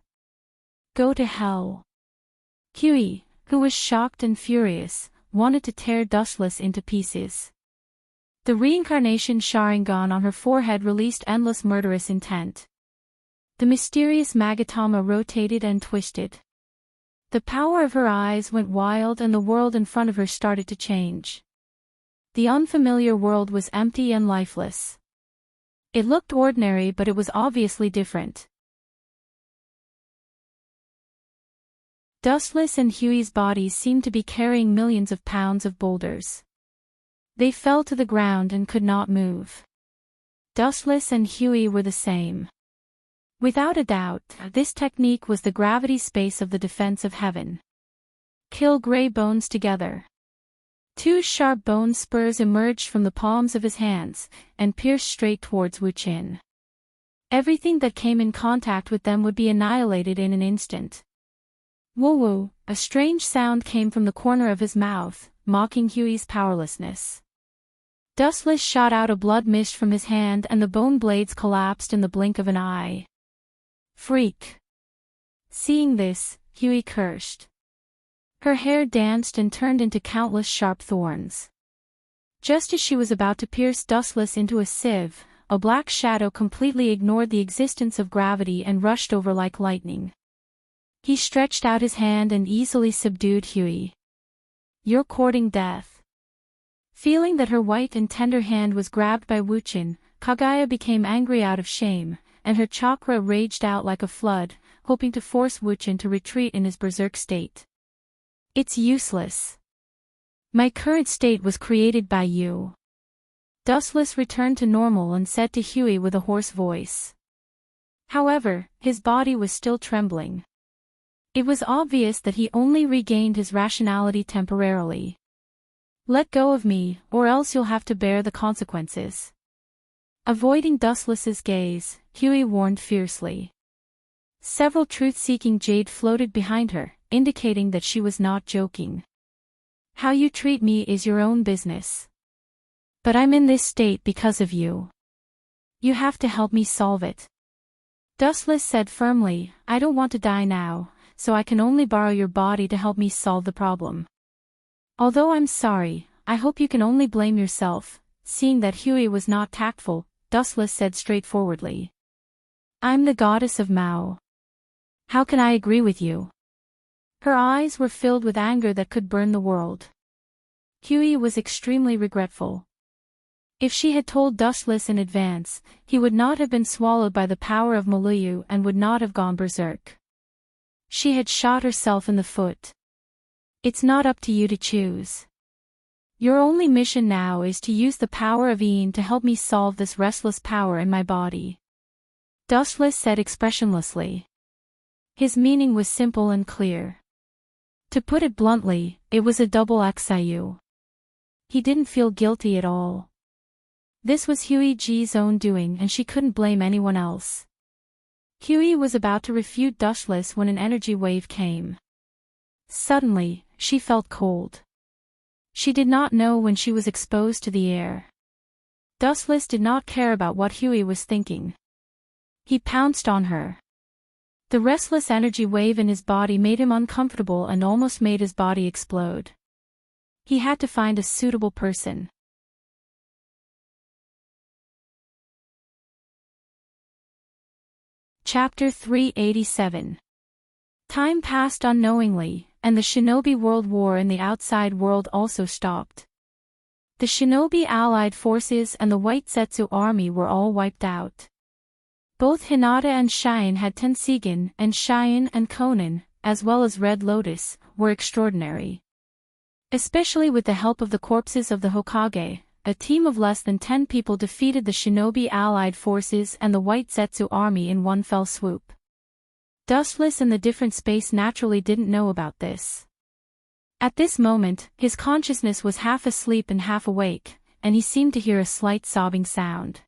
Go to hell. Huey, who was shocked and furious, wanted to tear Dustless into pieces. The reincarnation Sharingan on her forehead released endless murderous intent. The mysterious Magatama rotated and twisted. The power of her eyes went wild and the world in front of her started to change. The unfamiliar world was empty and lifeless. It looked ordinary, but it was obviously different. Dustless and Huey's bodies seemed to be carrying millions of pounds of boulders. They fell to the ground and could not move. Dustless and Huey were the same. Without a doubt, this technique was the gravity space of the defense of heaven. Kill gray bones together. Two sharp bone spurs emerged from the palms of his hands, and pierced straight towards Wu Qin. Everything that came in contact with them would be annihilated in an instant. Woo-woo, a strange sound came from the corner of his mouth, mocking Huey's powerlessness. Dustless shot out a blood mist from his hand and the bone blades collapsed in the blink of an eye. Freak! Seeing this, Huey cursed. Her hair danced and turned into countless sharp thorns. Just as she was about to pierce Dustless into a sieve, a black shadow completely ignored the existence of gravity and rushed over like lightning. He stretched out his hand and easily subdued Huey. You're courting death. Feeling that her white and tender hand was grabbed by Wu Qin, Kaguya became angry out of shame, and her chakra raged out like a flood, hoping to force Wu Qin to retreat in his berserk state. It's useless. My current state was created by you. Dustless returned to normal and said to Huey with a hoarse voice. However, his body was still trembling. It was obvious that he only regained his rationality temporarily. Let go of me, or else you'll have to bear the consequences. Avoiding Dustless's gaze, Huey warned fiercely. Several truth-seeking jade floated behind her, indicating that she was not joking. How you treat me is your own business. But I'm in this state because of you. You have to help me solve it. Dustless said firmly, I don't want to die now, so I can only borrow your body to help me solve the problem. Although I'm sorry, I hope you can only blame yourself. Seeing that Huey was not tactful, Dustless said straightforwardly. I'm the goddess of Mao. How can I agree with you? Her eyes were filled with anger that could burn the world. Huey was extremely regretful. If she had told Dustless in advance, he would not have been swallowed by the power of Maluyu and would not have gone berserk. She had shot herself in the foot. It's not up to you to choose. Your only mission now is to use the power of Yin to help me solve this restless power in my body. Dustless said expressionlessly. His meaning was simple and clear. To put it bluntly, it was a double XIU. He didn't feel guilty at all. This was Huey G's own doing and she couldn't blame anyone else. Huey was about to refute Dustless when an energy wave came. Suddenly, she felt cold. She did not know when she was exposed to the air. Dustless did not care about what Huey was thinking. He pounced on her. The restless energy wave in his body made him uncomfortable and almost made his body explode. He had to find a suitable person. Chapter 387. Time passed unknowingly, and the Shinobi World War in the outside world also stopped. The Shinobi Allied forces and the White Zetsu army were all wiped out. Both Hinata and Cheyenne had Tensigen, and Cheyenne and Conan, as well as Red Lotus, were extraordinary. Especially with the help of the corpses of the Hokage, a team of less than 10 people defeated the Shinobi Allied forces and the White Zetsu army in one fell swoop. Dustless and the different space naturally didn't know about this. At this moment, his consciousness was half asleep and half awake, and he seemed to hear a slight sobbing sound.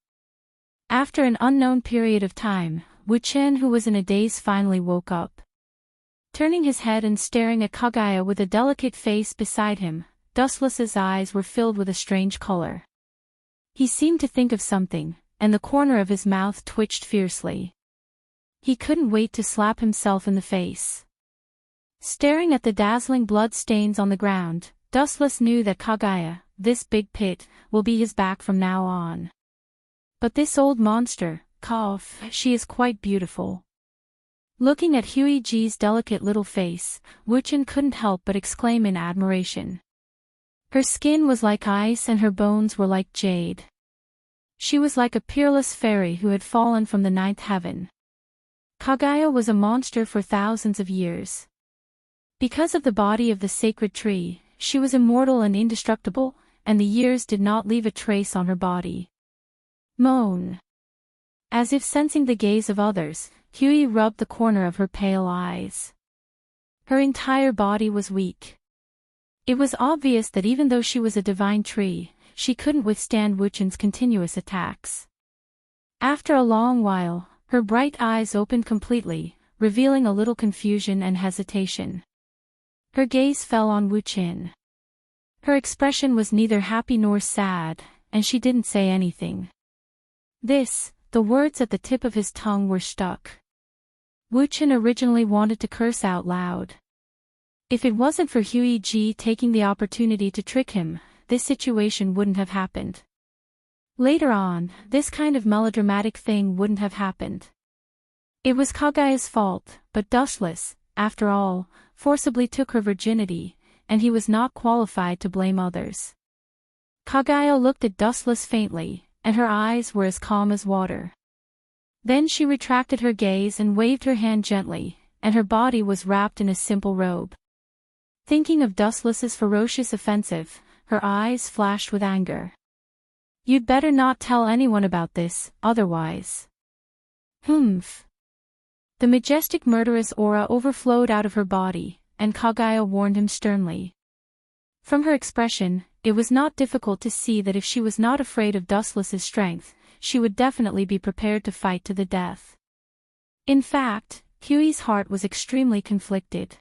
After an unknown period of time, Wu Qin, who was in a daze, finally woke up. Turning his head and staring at Kaguya with a delicate face beside him, Dustless's eyes were filled with a strange color. He seemed to think of something, and the corner of his mouth twitched fiercely. He couldn't wait to slap himself in the face. Staring at the dazzling blood stains on the ground, Dustless knew that Kaguya, this big pit, will be his back from now on. But this old monster, she is quite beautiful. Looking at Huey G's delicate little face, Wu Qin couldn't help but exclaim in admiration. Her skin was like ice and her bones were like jade. She was like a peerless fairy who had fallen from the ninth heaven. Kaguya was a monster for thousands of years. Because of the body of the sacred tree, she was immortal and indestructible, and the years did not leave a trace on her body. Moan. As if sensing the gaze of others, Huey rubbed the corner of her pale eyes. Her entire body was weak. It was obvious that even though she was a divine tree, she couldn't withstand Wuchen's continuous attacks. After a long while, her bright eyes opened completely, revealing a little confusion and hesitation. Her gaze fell on Wuchen. Her expression was neither happy nor sad, and she didn't say anything. The words at the tip of his tongue were stuck. Wuchen originally wanted to curse out loud. If it wasn't for Huey Ji taking the opportunity to trick him, this situation wouldn't have happened. Later on, this kind of melodramatic thing wouldn't have happened. It was Kagaya's fault, but Dustless, after all, forcibly took her virginity, and he was not qualified to blame others. Kagaya looked at Dustless faintly, and her eyes were as calm as water. Then she retracted her gaze and waved her hand gently, and her body was wrapped in a simple robe. Thinking of Dustless's ferocious offensive, her eyes flashed with anger. "You'd better not tell anyone about this, otherwise." Humph. The majestic murderous aura overflowed out of her body, and Kagaya warned him sternly. From her expression, it was not difficult to see that if she was not afraid of Dustless's strength, she would definitely be prepared to fight to the death. In fact, Huey's heart was extremely conflicted.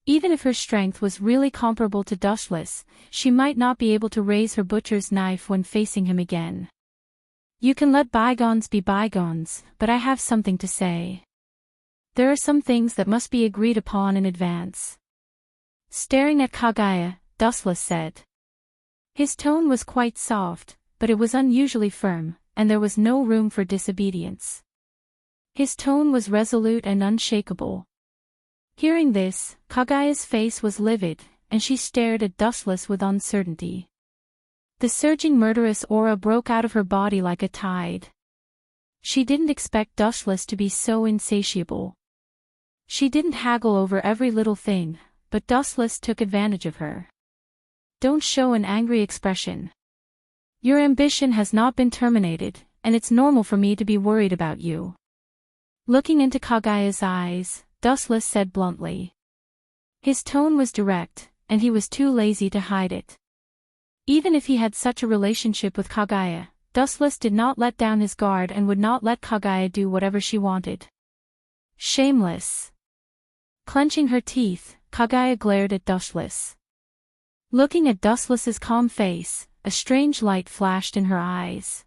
Even if her strength was really comparable to Dustless, she might not be able to raise her butcher's knife when facing him again. "You can let bygones be bygones, but I have something to say. There are some things that must be agreed upon in advance." Staring at Kagaya, Dustless said. His tone was quite soft, but it was unusually firm, and there was no room for disobedience. His tone was resolute and unshakable. Hearing this, Kagaya's face was livid, and she stared at Dustless with uncertainty. The surging murderous aura broke out of her body like a tide. She didn't expect Dustless to be so insatiable. She didn't haggle over every little thing, but Dustless took advantage of her. "Don't show an angry expression. Your ambition has not been terminated, and it's normal for me to be worried about you." Looking into Kagaya's eyes, Dustless said bluntly. His tone was direct, and he was too lazy to hide it. Even if he had such a relationship with Kagaya, Dustless did not let down his guard and would not let Kagaya do whatever she wanted. Shameless. Clenching her teeth, Kagaya glared at Dustless. Looking at Dustless's calm face, a strange light flashed in her eyes.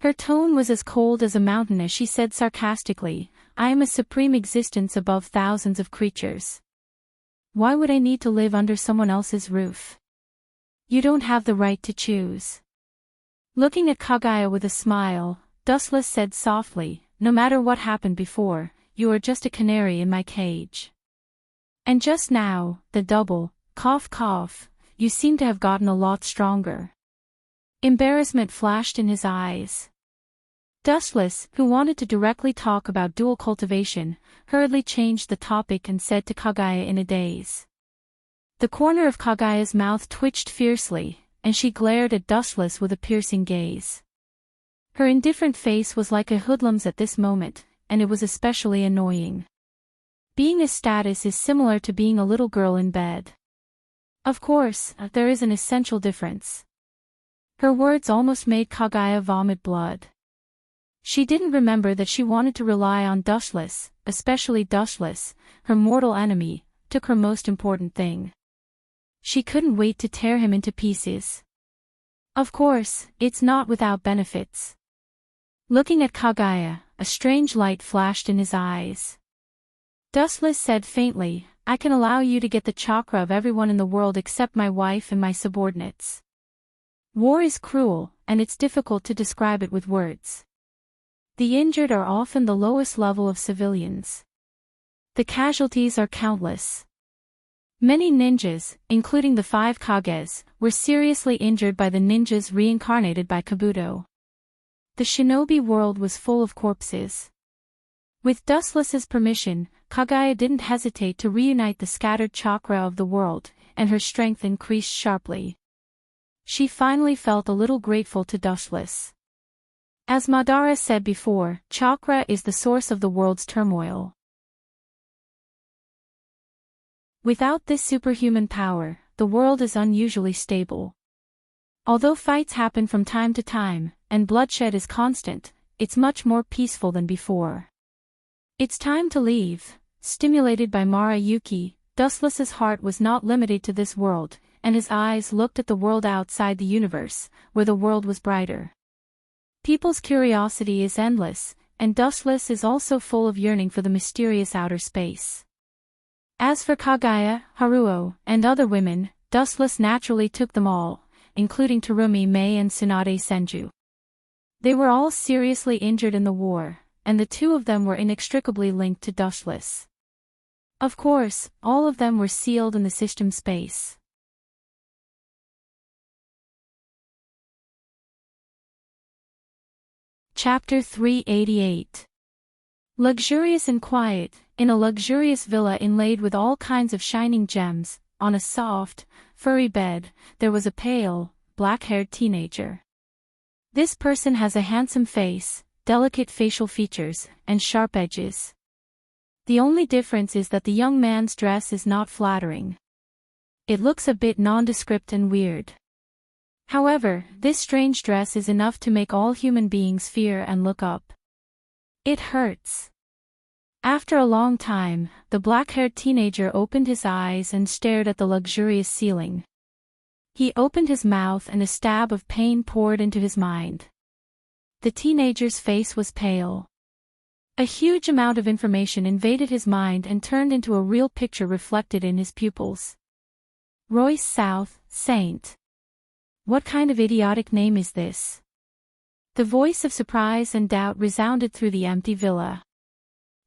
Her tone was as cold as a mountain as she said sarcastically, "I am a supreme existence above thousands of creatures. Why would I need to live under someone else's roof? You don't have the right to choose." Looking at Kagaya with a smile, Dustless said softly, "No matter what happened before, you are just a canary in my cage. And just now, the double, cough cough, you seem to have gotten a lot stronger." Embarrassment flashed in his eyes. Dustless, who wanted to directly talk about dual cultivation, hurriedly changed the topic and said to Kagaya in a daze. The corner of Kagaya's mouth twitched fiercely, and she glared at Dustless with a piercing gaze. Her indifferent face was like a hoodlum's at this moment, and it was especially annoying. Being a status is similar to being a little girl in bed. Of course, there is an essential difference. Her words almost made Kagaya vomit blood. She didn't remember that she wanted to rely on Dustless, especially Dustless, her mortal enemy, took her most important thing. She couldn't wait to tear him into pieces. Of course, it's not without benefits. Looking at Kagaya, a strange light flashed in his eyes. Dustless said faintly, "I can allow you to get the chakra of everyone in the world except my wife and my subordinates. War is cruel, and it's difficult to describe it with words. The injured are often the lowest level of civilians. The casualties are countless. Many ninjas, including the 5 Kages, were seriously injured by the ninjas reincarnated by Kabuto. The shinobi world was full of corpses. With Dustless's permission, Kaguya didn't hesitate to reunite the scattered chakra of the world, and her strength increased sharply. She finally felt a little grateful to Dustless. As Madara said before, chakra is the source of the world's turmoil. Without this superhuman power, the world is unusually stable. Although fights happen from time to time, and bloodshed is constant, it's much more peaceful than before. It's time to leave. Stimulated by Mara Yuki, Dustless's heart was not limited to this world, and his eyes looked at the world outside the universe, where the world was brighter. People's curiosity is endless, and Dustless is also full of yearning for the mysterious outer space. As for Kaguya, Haruo, and other women, Dustless naturally took them all, including Terumi Mei and Tsunade Senju. They were all seriously injured in the war, and the two of them were inextricably linked to Dustless. Of course, all of them were sealed in the system space. Chapter 388. Luxurious and quiet, in a luxurious villa inlaid with all kinds of shining gems, on a soft, furry bed, there was a pale, black-haired teenager. This person has a handsome face, delicate facial features, and sharp edges. The only difference is that the young man's dress is not flattering. It looks a bit nondescript and weird. However, this strange dress is enough to make all human beings fear and look up. It hurts. After a long time, the black-haired teenager opened his eyes and stared at the luxurious ceiling. He opened his mouth and a stab of pain poured into his mind. The teenager's face was pale. A huge amount of information invaded his mind and turned into a real picture reflected in his pupils. Royce South, Saint. What kind of idiotic name is this? The voice of surprise and doubt resounded through the empty villa.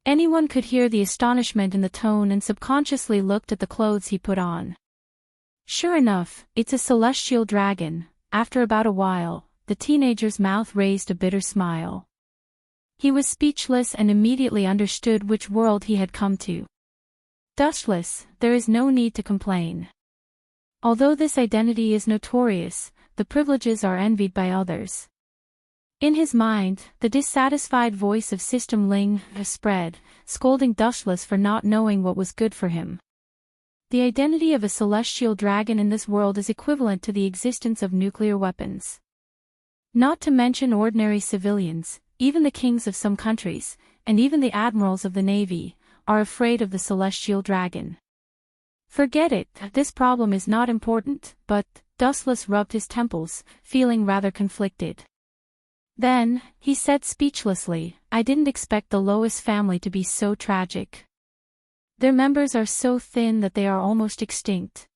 Anyone could hear the astonishment in the tone and subconsciously looked at the clothes he put on. Sure enough, it's a celestial dragon. After about a while, the teenager's mouth raised a bitter smile. He was speechless and immediately understood which world he had come to. Dustless, there is no need to complain. Although this identity is notorious, the privileges are envied by others. In his mind, the dissatisfied voice of System Ling spread, scolding Dustless for not knowing what was good for him. The identity of a celestial dragon in this world is equivalent to the existence of nuclear weapons. Not to mention ordinary civilians, even the kings of some countries, and even the admirals of the navy, are afraid of the celestial dragon. Forget it, this problem is not important, but, Dustless rubbed his temples, feeling rather conflicted. Then, he said speechlessly, I didn't expect the Lois family to be so tragic. Their members are so thin that they are almost extinct.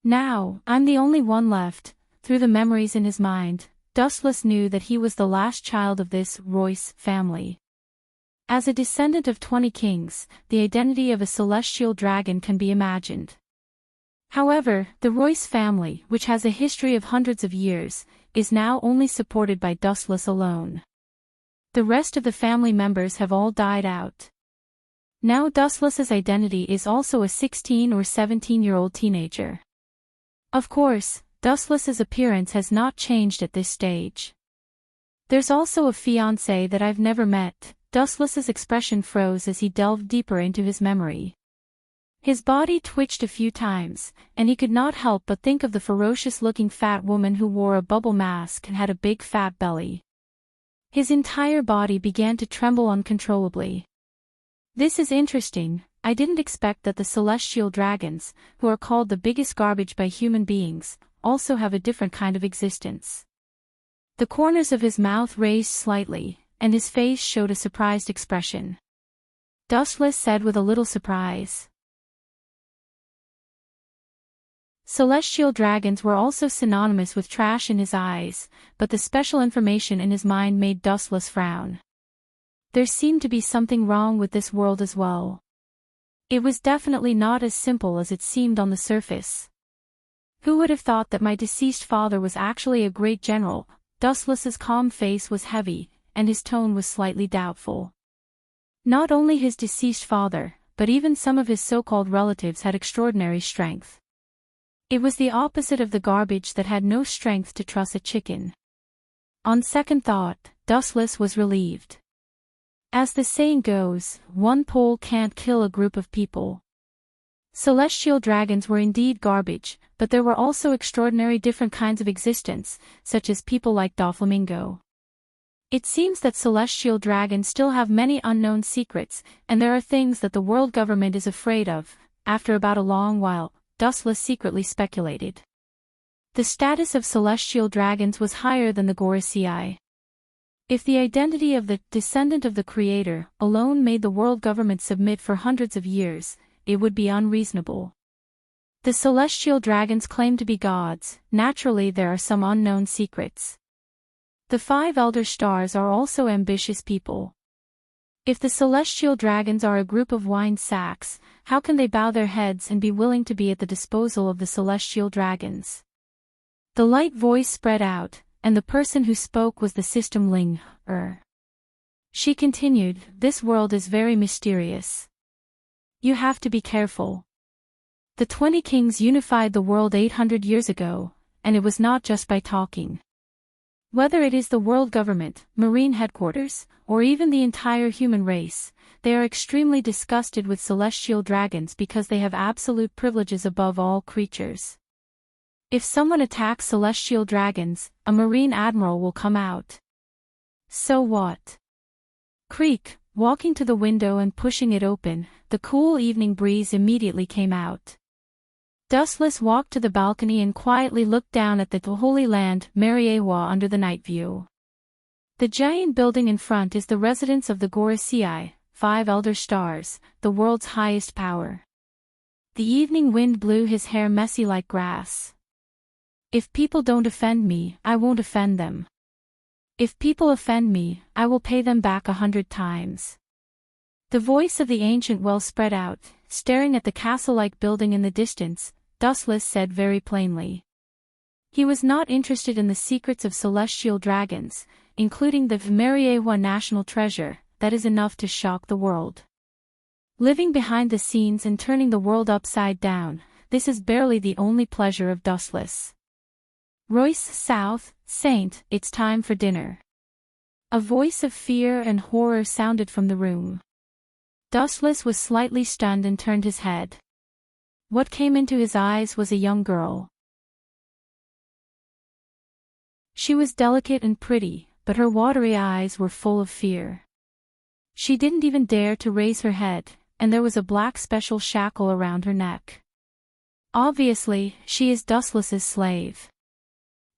Now, I'm the only one left. Through the memories in his mind, Dustless knew that he was the last child of this Royce family. As a descendant of 20 kings, the identity of a celestial dragon can be imagined. However, the Royce family, which has a history of hundreds of years, is now only supported by Dustless alone. The rest of the family members have all died out. Now Dustless's identity is also a 16 or 17-year-old teenager. Of course, Dustless's appearance has not changed at this stage. There's also a fiancé that I've never met. Dustless's expression froze as he delved deeper into his memory. His body twitched a few times, and he could not help but think of the ferocious-looking fat woman who wore a bubble mask and had a big fat belly. His entire body began to tremble uncontrollably. This is interesting. I didn't expect that the celestial dragons, who are called the biggest garbage by human beings, also have a different kind of existence. The corners of his mouth raised slightly, and his face showed a surprised expression. Dustless said with a little surprise. Celestial dragons were also synonymous with trash in his eyes, but the special information in his mind made Dustless frown. There seemed to be something wrong with this world as well. It was definitely not as simple as it seemed on the surface. Who would have thought that my deceased father was actually a great general? Dustless's calm face was heavy, and his tone was slightly doubtful. Not only his deceased father, but even some of his so-called relatives had extraordinary strength. It was the opposite of the garbage that had no strength to truss a chicken. On second thought, Dustless was relieved. As the saying goes, one pole can't kill a group of people. Celestial dragons were indeed garbage, but there were also extraordinary different kinds of existence, such as people like Doflamingo. It seems that celestial dragons still have many unknown secrets, and there are things that the world government is afraid of. After about a long while, Dustless secretly speculated. The status of celestial dragons was higher than the Gorosei. If the identity of the descendant of the Creator alone made the world government submit for hundreds of years, it would be unreasonable. The celestial dragons claim to be gods. Naturally there are some unknown secrets. The 5 elder stars are also ambitious people. If the celestial dragons are a group of wine sacks, how can they bow their heads and be willing to be at the disposal of the celestial dragons? The light voice spread out, and the person who spoke was the system Ling. She continued, "This world is very mysterious. You have to be careful. The 20 kings unified the world 800 years ago, and it was not just by talking. Whether it is the world government, marine headquarters, or even the entire human race, they are extremely disgusted with celestial dragons because they have absolute privileges above all creatures. If someone attacks celestial dragons, a marine admiral will come out. So what?" Creak, walking to the window and pushing it open, the cool evening breeze immediately came out. Dustless walked to the balcony and quietly looked down at the Holy Land, Mariewa under the night view. The giant building in front is the residence of the Gorosei, 5 elder stars, the world's highest power. The evening wind blew his hair messy like grass. "If people don't offend me, I won't offend them. If people offend me, I will pay them back 100 times. The voice of the ancient well spread out, staring at the castle-like building in the distance. Dustless said very plainly. He was not interested in the secrets of celestial dragons, including the Mariewa national treasure. That is enough to shock the world. Living behind the scenes and turning the world upside down, this is barely the only pleasure of Dustless. "Royce South, Saint, it's time for dinner." A voice of fear and horror sounded from the room. Dustless was slightly stunned and turned his head. What came into his eyes was a young girl. She was delicate and pretty, but her watery eyes were full of fear. She didn't even dare to raise her head, and there was a black special shackle around her neck. Obviously, she is Dustless's slave.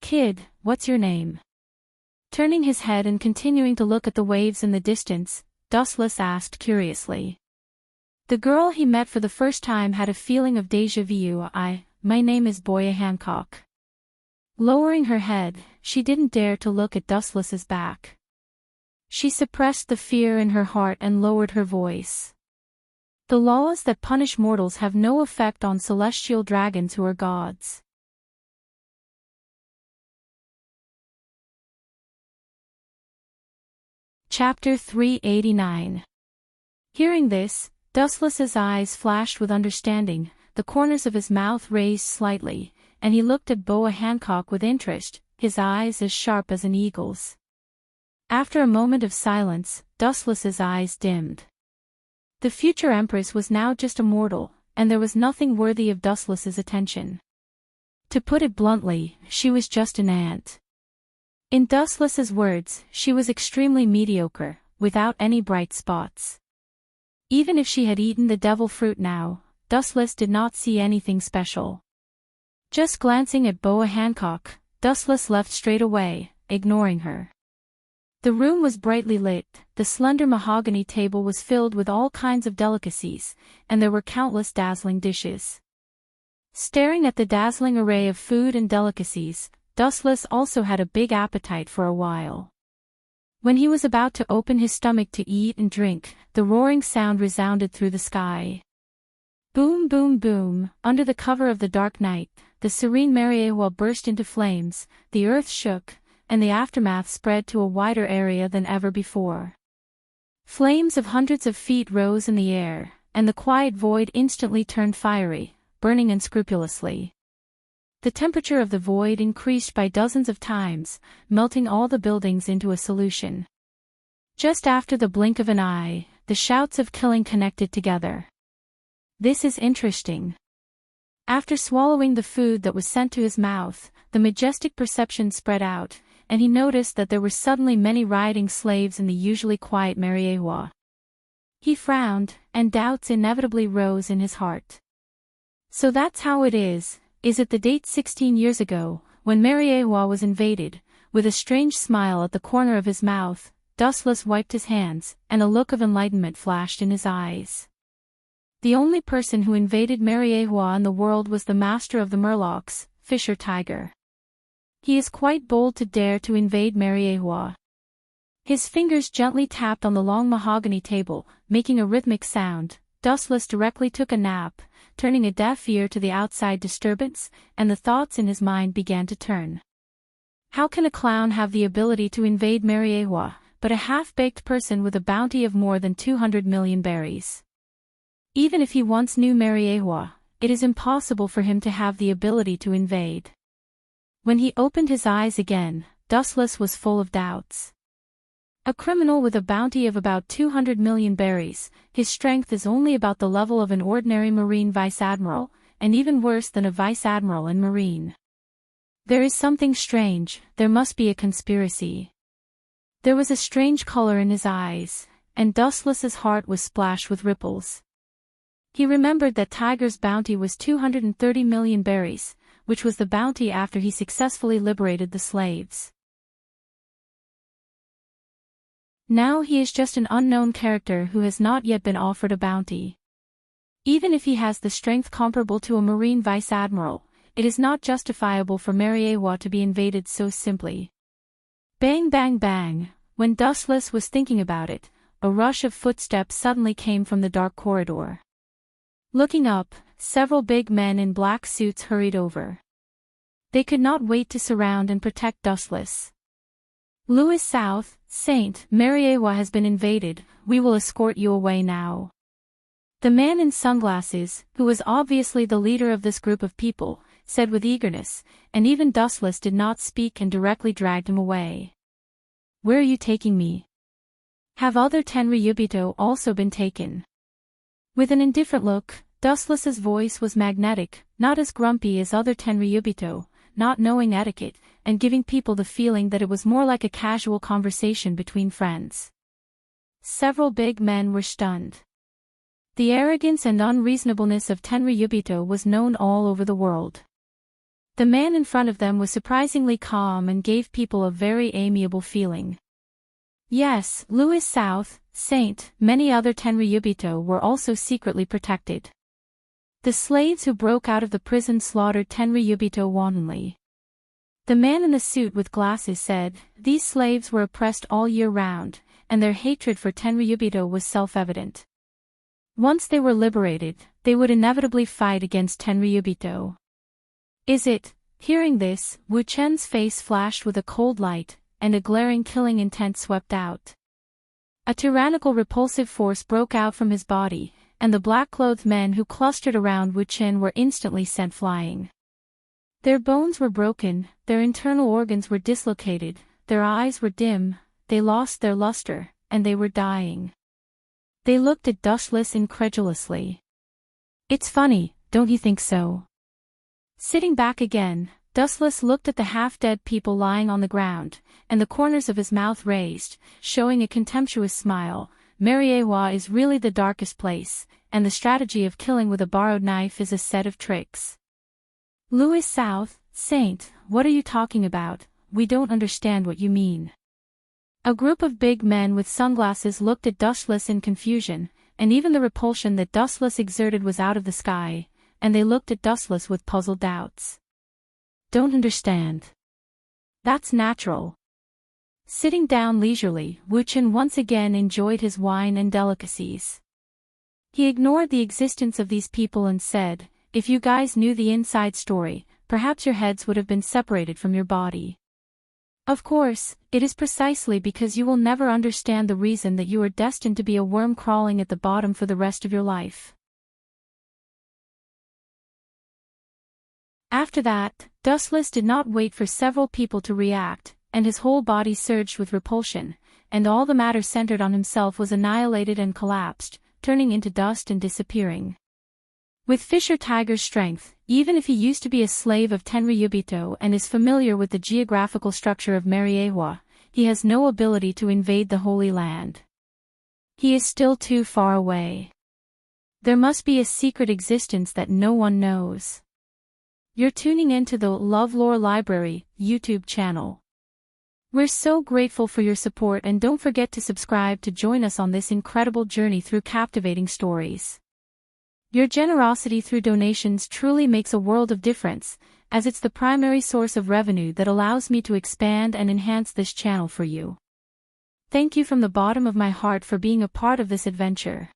"Kid, what's your name?" Turning his head and continuing to look at the waves in the distance, Dustless asked curiously. The girl he met for the first time had a feeling of déjà vu. My name is Boya Hancock." Lowering her head, she didn't dare to look at Dustless's back. She suppressed the fear in her heart and lowered her voice. "The laws that punish mortals have no effect on celestial dragons who are gods." Chapter 389. Hearing this, Dustless's eyes flashed with understanding, the corners of his mouth raised slightly, and he looked at Boa Hancock with interest, his eyes as sharp as an eagle's. After a moment of silence, Dustless's eyes dimmed. The future empress was now just a mortal, and there was nothing worthy of Dustless's attention. To put it bluntly, she was just an ant. In Dustless's words, she was extremely mediocre, without any bright spots. Even if she had eaten the devil fruit now, Dustless did not see anything special. Just glancing at Boa Hancock, Dustless left straight away, ignoring her. The room was brightly lit, the slender mahogany table was filled with all kinds of delicacies, and there were countless dazzling dishes. Staring at the dazzling array of food and delicacies, Dustless also had a big appetite for a while. When he was about to open his stomach to eat and drink, the roaring sound resounded through the sky. Boom boom boom, under the cover of the dark night, the serene Mariewa burst into flames, the earth shook, and the aftermath spread to a wider area than ever before. Flames of hundreds of feet rose in the air, and the quiet void instantly turned fiery, burning unscrupulously. The temperature of the void increased by dozens of times, melting all the buildings into a solution. Just after the blink of an eye, the shouts of killing connected together. This is interesting. After swallowing the food that was sent to his mouth, the majestic perception spread out, and he noticed that there were suddenly many rioting slaves in the usually quiet Mariewa. He frowned, and doubts inevitably rose in his heart. So that's how it is it the date 16 years ago, when Mariewa was invaded? With a strange smile at the corner of his mouth, Dustless wiped his hands, and a look of enlightenment flashed in his eyes. The only person who invaded Mariewa in the world was the master of the Murlocs, Fisher Tiger. He is quite bold to dare to invade Mariewa. His fingers gently tapped on the long mahogany table, making a rhythmic sound. Dustless directly took a nap, turning a deaf ear to the outside disturbance, and the thoughts in his mind began to turn. How can a clown have the ability to invade Mariewa, but a half-baked person with a bounty of more than 200 million berries? Even if he once knew Mariewa, it is impossible for him to have the ability to invade. When he opened his eyes again, Dustless was full of doubts. A criminal with a bounty of about 200 million berries, his strength is only about the level of an ordinary Marine vice-admiral, and even worse than a vice-admiral in Marine. There is something strange, there must be a conspiracy. There was a strange color in his eyes, and Dustless's heart was splashed with ripples. He remembered that Tiger's bounty was 230 million berries, which was the bounty after he successfully liberated the slaves. Now he is just an unknown character who has not yet been offered a bounty. Even if he has the strength comparable to a Marine vice-admiral, it is not justifiable for Mariewa to be invaded so simply. Bang bang bang, when Dustless was thinking about it, a rush of footsteps suddenly came from the dark corridor. Looking up, several big men in black suits hurried over. They could not wait to surround and protect Dustless. Louis South, Saint, Mariewa has been invaded, we will escort you away now. The man in sunglasses, who was obviously the leader of this group of people, said with eagerness, and even Dustless did not speak and directly dragged him away. Where are you taking me? Have other Tenryubito also been taken? With an indifferent look, Dustless's voice was magnetic, not as grumpy as other Tenryubito, not knowing etiquette, and giving people the feeling that it was more like a casual conversation between friends. Several big men were stunned. The arrogance and unreasonableness of Tenryubito was known all over the world. The man in front of them was surprisingly calm and gave people a very amiable feeling. Yes, Louis South, Saint, many other Tenryubito were also secretly protected. The slaves who broke out of the prison slaughtered Tenryubito wantonly. The man in the suit with glasses said, these slaves were oppressed all year round, and their hatred for Tenryubito was self-evident. Once they were liberated, they would inevitably fight against Tenryubito. Is it? Hearing this, Wu Chen's face flashed with a cold light, and a glaring killing intent swept out. A tyrannical repulsive force broke out from his body, and the black-clothed men who clustered around Wu Chen were instantly sent flying. Their bones were broken, their internal organs were dislocated, their eyes were dim, they lost their luster, and they were dying. They looked at Dustless incredulously. It's funny, don't you think so? Sitting back again, Dustless looked at the half-dead people lying on the ground, and the corners of his mouth raised, showing a contemptuous smile. Mariewa is really the darkest place, and the strategy of killing with a borrowed knife is a set of tricks. Louis South, Saint, what are you talking about? We don't understand what you mean. A group of big men with sunglasses looked at Dustless in confusion, and even the repulsion that Dustless exerted was out of the sky, and they looked at Dustless with puzzled doubts. Don't understand. That's natural. Sitting down leisurely, Wu Chen once again enjoyed his wine and delicacies. He ignored the existence of these people and said, if you guys knew the inside story, perhaps your heads would have been separated from your body. Of course, it is precisely because you will never understand the reason that you are destined to be a worm crawling at the bottom for the rest of your life. After that, Dustless did not wait for several people to react, and his whole body surged with repulsion, and all the matter centered on himself was annihilated and collapsed, turning into dust and disappearing. With Fisher Tiger's strength, even if he used to be a slave of Tenryubito and is familiar with the geographical structure of Mariewa, he has no ability to invade the Holy Land. He is still too far away. There must be a secret existence that no one knows. You're tuning into the LoveLore Library YouTube channel. We're so grateful for your support, and don't forget to subscribe to join us on this incredible journey through captivating stories. Your generosity through donations truly makes a world of difference, as it's the primary source of revenue that allows me to expand and enhance this channel for you. Thank you from the bottom of my heart for being a part of this adventure.